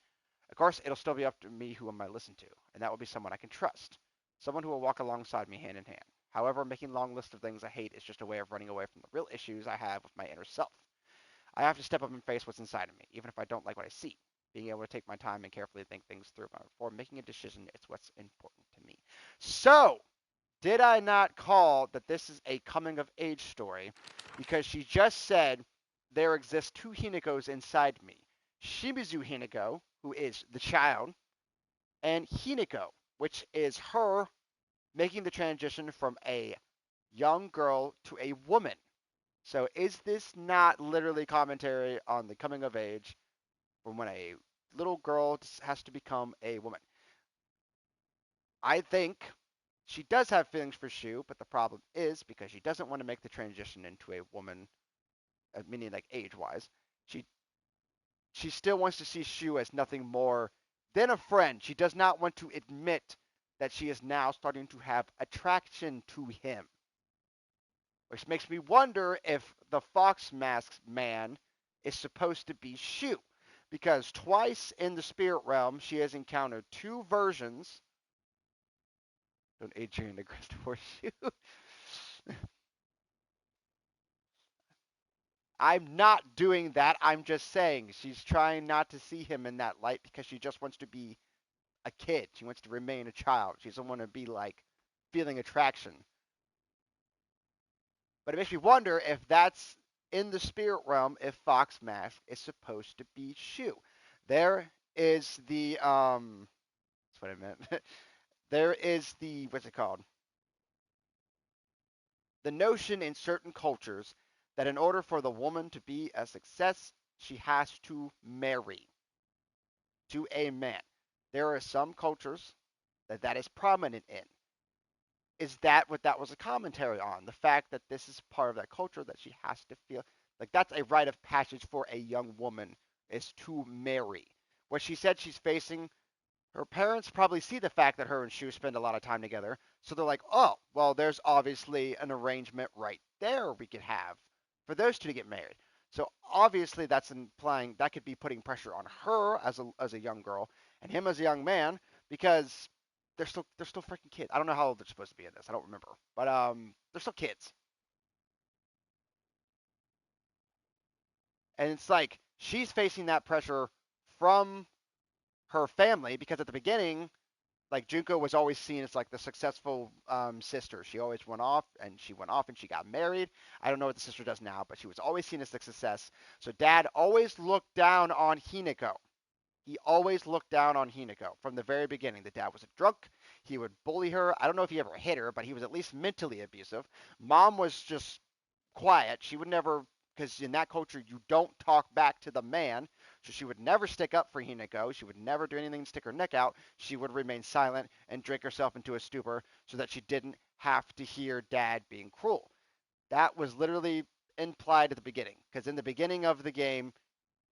Of course, it'll still be up to me who I listen to, and that will be someone I can trust. Someone who will walk alongside me hand in hand. However, making a long list of things I hate is just a way of running away from the real issues I have with my inner self. I have to step up and face what's inside of me, even if I don't like what I see. Being able to take my time and carefully think things through before making a decision is what's important to me. So, did I not call that this is a coming-of-age story? Because she just said there exist two Hinakos inside me. Shimizu Hinako, who is the child, and Hinako, which is her making the transition from a young girl to a woman. So is this not literally commentary on the coming of age from when a little girl has to become a woman? I think she does have feelings for Shu, but the problem is because she doesn't want to make the transition into a woman, meaning like age-wise. She still wants to see Shu as nothing more than a friend. She does not want to admit that she is now starting to have attraction to him. Which makes me wonder if the Fox Mask man is supposed to be Shu. Because twice in the spirit realm, she has encountered two versions. Don't Adrian aggressive for Shu. I'm not doing that. I'm just saying she's trying not to see him in that light because she just wants to be a kid. She wants to remain a child. She doesn't want to be like feeling attraction. But it makes me wonder if that's in the spirit realm, if Fox Mask is supposed to be Shu. There is the that's what I meant. There is the what's it called? The notion in certain cultures that in order for the woman to be a success, she has to marry to a man. There are some cultures that that is prominent in. Is that what that was a commentary on? The fact that this is part of that culture that she has to feel like that's a rite of passage for a young woman is to marry. What she said she's facing, her parents probably see the fact that her and Shu spend a lot of time together, so they're like, oh, well, there's obviously an arrangement right there we could have for those two to get married. So obviously that's implying that could be putting pressure on her as a young girl and him as a young man because they're still freaking kids. I don't know how old they're supposed to be in this. I don't remember, but they're still kids. And it's like she's facing that pressure from her family because at the beginning, like Junko was always seen as like the successful sister. She always went off and she got married. I don't know what the sister does now, but she was always seen as the success. So dad always looked down on Hinako. He always looked down on Hinako from the very beginning. The dad was a drunk. He would bully her. I don't know if he ever hit her, but he was at least mentally abusive. Mom was just quiet. She would never, because in that culture, you don't talk back to the man. So she would never stick up for Hinako. She would never do anything to stick her neck out. She would remain silent and drink herself into a stupor so that she didn't have to hear dad being cruel. That was literally implied at the beginning, because in the beginning of the game,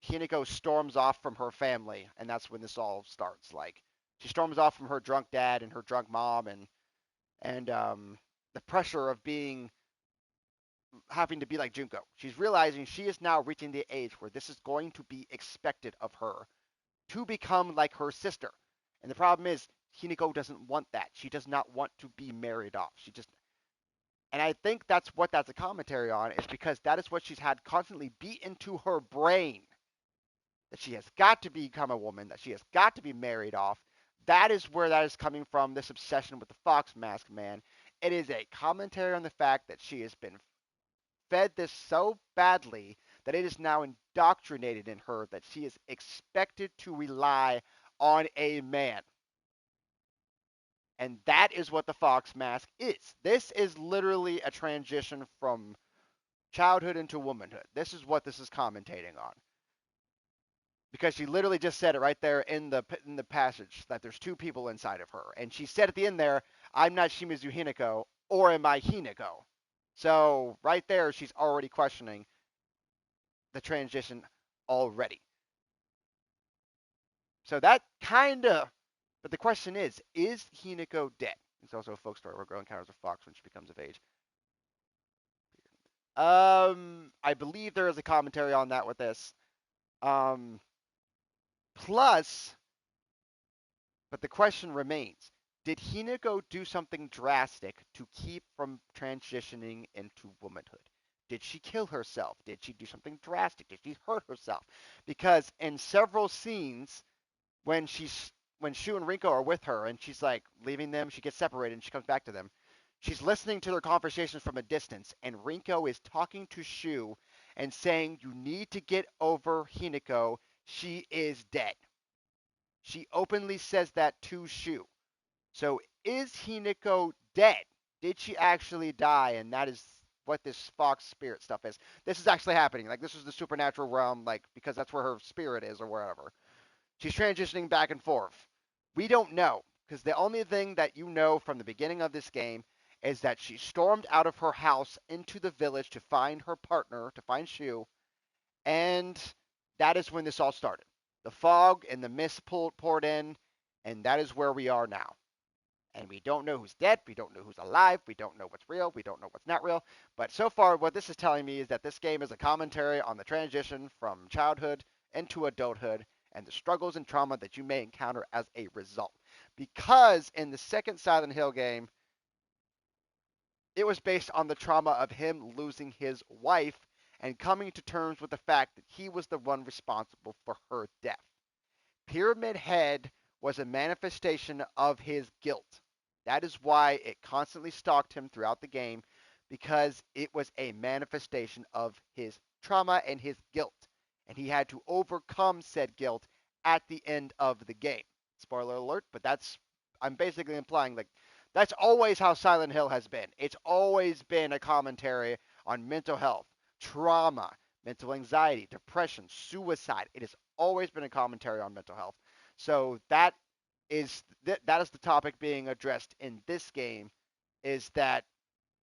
Hinako storms off from her family, and that's when this all starts. Like she storms off from her drunk dad and her drunk mom, and the pressure of being having to be like Junko. She's realizing she is now reaching the age where this is going to be expected of her to become like her sister. And the problem is Hinako doesn't want that. She does not want to be married off. She just and I think that's what that's a commentary on is because that is what she's had constantly beat into her brain that she has got to become a woman, that she has got to be married off. That is where that is coming from, this obsession with the Fox Mask Man. It is a commentary on the fact that she has been fed this so badly that it is now indoctrinated in her that she is expected to rely on a man. And that is what the Fox Mask is. This is literally a transition from childhood into womanhood. This is what this is commentating on. Because she literally just said it right there in the passage that there's two people inside of her, and she said at the end there, "I'm not Shimizu Hinako, or am I Hinako?" So right there, she's already questioning the transition already. So that kind of, but the question is Hinako dead? It's also a folk story where a girl encounters a fox when she becomes of age. I believe there is a commentary on that with this. Plus, but the question remains, did Hinako do something drastic to keep from transitioning into womanhood? Did she kill herself? Did she do something drastic? Did she hurt herself? Because in several scenes, when Shu and Rinko are with her and she's like leaving them, she gets separated and she comes back to them. She's listening to their conversations from a distance, and Rinko is talking to Shu and saying, "You need to get over Hinako. She is dead." She openly says that to Shu. So is Hinako dead? Did she actually die? And that is what this fox spirit stuff is. This is actually happening. Like this is the supernatural realm, like because that's where her spirit is or wherever. She's transitioning back and forth. We don't know because the only thing that you know from the beginning of this game is that she stormed out of her house into the village to find her partner, to find Shu, and that is when this all started. The fog and the mist poured in, and that is where we are now. And we don't know who's dead. We don't know who's alive. We don't know what's real. We don't know what's not real. But so far, what this is telling me is that this game is a commentary on the transition from childhood into adulthood and the struggles and trauma that you may encounter as a result. Because in the second Silent Hill game, it was based on the trauma of him losing his wife and coming to terms with the fact that he was the one responsible for her death. Pyramid Head was a manifestation of his guilt. That is why it constantly stalked him throughout the game, because it was a manifestation of his trauma and his guilt. And he had to overcome said guilt at the end of the game. Spoiler alert, but I'm basically implying like that's always how Silent Hill has been. It's always been a commentary on mental health, trauma, mental anxiety, depression, suicide. It has always been a commentary on mental health. So that is that is the topic being addressed in this game, is that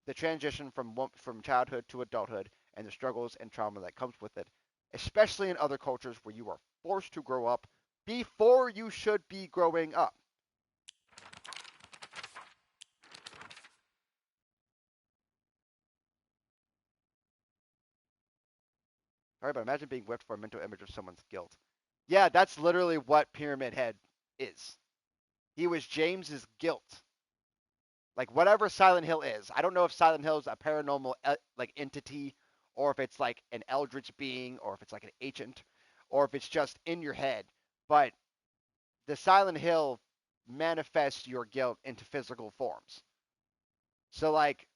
the transition from childhood to adulthood and the struggles and trauma that comes with it, especially in other cultures where you are forced to grow up before you should be growing up. All right, but imagine being whipped for a mental image of someone's guilt. Yeah, that's literally what Pyramid Head is. He was James's guilt. Like whatever Silent Hill is. I don't know if Silent Hill is a paranormal like entity, or if it's like an eldritch being, or if it's like an agent, or if it's just in your head. But the Silent Hill manifests your guilt into physical forms. So like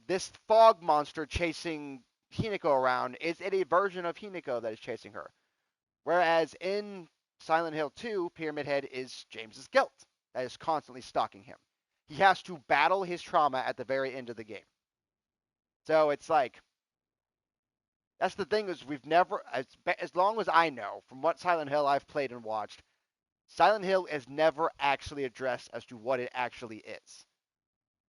this fog monster chasing Hinako around is it a version of Hinako that is chasing her. Whereas in Silent Hill 2, Pyramid Head is James's guilt that is constantly stalking him. He has to battle his trauma at the very end of the game. So it's like, that's the thing, is we've never, as long as I know, from what Silent Hill I've played and watched, Silent Hill is never actually addressed as to what it actually is.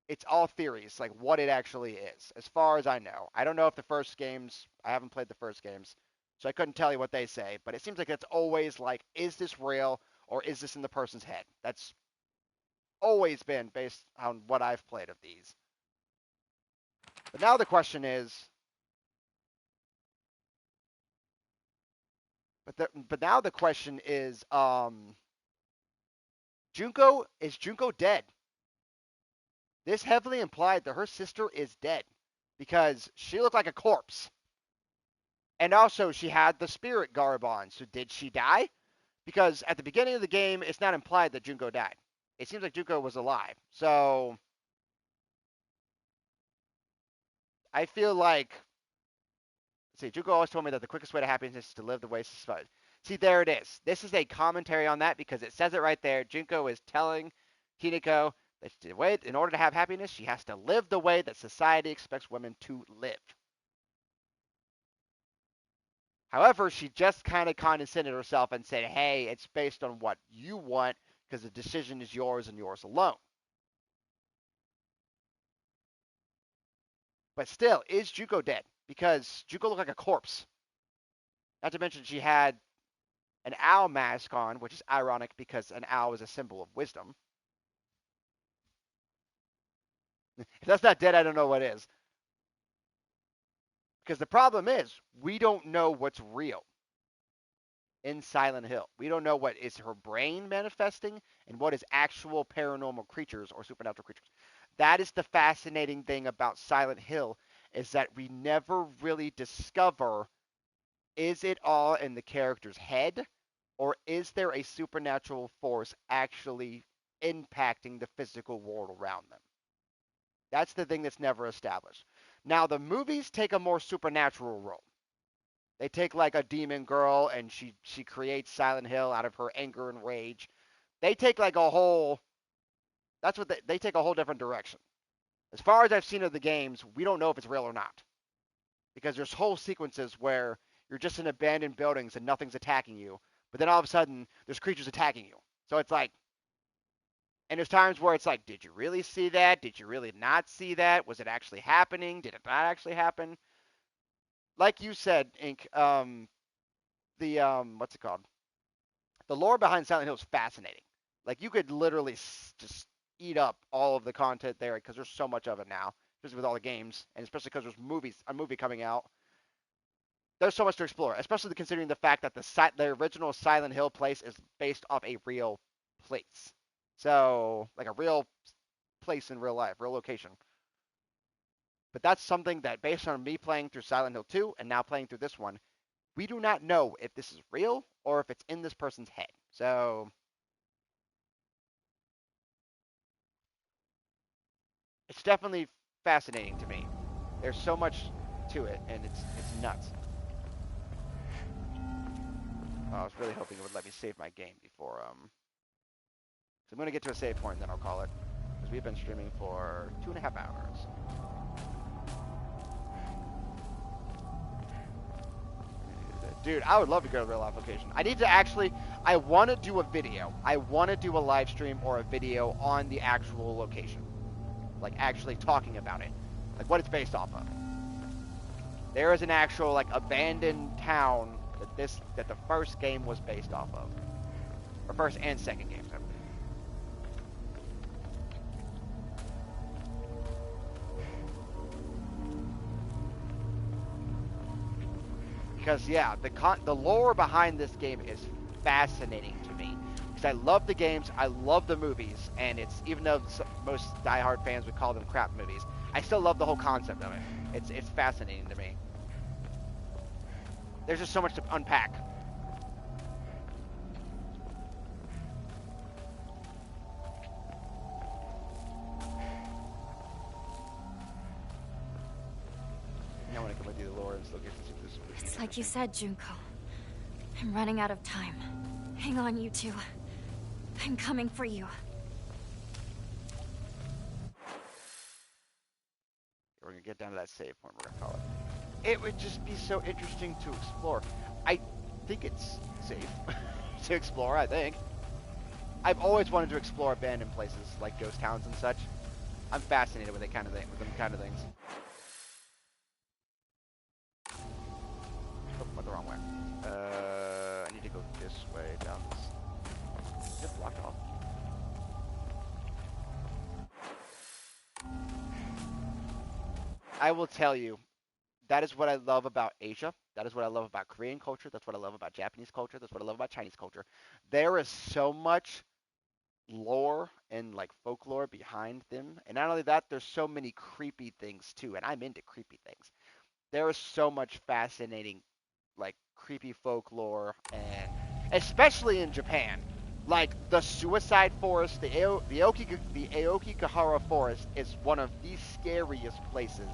It's all theories, like what it actually is, as far as I know. I don't know if the first games, I haven't played the first games, so I couldn't tell you what they say, but it seems like it's always like, is this real, or is this in the person's head? That's always been based on what I've played of these. But now the question is, now the question is, Junko, is Junko dead? This heavily implied that her sister is dead because she looked like a corpse. And also, she had the spirit garb on. So did she die? Because at the beginning of the game, it's not implied that Junko died. It seems like Junko was alive. So I feel like, see, Junko always told me that the quickest way to happiness is to live the way society. See, there it is. This is a commentary on that because it says it right there. Junko is telling Hinako that in order to have happiness, she has to live the way that society expects women to live. However, she just kind of condescended herself and said, hey, it's based on what you want because the decision is yours and yours alone. But still, is Junko dead? Because Junko looked like a corpse. Not to mention she had an owl mask on, which is ironic because an owl is a symbol of wisdom. If that's not dead, I don't know what is. Because the problem is, we don't know what's real in Silent Hill. We don't know what is her brain manifesting and what is actual paranormal creatures or supernatural creatures. That is the fascinating thing about Silent Hill, is that we never really discover, is it all in the character's head, or is there a supernatural force actually impacting the physical world around them? That's the thing that's never established. Now, the movies take a more supernatural role. They take like a demon girl and she creates Silent Hill out of her anger and rage. They take like a whole, that's what they take a whole different direction. As far as I've seen of the games, we don't know if it's real or not. Because there's whole sequences where you're just in abandoned buildings and nothing's attacking you. But then all of a sudden, there's creatures attacking you. So it's like, and there's times where it's like, did you really see that? Did you really not see that? Was it actually happening? Did it not actually happen? Like you said, Ink, what's it called? The lore behind Silent Hill is fascinating. Like you could literally just eat up all of the content there because there's so much of it now, especially with all the games, and especially because there's a movie coming out. There's so much to explore, especially considering the fact that the original Silent Hill place is based off a real place. So, like a real place in real life, real location. But that's something that, based on me playing through Silent Hill 2 and now playing through this one, we do not know if this is real or if it's in this person's head. So, it's definitely fascinating to me. There's so much to it, and it's nuts. Oh, I was really hoping it would let me save my game before, So I'm going to get to a save point, and then I'll call it. Because we've been streaming for 2.5 hours. Dude, I would love to go to the real life location. I need to actually, I want to do a video. I want to do a live stream or a video on the actual location. Like, actually talking about it. Like, what it's based off of. There is an actual, like, abandoned town that the first game was based off of. Or first and second games, I believe. Because, yeah, the lore behind this game is fascinating to me. Because I love the games, I love the movies, and it's, even though most diehard fans would call them crap movies, I still love the whole concept of it. It's fascinating to me. There's just so much to unpack. I want to come with you to the lore and look at this. It's like you said, Junko. I'm running out of time. Hang on, you two. I'm coming for you. We're going to get down to that save point, we're going to call it. It would just be so interesting to explore. I think it's safe to explore, I think. I've always wanted to explore abandoned places like ghost towns and such. I'm fascinated with them kind of things. Oh, went the wrong way. I need to go this way down this. Just blocked off. I will tell you, that is what I love about Asia. That is what I love about Korean culture. That's what I love about Japanese culture. That's what I love about Chinese culture. There is so much lore and like folklore behind them. And not only that, there's so many creepy things too. And I'm into creepy things. There is so much fascinating, like creepy folklore, and especially in Japan. Like the Suicide Forest, the Aokigahara Forest is one of the scariest places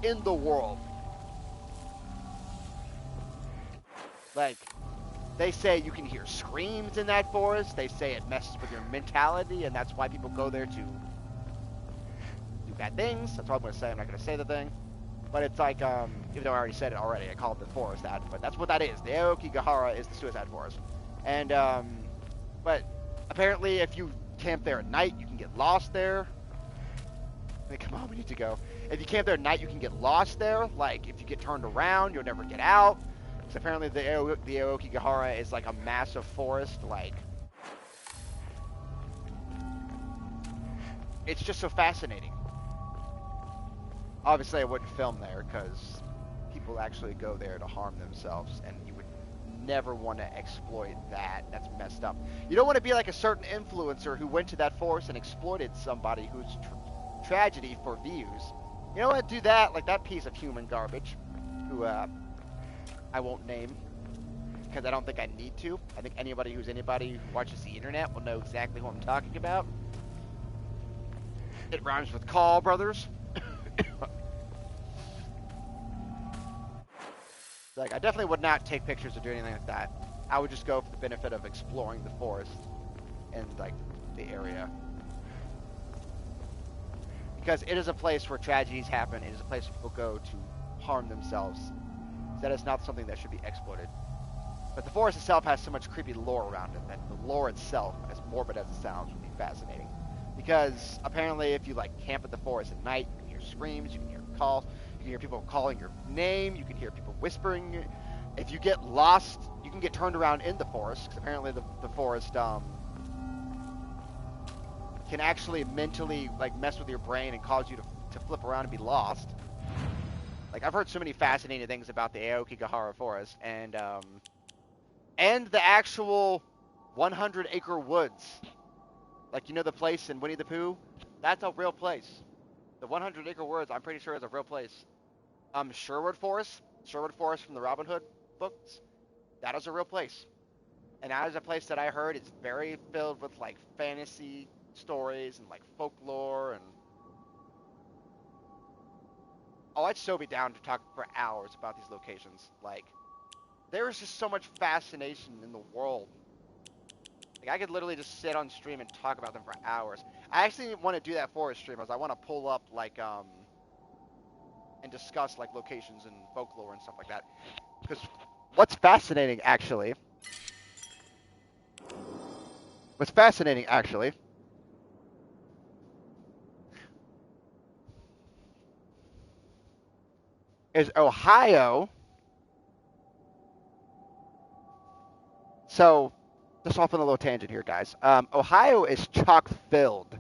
in the world. Like, they say you can hear screams in that forest. They say it messes with your mentality, and that's why people go there to do bad things. That's all I'm going to say. I'm not going to say the thing. But it's like, even though I already said it already, I called the forest that, but that's what that is. The Aokigahara is the Suicide Forest. And, but apparently if you camp there at night, you can get lost there. I mean, come on, we need to go. If you camp there at night, you can get lost there. Like, if you get turned around, you'll never get out. Because apparently the Aokigahara is like a massive forest. Like, it's just so fascinating. Obviously, I wouldn't film there because people actually go there to harm themselves, and you would never want to exploit that. That's messed up. You don't want to be like a certain influencer who went to that forest and exploited somebody whose tragedy for views. You don't want to do that, like that piece of human garbage, who I won't name because I don't think I need to. I think anybody who watches the internet will know exactly what I'm talking about. It rhymes with call, brothers. Like, I definitely would not take pictures or do anything like that. I would just go for the benefit of exploring the forest and, like, the area. Because it is a place where tragedies happen. It is a place where people go to harm themselves. That is not something that should be exploited. But the forest itself has so much creepy lore around it that the lore itself, as morbid as it sounds, would be fascinating. Because apparently if you, like, camp at the forest at night, you can hear screams, you can hear calls, you can hear people calling your name, you can hear people whispering. If you get lost, you can get turned around in the forest, because apparently the forest can actually mentally, like, mess with your brain and cause you to flip around and be lost. Like, I've heard so many fascinating things about the Aokigahara Forest, and the actual 100-acre woods. Like, you know the place in Winnie the Pooh? That's a real place. The 100-acre woods, I'm pretty sure, is a real place. Sherwood Forest from the Robin Hood books, that is a real place. And that is a place that I heard is very filled with, like, fantasy stories and, like, folklore and Oh, I'd so be down to talk for hours about these locations. Like, there is just so much fascination in the world. Like, I could literally just sit on stream and talk about them for hours. I actually want to do that for a stream, as I want to pull up, like, and discuss, like, locations and folklore and stuff like that. Because what's fascinating, actually, is Ohio. So, just off on a little tangent here, guys. Ohio is chock filled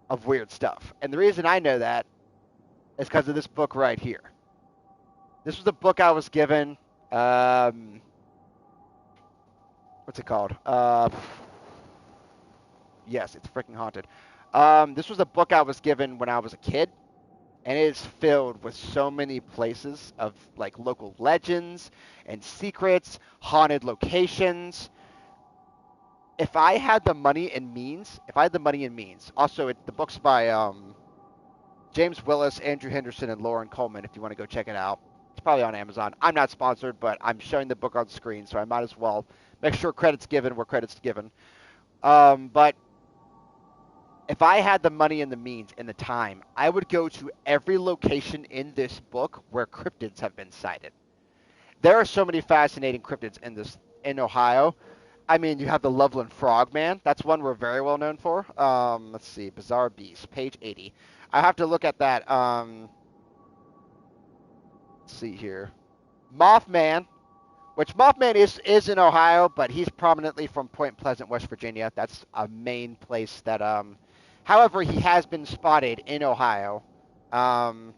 of weird stuff. And the reason I know that is because of this book right here. This was a book I was given. What's it called? Yes, it's freaking haunted. This was a book I was given when I was a kid. And it is filled with so many places of like local legends and secrets, haunted locations. If I had the money and means, also the book's by James Willis, Andrew Henderson, and Lauren Coleman. If you want to go check it out, it's probably on Amazon. I'm not sponsored, but I'm showing the book on screen, so I might as well make sure credit's given where credit's given. But if I had the money and the means and the time, I would go to every location in this book where cryptids have been sighted. There are so many fascinating cryptids in Ohio. I mean, you have the Loveland Frogman. That's one we're very well known for. Let's see, Bizarre Beast, page 80. I have to look at that. Let's see here, Mothman, which Mothman is in Ohio, but he's prominently from Point Pleasant, West Virginia. That's a main place that However, he has been spotted in Ohio. Also,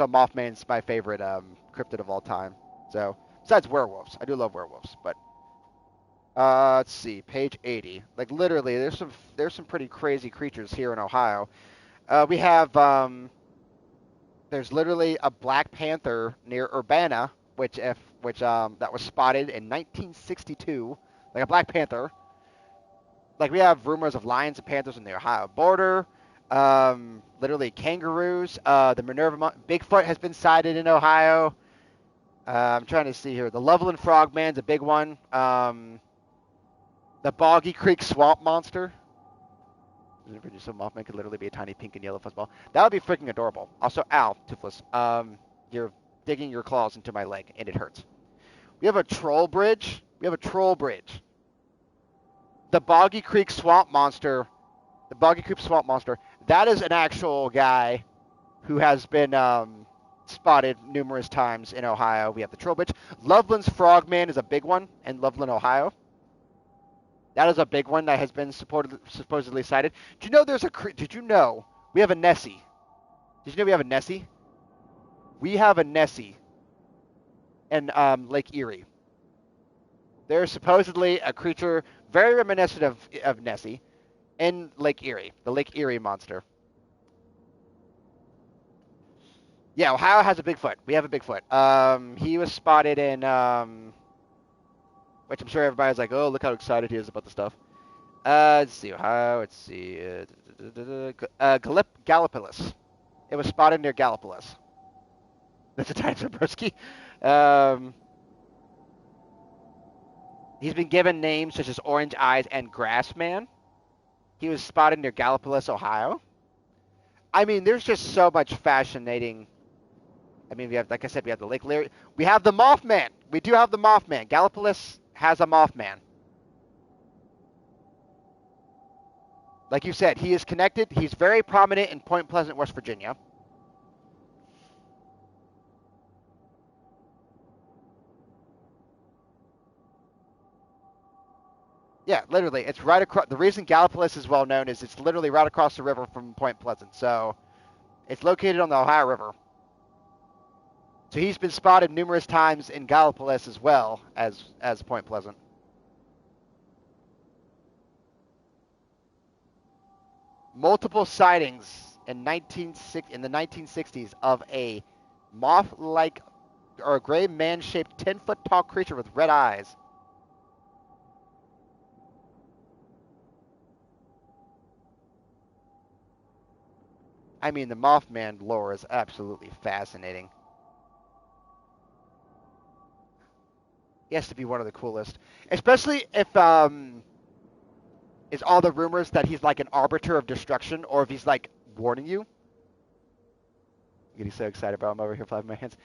Mothman's my favorite cryptid of all time. So, besides werewolves, I do love werewolves. But let's see, page 80. Like literally, there's some pretty crazy creatures here in Ohio. We have there's literally a black panther near Urbana, which that was spotted in 1962, like a black panther. Like, we have rumors of lions and panthers on the Ohio border. Literally kangaroos. The Minerva Bigfoot has been sighted in Ohio. I'm trying to see here. The Loveland Frogman's a big one. The Boggy Creek Swamp Monster. So Mothman could literally be a tiny pink and yellow fuzzball. That would be freaking adorable. Also, ow, Toothless. You're digging your claws into my leg, and it hurts. We have a troll bridge. The Boggy Creek Swamp Monster. That is an actual guy who has been spotted numerous times in Ohio. We have the Troll Bridge. Loveland's Frogman is a big one in Loveland, Ohio. That is a big one that has been supposedly sighted. Did you know we have a Nessie? Did you know we have a Nessie? We have a Nessie in Lake Erie. There's supposedly a creature very reminiscent of Nessie in Lake Erie, the Lake Erie monster. Yeah, Ohio has a Bigfoot. We have a Bigfoot. He was spotted in, which I'm sure everybody's like, oh, look how excited he is about the stuff. Let's see, Ohio, Gallipolis. It was spotted near Gallipolis. That's a Titan Zabriskie. He's been given names such as Orange Eyes and Grassman. He was spotted near Gallipolis, Ohio. I mean, there's just so much fascinating. I mean, we have, like I said, we have the Lake Leary. We have the Mothman. We do have the Mothman. Gallipolis has a Mothman. Like you said, he is connected. He's very prominent in Point Pleasant, West Virginia. Yeah, literally, it's right across. The reason Gallipolis is well known is it's literally right across the river from Point Pleasant. So, it's located on the Ohio River. So he's been spotted numerous times in Gallipolis as well as Point Pleasant. Multiple sightings in the 1960s of a moth-like or gray man-shaped 10-foot tall creature with red eyes. I mean, the Mothman lore is absolutely fascinating. He has to be one of the coolest, especially if it's all the rumors that he's like an arbiter of destruction, or if he's like warning you. I'm getting so excited about him over here flapping my hands.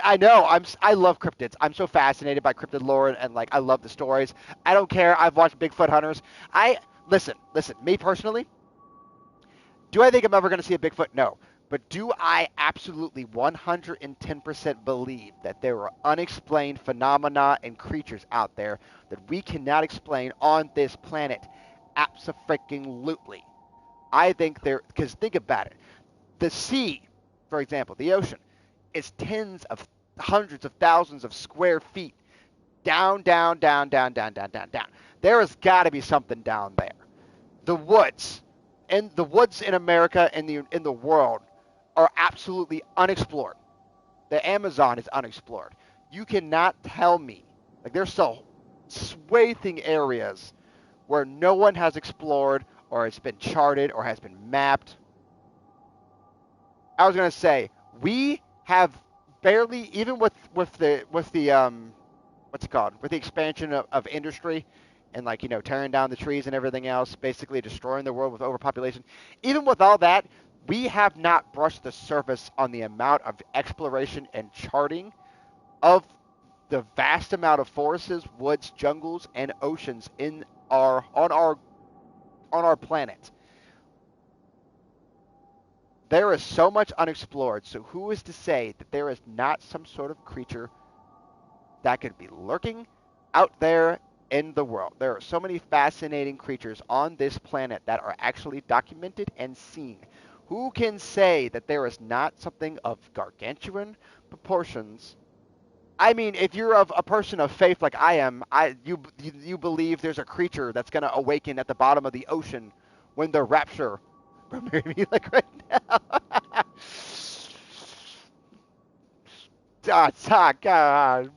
I know. I love cryptids. I'm so fascinated by cryptid lore, and like I love the stories. I don't care. I've watched Bigfoot Hunters. Listen. Me personally, do I think I'm ever going to see a Bigfoot? No. But do I absolutely 110% believe that there are unexplained phenomena and creatures out there that we cannot explain on this planet? Abso-freaking-lutely. I think there, because think about it. The sea, for example, the ocean, is tens of hundreds of thousands of square feet down. There has got to be something down there. The woods in America and in the world are absolutely unexplored. The Amazon is unexplored. You cannot tell me, like there's still swathing areas where no one has explored or it's been charted or has been mapped. I was gonna say we have barely, even with the what's it called, with the expansion of industry and like tearing down the trees and everything else, basically destroying the world with overpopulation. Even with all that, we have not brushed the surface on the amount of exploration and charting of the vast amount of forests, woods, jungles, and oceans on our planet. There is so much unexplored. So who is to say that there is not some sort of creature that could be lurking out there in the world? There are so many fascinating creatures on this planet that are actually documented and seen. Who can say that there is not something of gargantuan proportions? I mean, if you're a person of faith like I am, you believe there's a creature that's going to awaken at the bottom of the ocean when the rapture, maybe like right now. God,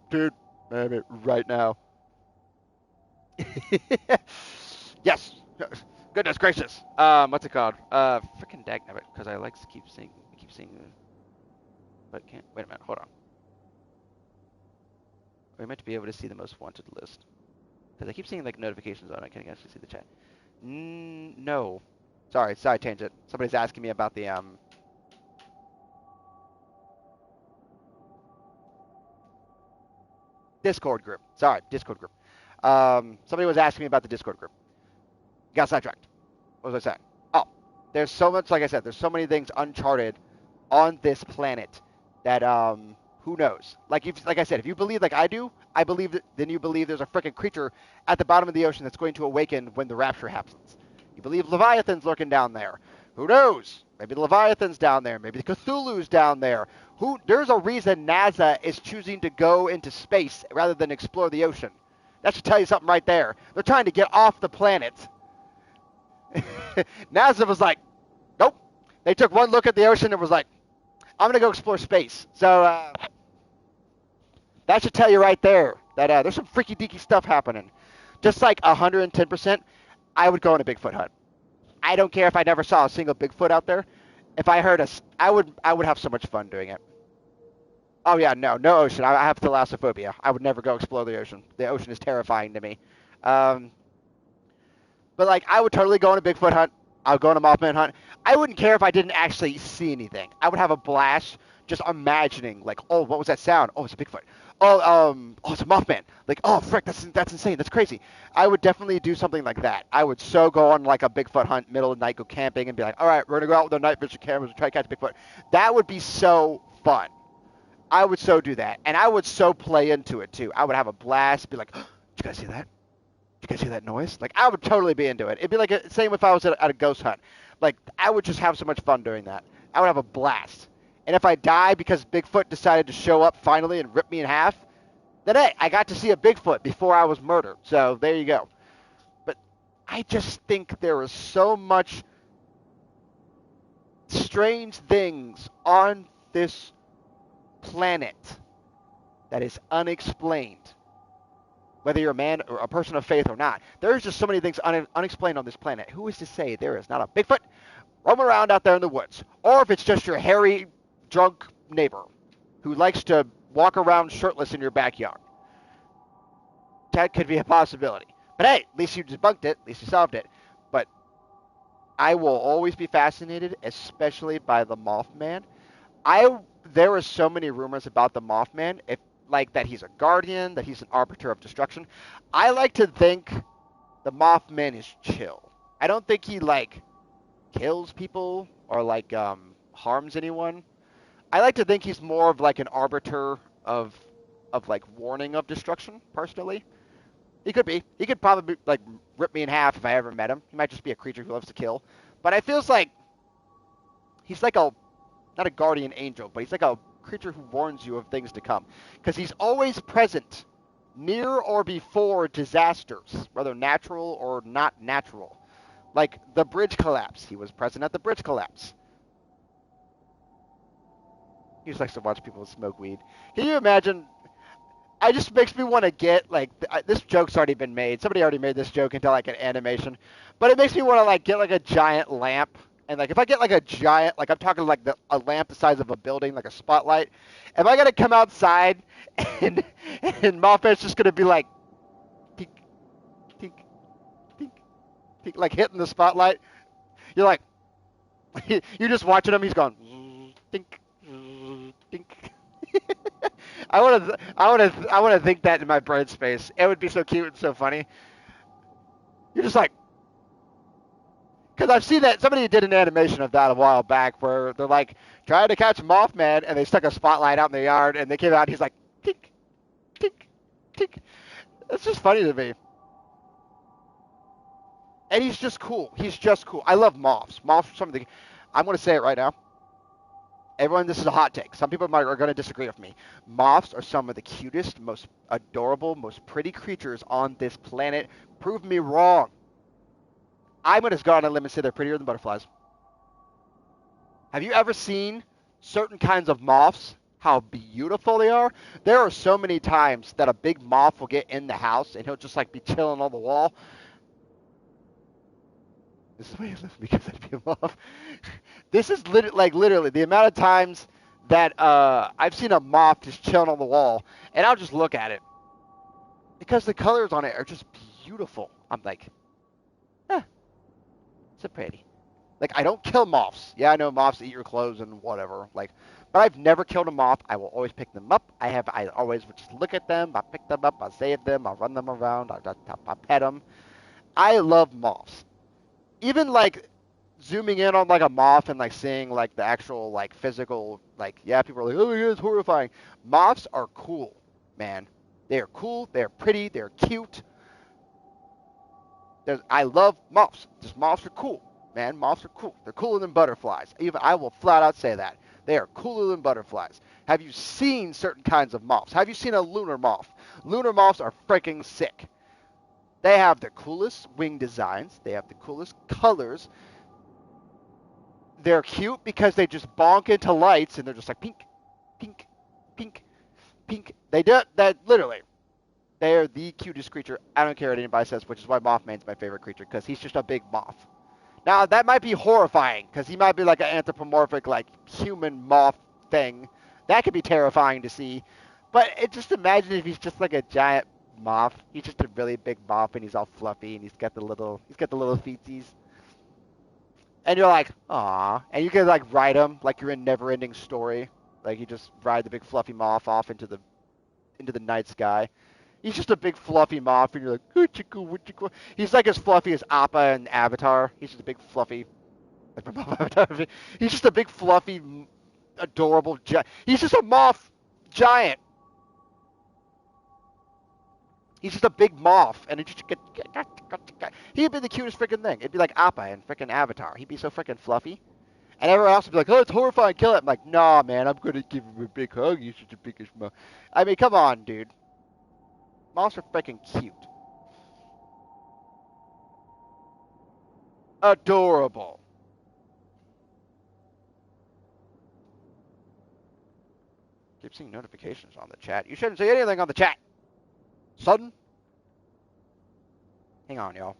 dude, maybe right now. Yes. Goodness gracious. What's it called? Freaking dagnabbit, because I like to keep seeing, but can't. Wait a minute. Hold on. We're meant to be able to see the most wanted list, because I keep seeing like notifications on. I can't actually see the chat. No. Sorry, tangent. Somebody's asking me about the Discord group. Sorry, Discord group. Somebody was asking me about the Discord group. Got sidetracked. What was I saying? Oh, there's so much, like I said, there's so many things uncharted on this planet that, who knows? Like I said, if you believe like I do, I believe that, then you believe there's a freaking creature at the bottom of the ocean that's going to awaken when the rapture happens. You believe Leviathan's lurking down there. Who knows? Maybe the Leviathan's down there. Maybe the Cthulhu's down there. There's a reason NASA is choosing to go into space rather than explore the ocean. That should tell you something right there. They're trying to get off the planet. NASA was like, nope. They took one look at the ocean and was like, I'm going to go explore space. So that should tell you right there that there's some freaky deaky stuff happening. Just like 110%, I would go on a Bigfoot hunt. I don't care if I never saw a single Bigfoot out there. If I heard I would have so much fun doing it. Oh yeah, no ocean. I have thalassophobia. I would never go explore the ocean. The ocean is terrifying to me. But like, I would totally go on a Bigfoot hunt. I would go on a Mothman hunt. I wouldn't care if I didn't actually see anything. I would have a blast just imagining, like, oh, what was that sound? Oh, it's a Bigfoot. Oh, it's a Mothman. Like, oh, frick, that's insane. That's crazy. I would definitely do something like that. I would so go on like a Bigfoot hunt, middle of the night, go camping, and be like, all right, we're gonna go out with our night vision cameras and try to catch Bigfoot. That would be so fun. I would so do that, and I would so play into it too. I would have a blast. Be like, oh, did you guys hear that? Did you guys hear that noise? Like, I would totally be into it. It'd be like same if I was at a ghost hunt. Like, I would just have so much fun doing that. I would have a blast. And if I die because Bigfoot decided to show up finally and rip me in half, then hey, I got to see a Bigfoot before I was murdered. So there you go. But I just think there is so much strange things on this planet that is unexplained. Whether you're a man or a person of faith or not, there's just so many things unexplained on this planet. Who is to say there is not a Bigfoot roaming around out there in the woods. Or if it's just your hairy, drunk neighbor who likes to walk around shirtless in your backyard. That could be a possibility. But hey, at least you debunked it. At least you solved it. But I will always be fascinated, especially by the Mothman. There are so many rumors about the Mothman, that he's a guardian, that he's an arbiter of destruction. I like to think the Mothman is chill. I don't think he kills people or harms anyone. I like to think he's more of an arbiter of warning of destruction. Personally, he could be. He could probably rip me in half if I ever met him. He might just be a creature who loves to kill. But I feels like he's not a guardian angel, but he's like a creature who warns you of things to come. Because he's always present near or before disasters, whether natural or not natural. Like the bridge collapse. He was present at the bridge collapse. He just likes to watch people smoke weed. Can you imagine? It just makes me want to get, this joke's already been made. Somebody already made this joke into, an animation. But it makes me want to, get, a giant lamp. And, if I get, a giant, I'm talking, a lamp the size of a building, like a spotlight. Am I going to come outside and Mothman's just going to be tink, tink, tink, tink, hitting the spotlight? You're you're just watching him. He's going, tink, tink. I want to think that in my brain space. It would be so cute and so funny. You're just because I've seen that somebody did an animation of that a while back where they're trying to catch Mothman and they stuck a spotlight out in the yard and they came out and he's tink, tink, tink. It's just funny to me. And he's just cool. He's just cool. I love moths. Moths are something. I'm going to say it right now. Everyone, this is a hot take. Some people are going to disagree with me. Moths are some of the cutest, most adorable, most pretty creatures on this planet. Prove me wrong. I'm going to go on a limb and say they're prettier than butterflies. Have you ever seen certain kinds of moths, how beautiful they are? There are so many times that a big moth will get in the house and he'll just be chilling on the wall. This is why you left because I'd be a moth. This is literally the amount of times that I've seen a moth just chilling on the wall, and I'll just look at it because the colors on it are just beautiful. I'm so pretty. I don't kill moths. Yeah, I know moths eat your clothes and whatever. But I've never killed a moth. I will always pick them up. I always just look at them. I pick them up. I save them. I run them around. I pet them. I love moths. Even zooming in on a moth and seeing the actual physical people are oh yeah, it's horrifying. Moths are cool, man. They are cool. They're pretty. They're cute. I love moths. Just moths are cool, man. Moths are cool. They're cooler than butterflies. Even I will flat out say that they are cooler than butterflies. Have you seen certain kinds of moths? Have you seen a lunar moth? Lunar moths are freaking sick. They have the coolest wing designs. They have the coolest colors. They're cute because they just bonk into lights and they're just pink, pink, pink, pink. They do that literally. They are the cutest creature. I don't care what anybody says, which is why Mothman's my favorite creature because he's just a big moth. Now that might be horrifying because he might be an anthropomorphic human moth thing. That could be terrifying to see. But just imagine if he's just a giant moth. He's just a really big moth and he's all fluffy and he's got the little feetsies. And you're aw. And you can ride him you're in Never Ending Story. You just ride the big fluffy moth off into the night sky. He's just a big fluffy moth and you're ooh-chicka. He's as fluffy as Appa in Avatar. He's just a big fluffy he's just a big fluffy adorable he's just a moth giant. He's just a big moth, and he'd be the cutest freaking thing. It'd be like Appa in freaking Avatar. He'd be so freaking fluffy. And everyone else would be oh, it's horrifying, kill it. I'm nah, man, I'm going to give him a big hug. He's such a biggest moth. I mean, come on, dude. Moths are freaking cute. Adorable. Keep seeing notifications on the chat. You shouldn't say anything on the chat. Sudden? Hang on, y'all.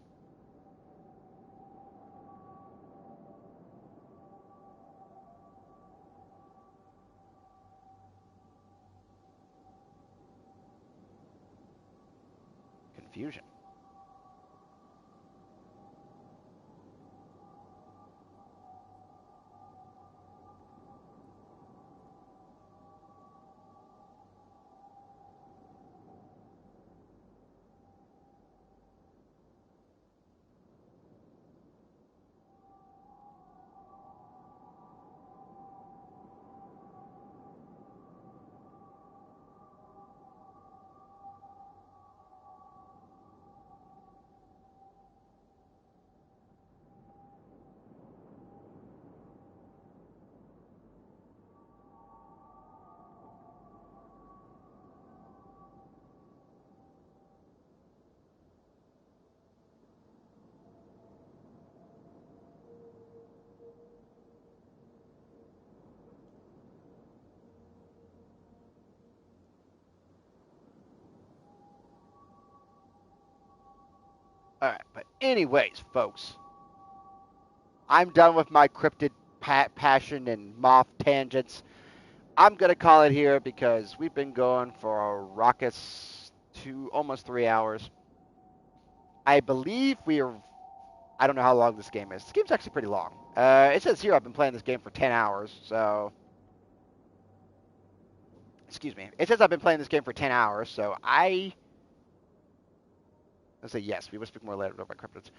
confusion. Alright, but anyways, folks, I'm done with my cryptid passion and moth tangents. I'm going to call it here because we've been going for a raucous almost 3 hours. I believe I don't know how long this game is. This game's actually pretty long. It says here I've been playing this game for 10 hours, so... Excuse me. It says I've been playing this game for 10 hours, so I'll say yes. We will speak more later about cryptids.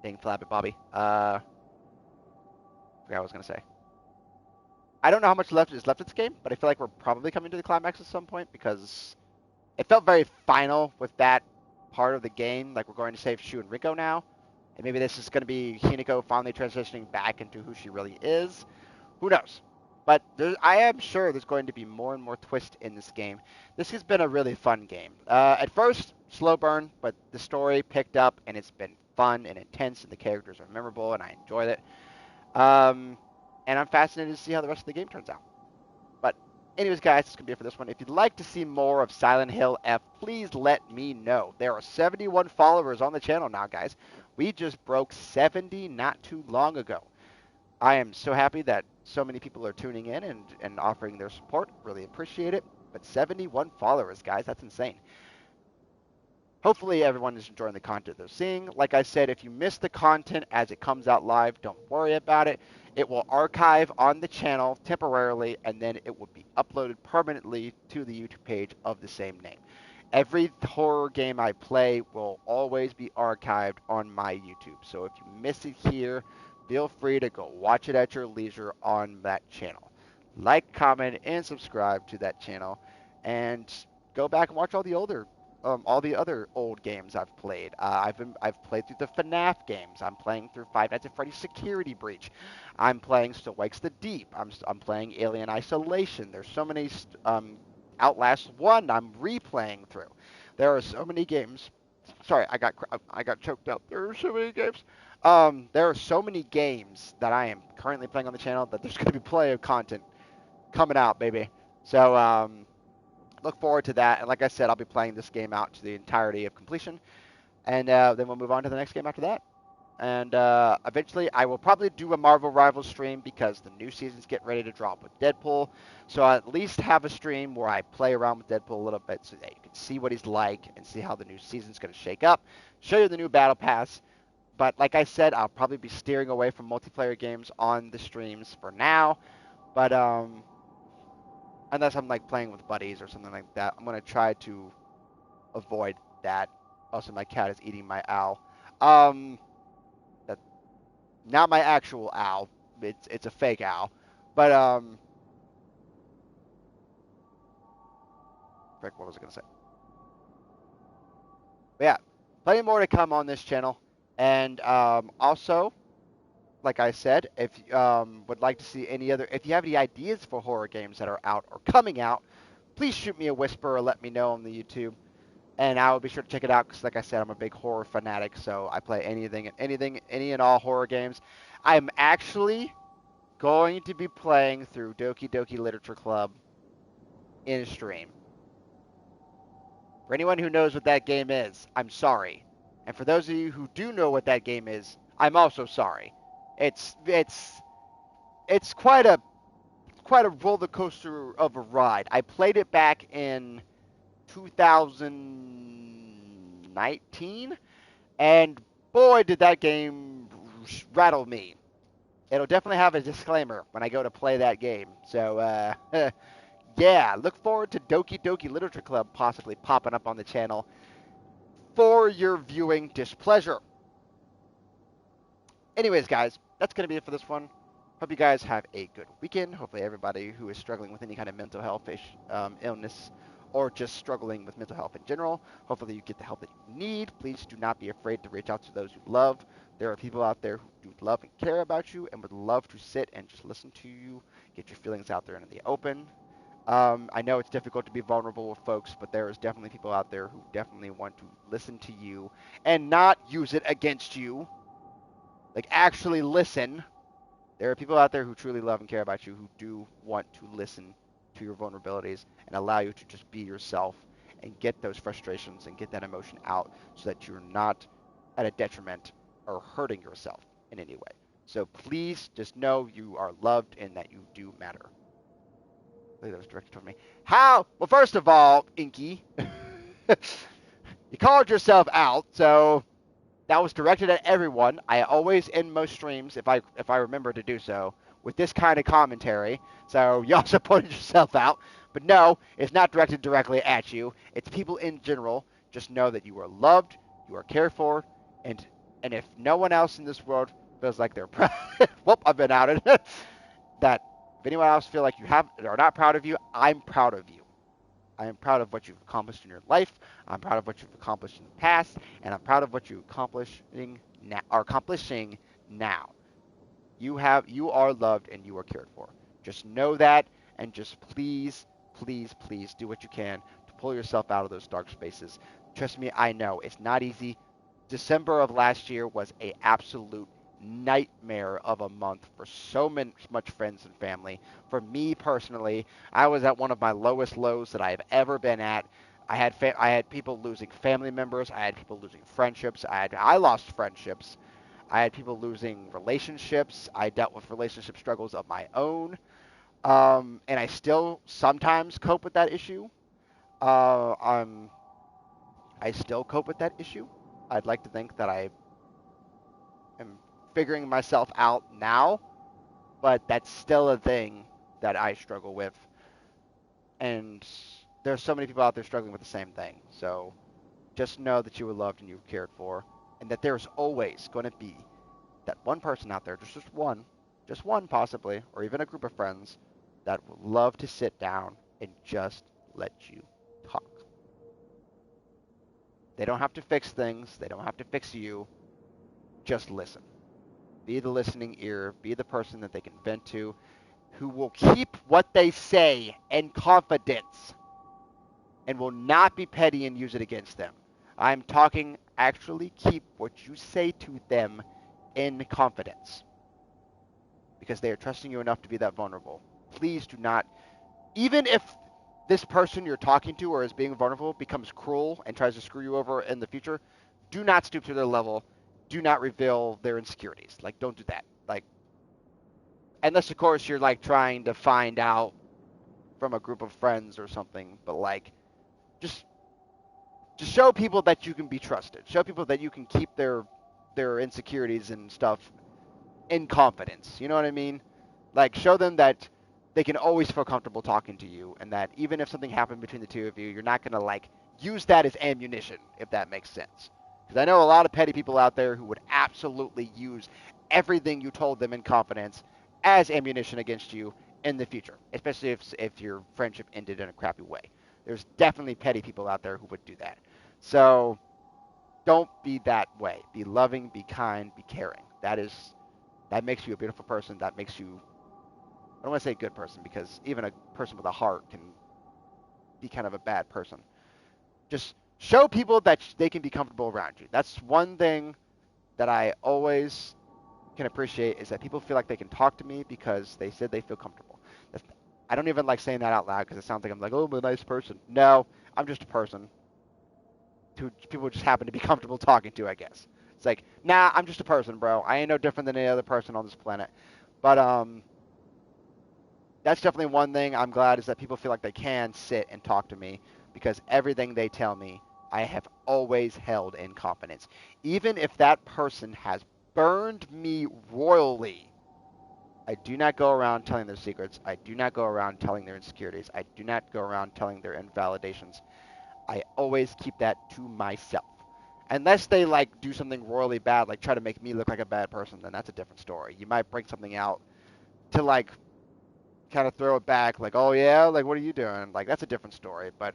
Dang flab it, Bobby. Forgot what I was going to say. I don't know how much is left in this game, but I feel like we're probably coming to the climax at some point because it felt very final with that part of the game. Like we're going to save Shu and Rico now. And maybe this is going to be Hinako finally transitioning back into who she really is. Who knows? But I am sure there's going to be more and more twist in this game. This has been a really fun game. At first, slow burn, but the story picked up and it's been fun and intense and the characters are memorable and I enjoyed it. And I'm fascinated to see how the rest of the game turns out. But anyways, guys, that's going to be it for this one. If you'd like to see more of Silent Hill F, please let me know. There are 71 followers on the channel now, guys. We just broke 70 not too long ago. I am so happy that so many people are tuning in and offering their support. Really appreciate it. But 71 followers, guys, that's insane. Hopefully everyone is enjoying the content they're seeing. Like I said, if you miss the content as it comes out live, don't worry about it. It will archive on the channel temporarily, and then it will be uploaded permanently to the YouTube page of the same name. Every horror game I play will always be archived on my YouTube. So if you miss it here, feel free to go watch it at your leisure on that channel. Like, comment, and subscribe to that channel. And go back and watch all the other old games I've played. I've played through the FNAF games. I'm playing through Five Nights at Freddy's Security Breach. I'm playing Still Wakes the Deep. I'm playing Alien Isolation. There's so many Outlast 1 I'm replaying through. There are so many games. Sorry, I got choked up. There are so many games. There are so many games that I am currently playing on the channel that there's going to be plenty of content coming out, baby. So, look forward to that. And like I said, I'll be playing this game out to the entirety of completion. And then we'll move on to the next game after that. And eventually, I will probably do a Marvel Rivals stream because the new season's getting ready to drop with Deadpool. So I'll at least have a stream where I play around with Deadpool a little bit so that you can see what he's like and see how the new season's going to shake up. Show you the new Battle Pass. But like I said, I'll probably be steering away from multiplayer games on the streams for now. But unless I'm like playing with buddies or something like that, I'm going to try to avoid that. Also, my cat is eating my owl. Not my actual owl. It's a fake owl. But, frick, what was I going to say? But yeah, plenty more to come on this channel. And also, like I said, if you would like to see if you have any ideas for horror games that are out or coming out, please shoot me a whisper or let me know on the YouTube. And I will be sure to check it out because, like I said, I'm a big horror fanatic, so I play any and all horror games. I'm actually going to be playing through Doki Doki Literature Club in a stream. For anyone who knows what that game is, I'm sorry. And for those of you who do know what that game is, I'm also sorry. It's quite a quite a roller coaster of a ride. I played it back in 2019, and boy, did that game rattle me. It'll definitely have a disclaimer when I go to play that game. So, yeah, look forward to Doki Doki Literature Club possibly popping up on the channel for your viewing displeasure. Anyways, guys, that's going to be it for this one. Hope you guys have a good weekend. Hopefully everybody who is struggling with any kind of mental health illness or just struggling with mental health in general, hopefully you get the help that you need. Please do not be afraid to reach out to those you love. There are people out there who do love and care about you and would love to sit and just listen to you, get your feelings out there in the open. I know it's difficult to be vulnerable with folks, but there is definitely people out there who definitely want to listen to you and not use it against you. Like, actually listen. There are people out there who truly love and care about you, who do want to listen to your vulnerabilities and allow you to just be yourself and get those frustrations and get that emotion out so that you're not at a detriment or hurting yourself in any way. So please just know you are loved and that you do matter. I believe that was directed toward me. How? Well, first of all, Inky, you called yourself out, so that was directed at everyone. I always end most streams, if I remember to do so, with this kind of commentary. So you also pointed yourself out. But no, it's not directed directly at you. It's people in general. Just know that you are loved, you are cared for, and if no one else in this world feels like they're proud, whoop, I've been outed. That if anyone else feel like are not proud of you, I'm proud of you. I am proud of what you've accomplished in your life. I'm proud of what you've accomplished in the past, and I'm proud of what you're accomplishing now. You are loved and you are cared for. Just know that, and just please, please, please do what you can to pull yourself out of those dark spaces. Trust me, I know it's not easy. December of last year was an absolute nightmare of a month for so much friends and family. For me personally, I was at one of my lowest lows that I have ever been at. I had people losing family members. I had people losing friendships. I lost friendships. I had people losing relationships. I dealt with relationship struggles of my own, and I still sometimes cope with that issue. I still cope with that issue. I'd like to think that I am figuring myself out now, but that's still a thing that I struggle with. And there's so many people out there struggling with the same thing. So just know that you are loved and you're cared for, and that there's always going to be that one person out there, just one possibly, or even a group of friends that would love to sit down and just let you talk. They don't have to fix things. They don't have to fix you. Just listen. Be the listening ear. Be the person that they can vent to, who will keep what they say in confidence and will not be petty and use it against them. I'm talking actually keep what you say to them in confidence, because they are trusting you enough to be that vulnerable. Please do not, even if this person you're talking to or is being vulnerable becomes cruel and tries to screw you over in the future, do not stoop to their level. Do not reveal their insecurities. Like, don't do that. Like, unless of course you're like trying to find out from a group of friends or something, but like, just show people that you can be trusted. Show people that you can keep their insecurities and stuff in confidence. You know what I mean? Like, show them that they can always feel comfortable talking to you, and that even if something happened between the two of you, you're not going to like use that as ammunition, if that makes sense. Because I know a lot of petty people out there who would absolutely use everything you told them in confidence as ammunition against you in the future, especially if your friendship ended in a crappy way. There's definitely petty people out there who would do that. So don't be that way. Be loving, be kind, be caring. That makes you a beautiful person. That makes you, I don't want to say a good person, because even a person with a heart can be kind of a bad person. Just show people that they can be comfortable around you. That's one thing that I always can appreciate, is that people feel like they can talk to me because they said they feel comfortable. I don't even like saying that out loud because it sounds like I'm like, oh, I'm a nice person. No, I'm just a person who people just happen to be comfortable talking to, I guess. It's like, nah, I'm just a person, bro. I ain't no different than any other person on this planet. But that's definitely one thing I'm glad is that people feel like they can sit and talk to me because everything they tell me, I have always held in confidence. Even if that person has burned me royally, I do not go around telling their secrets. I do not go around telling their insecurities. I do not go around telling their invalidations. I always keep that to myself. Unless they like do something royally bad, like try to make me look like a bad person, then that's a different story. You might bring something out to like kind of throw it back, like, oh yeah, like what are you doing? Like that's a different story. But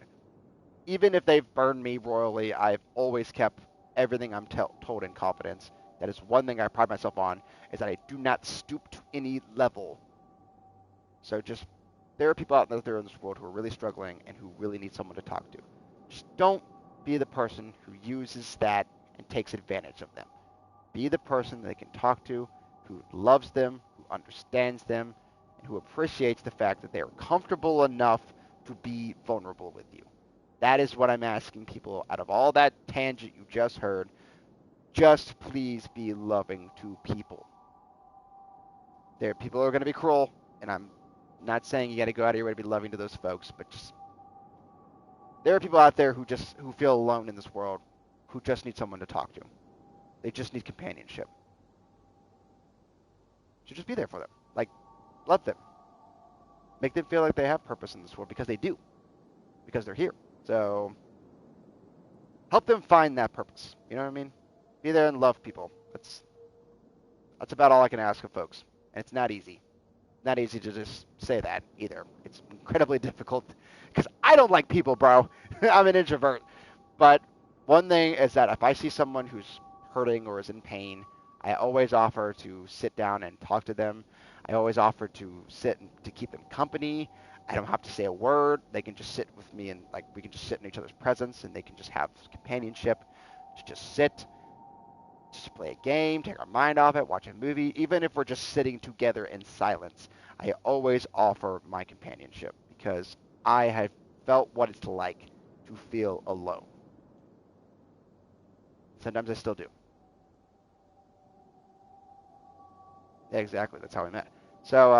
even if they've burned me royally, I've always kept everything I'm told in confidence. That is one thing I pride myself on, is that I do not stoop to any level. So just, there are people out there in this world who are really struggling and who really need someone to talk to. Just don't be the person who uses that and takes advantage of them. Be the person they can talk to, who loves them, who understands them, and who appreciates the fact that they are comfortable enough to be vulnerable with you. That is what I'm asking people out of all that tangent you just heard. Just please be loving to people. There, people are going to be cruel, and I'm not saying you got to go out of your way to be loving to those folks, but just there are people out there who feel alone in this world, who just need someone to talk to. They just need companionship. So just be there for them. Like, love them. Make them feel like they have purpose in this world, because they do. Because they're here. So help them find that purpose. You know what I mean? Be there and love people. That's about all I can ask of folks. And it's not easy. Not easy to just say that either. It's incredibly difficult because I don't like people, bro. I'm an introvert. But one thing is that if I see someone who's hurting or is in pain, I always offer to sit down and talk to them. I always offer to sit and to keep them company. I don't have to say a word. They can just sit with me, and like we can just sit in each other's presence, and they can just have companionship. To just sit, just play a game, take our mind off it, watch a movie. Even if we're just sitting together in silence, I always offer my companionship because I have felt what it's like to feel alone. Sometimes I still do. Yeah, exactly. That's how we met. So,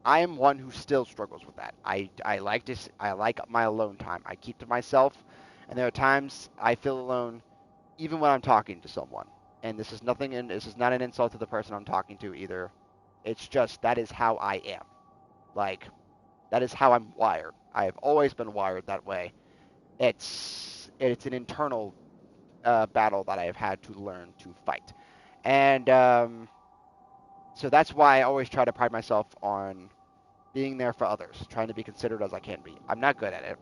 I am one who still struggles with that. I like my alone time. I keep to myself, and there are times I feel alone, even when I'm talking to someone. And this is nothing, and this is not an insult to the person I'm talking to either. It's just that is how I am. Like, that is how I'm wired. I have always been wired that way. It's an internal battle that I have had to learn to fight, and so that's why I always try to pride myself on being there for others, trying to be considerate as I can be. I'm not good at it.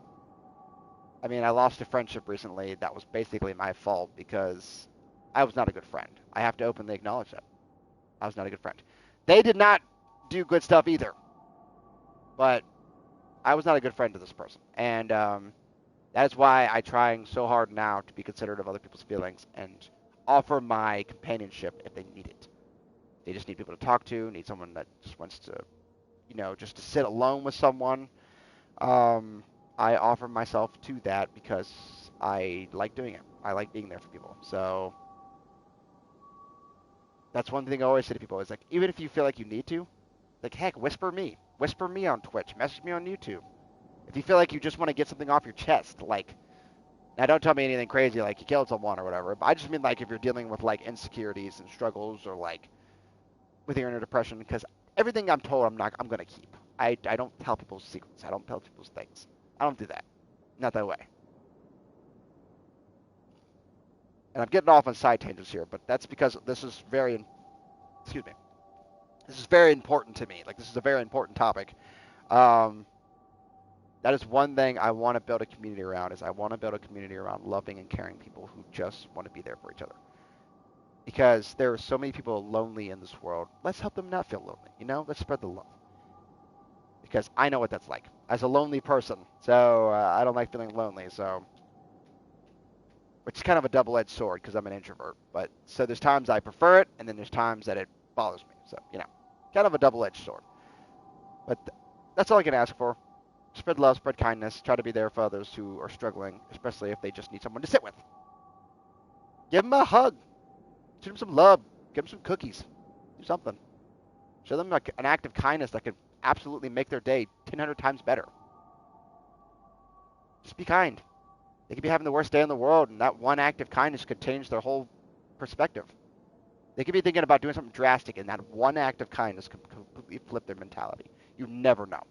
I mean, I lost a friendship recently that was basically my fault because I was not a good friend. I have to openly acknowledge that. I was not a good friend. They did not do good stuff either, but I was not a good friend to this person. And that is why I'm trying so hard now to be considerate of other people's feelings and offer my companionship if they need it. They just need people to talk to, need someone that just wants to, just to sit alone with someone. I offer myself to that because I like doing it. I like being there for people. So that's one thing I always say to people is like, even if you feel like you need to, like, heck, whisper me on Twitch, message me on YouTube. If you feel like you just want to get something off your chest, like, now don't tell me anything crazy like you killed someone or whatever, but I just mean like if you're dealing with like insecurities and struggles or like with your inner depression, because everything I'm told I'm going to keep. I don't tell people's secrets. I don't tell people's things. I don't do that. Not that way. And I'm getting off on side tangents here, but that's because this is very important to me. Like, this is a very important topic. That is one thing I want to build a community around, is I want to build a community around loving and caring people who just want to be there for each other. Because there are so many people lonely in this world. Let's help them not feel lonely, Let's spread the love. Because I know what that's like as a lonely person. So I don't like feeling lonely, so... Which is kind of a double-edged sword because I'm an introvert. But so there's times I prefer it, and then there's times that it bothers me. So, kind of a double-edged sword. But that's all I can ask for. Spread love, spread kindness, try to be there for others who are struggling, especially if they just need someone to sit with. Give them a hug. Shoot them some love. Give them some cookies. Do something. Show them like an act of kindness that could absolutely make their day 1,000 times better. Just be kind. They could be having the worst day in the world, and that one act of kindness could change their whole perspective. They could be thinking about doing something drastic, and that one act of kindness could completely flip their mentality. You never know.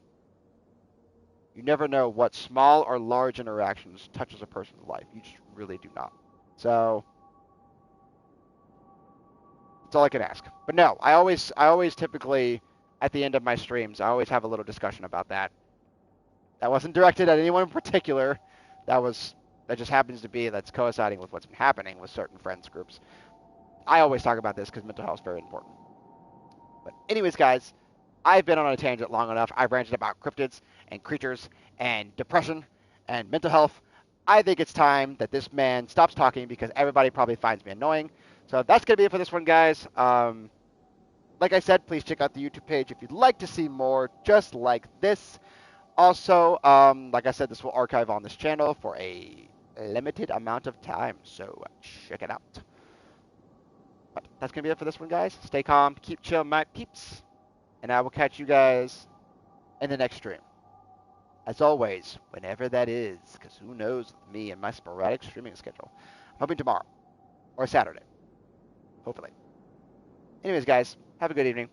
You never know what small or large interactions touches a person's life. You just really do not. So that's all I can ask. But no, I always typically, at the end of my streams, I always have a little discussion about that. That wasn't directed at anyone in particular. That just happens to be that's coinciding with what's been happening with certain friends groups. I always talk about this because mental health is very important. But anyways, guys, I've been on a tangent long enough. I've ranted about cryptids and creatures and depression and mental health. I think it's time that this man stops talking because everybody probably finds me annoying. So that's going to be it for this one, guys. Like I said, please check out the YouTube page if you'd like to see more just like this. Also, like I said, this will archive on this channel for a limited amount of time. So check it out. But that's going to be it for this one, guys. Stay calm. Keep chill, my peeps. And I will catch you guys in the next stream. As always, whenever that is, because who knows with me and my sporadic streaming schedule. I'm hoping tomorrow or Saturday. Hopefully. Anyways, guys, have a good evening.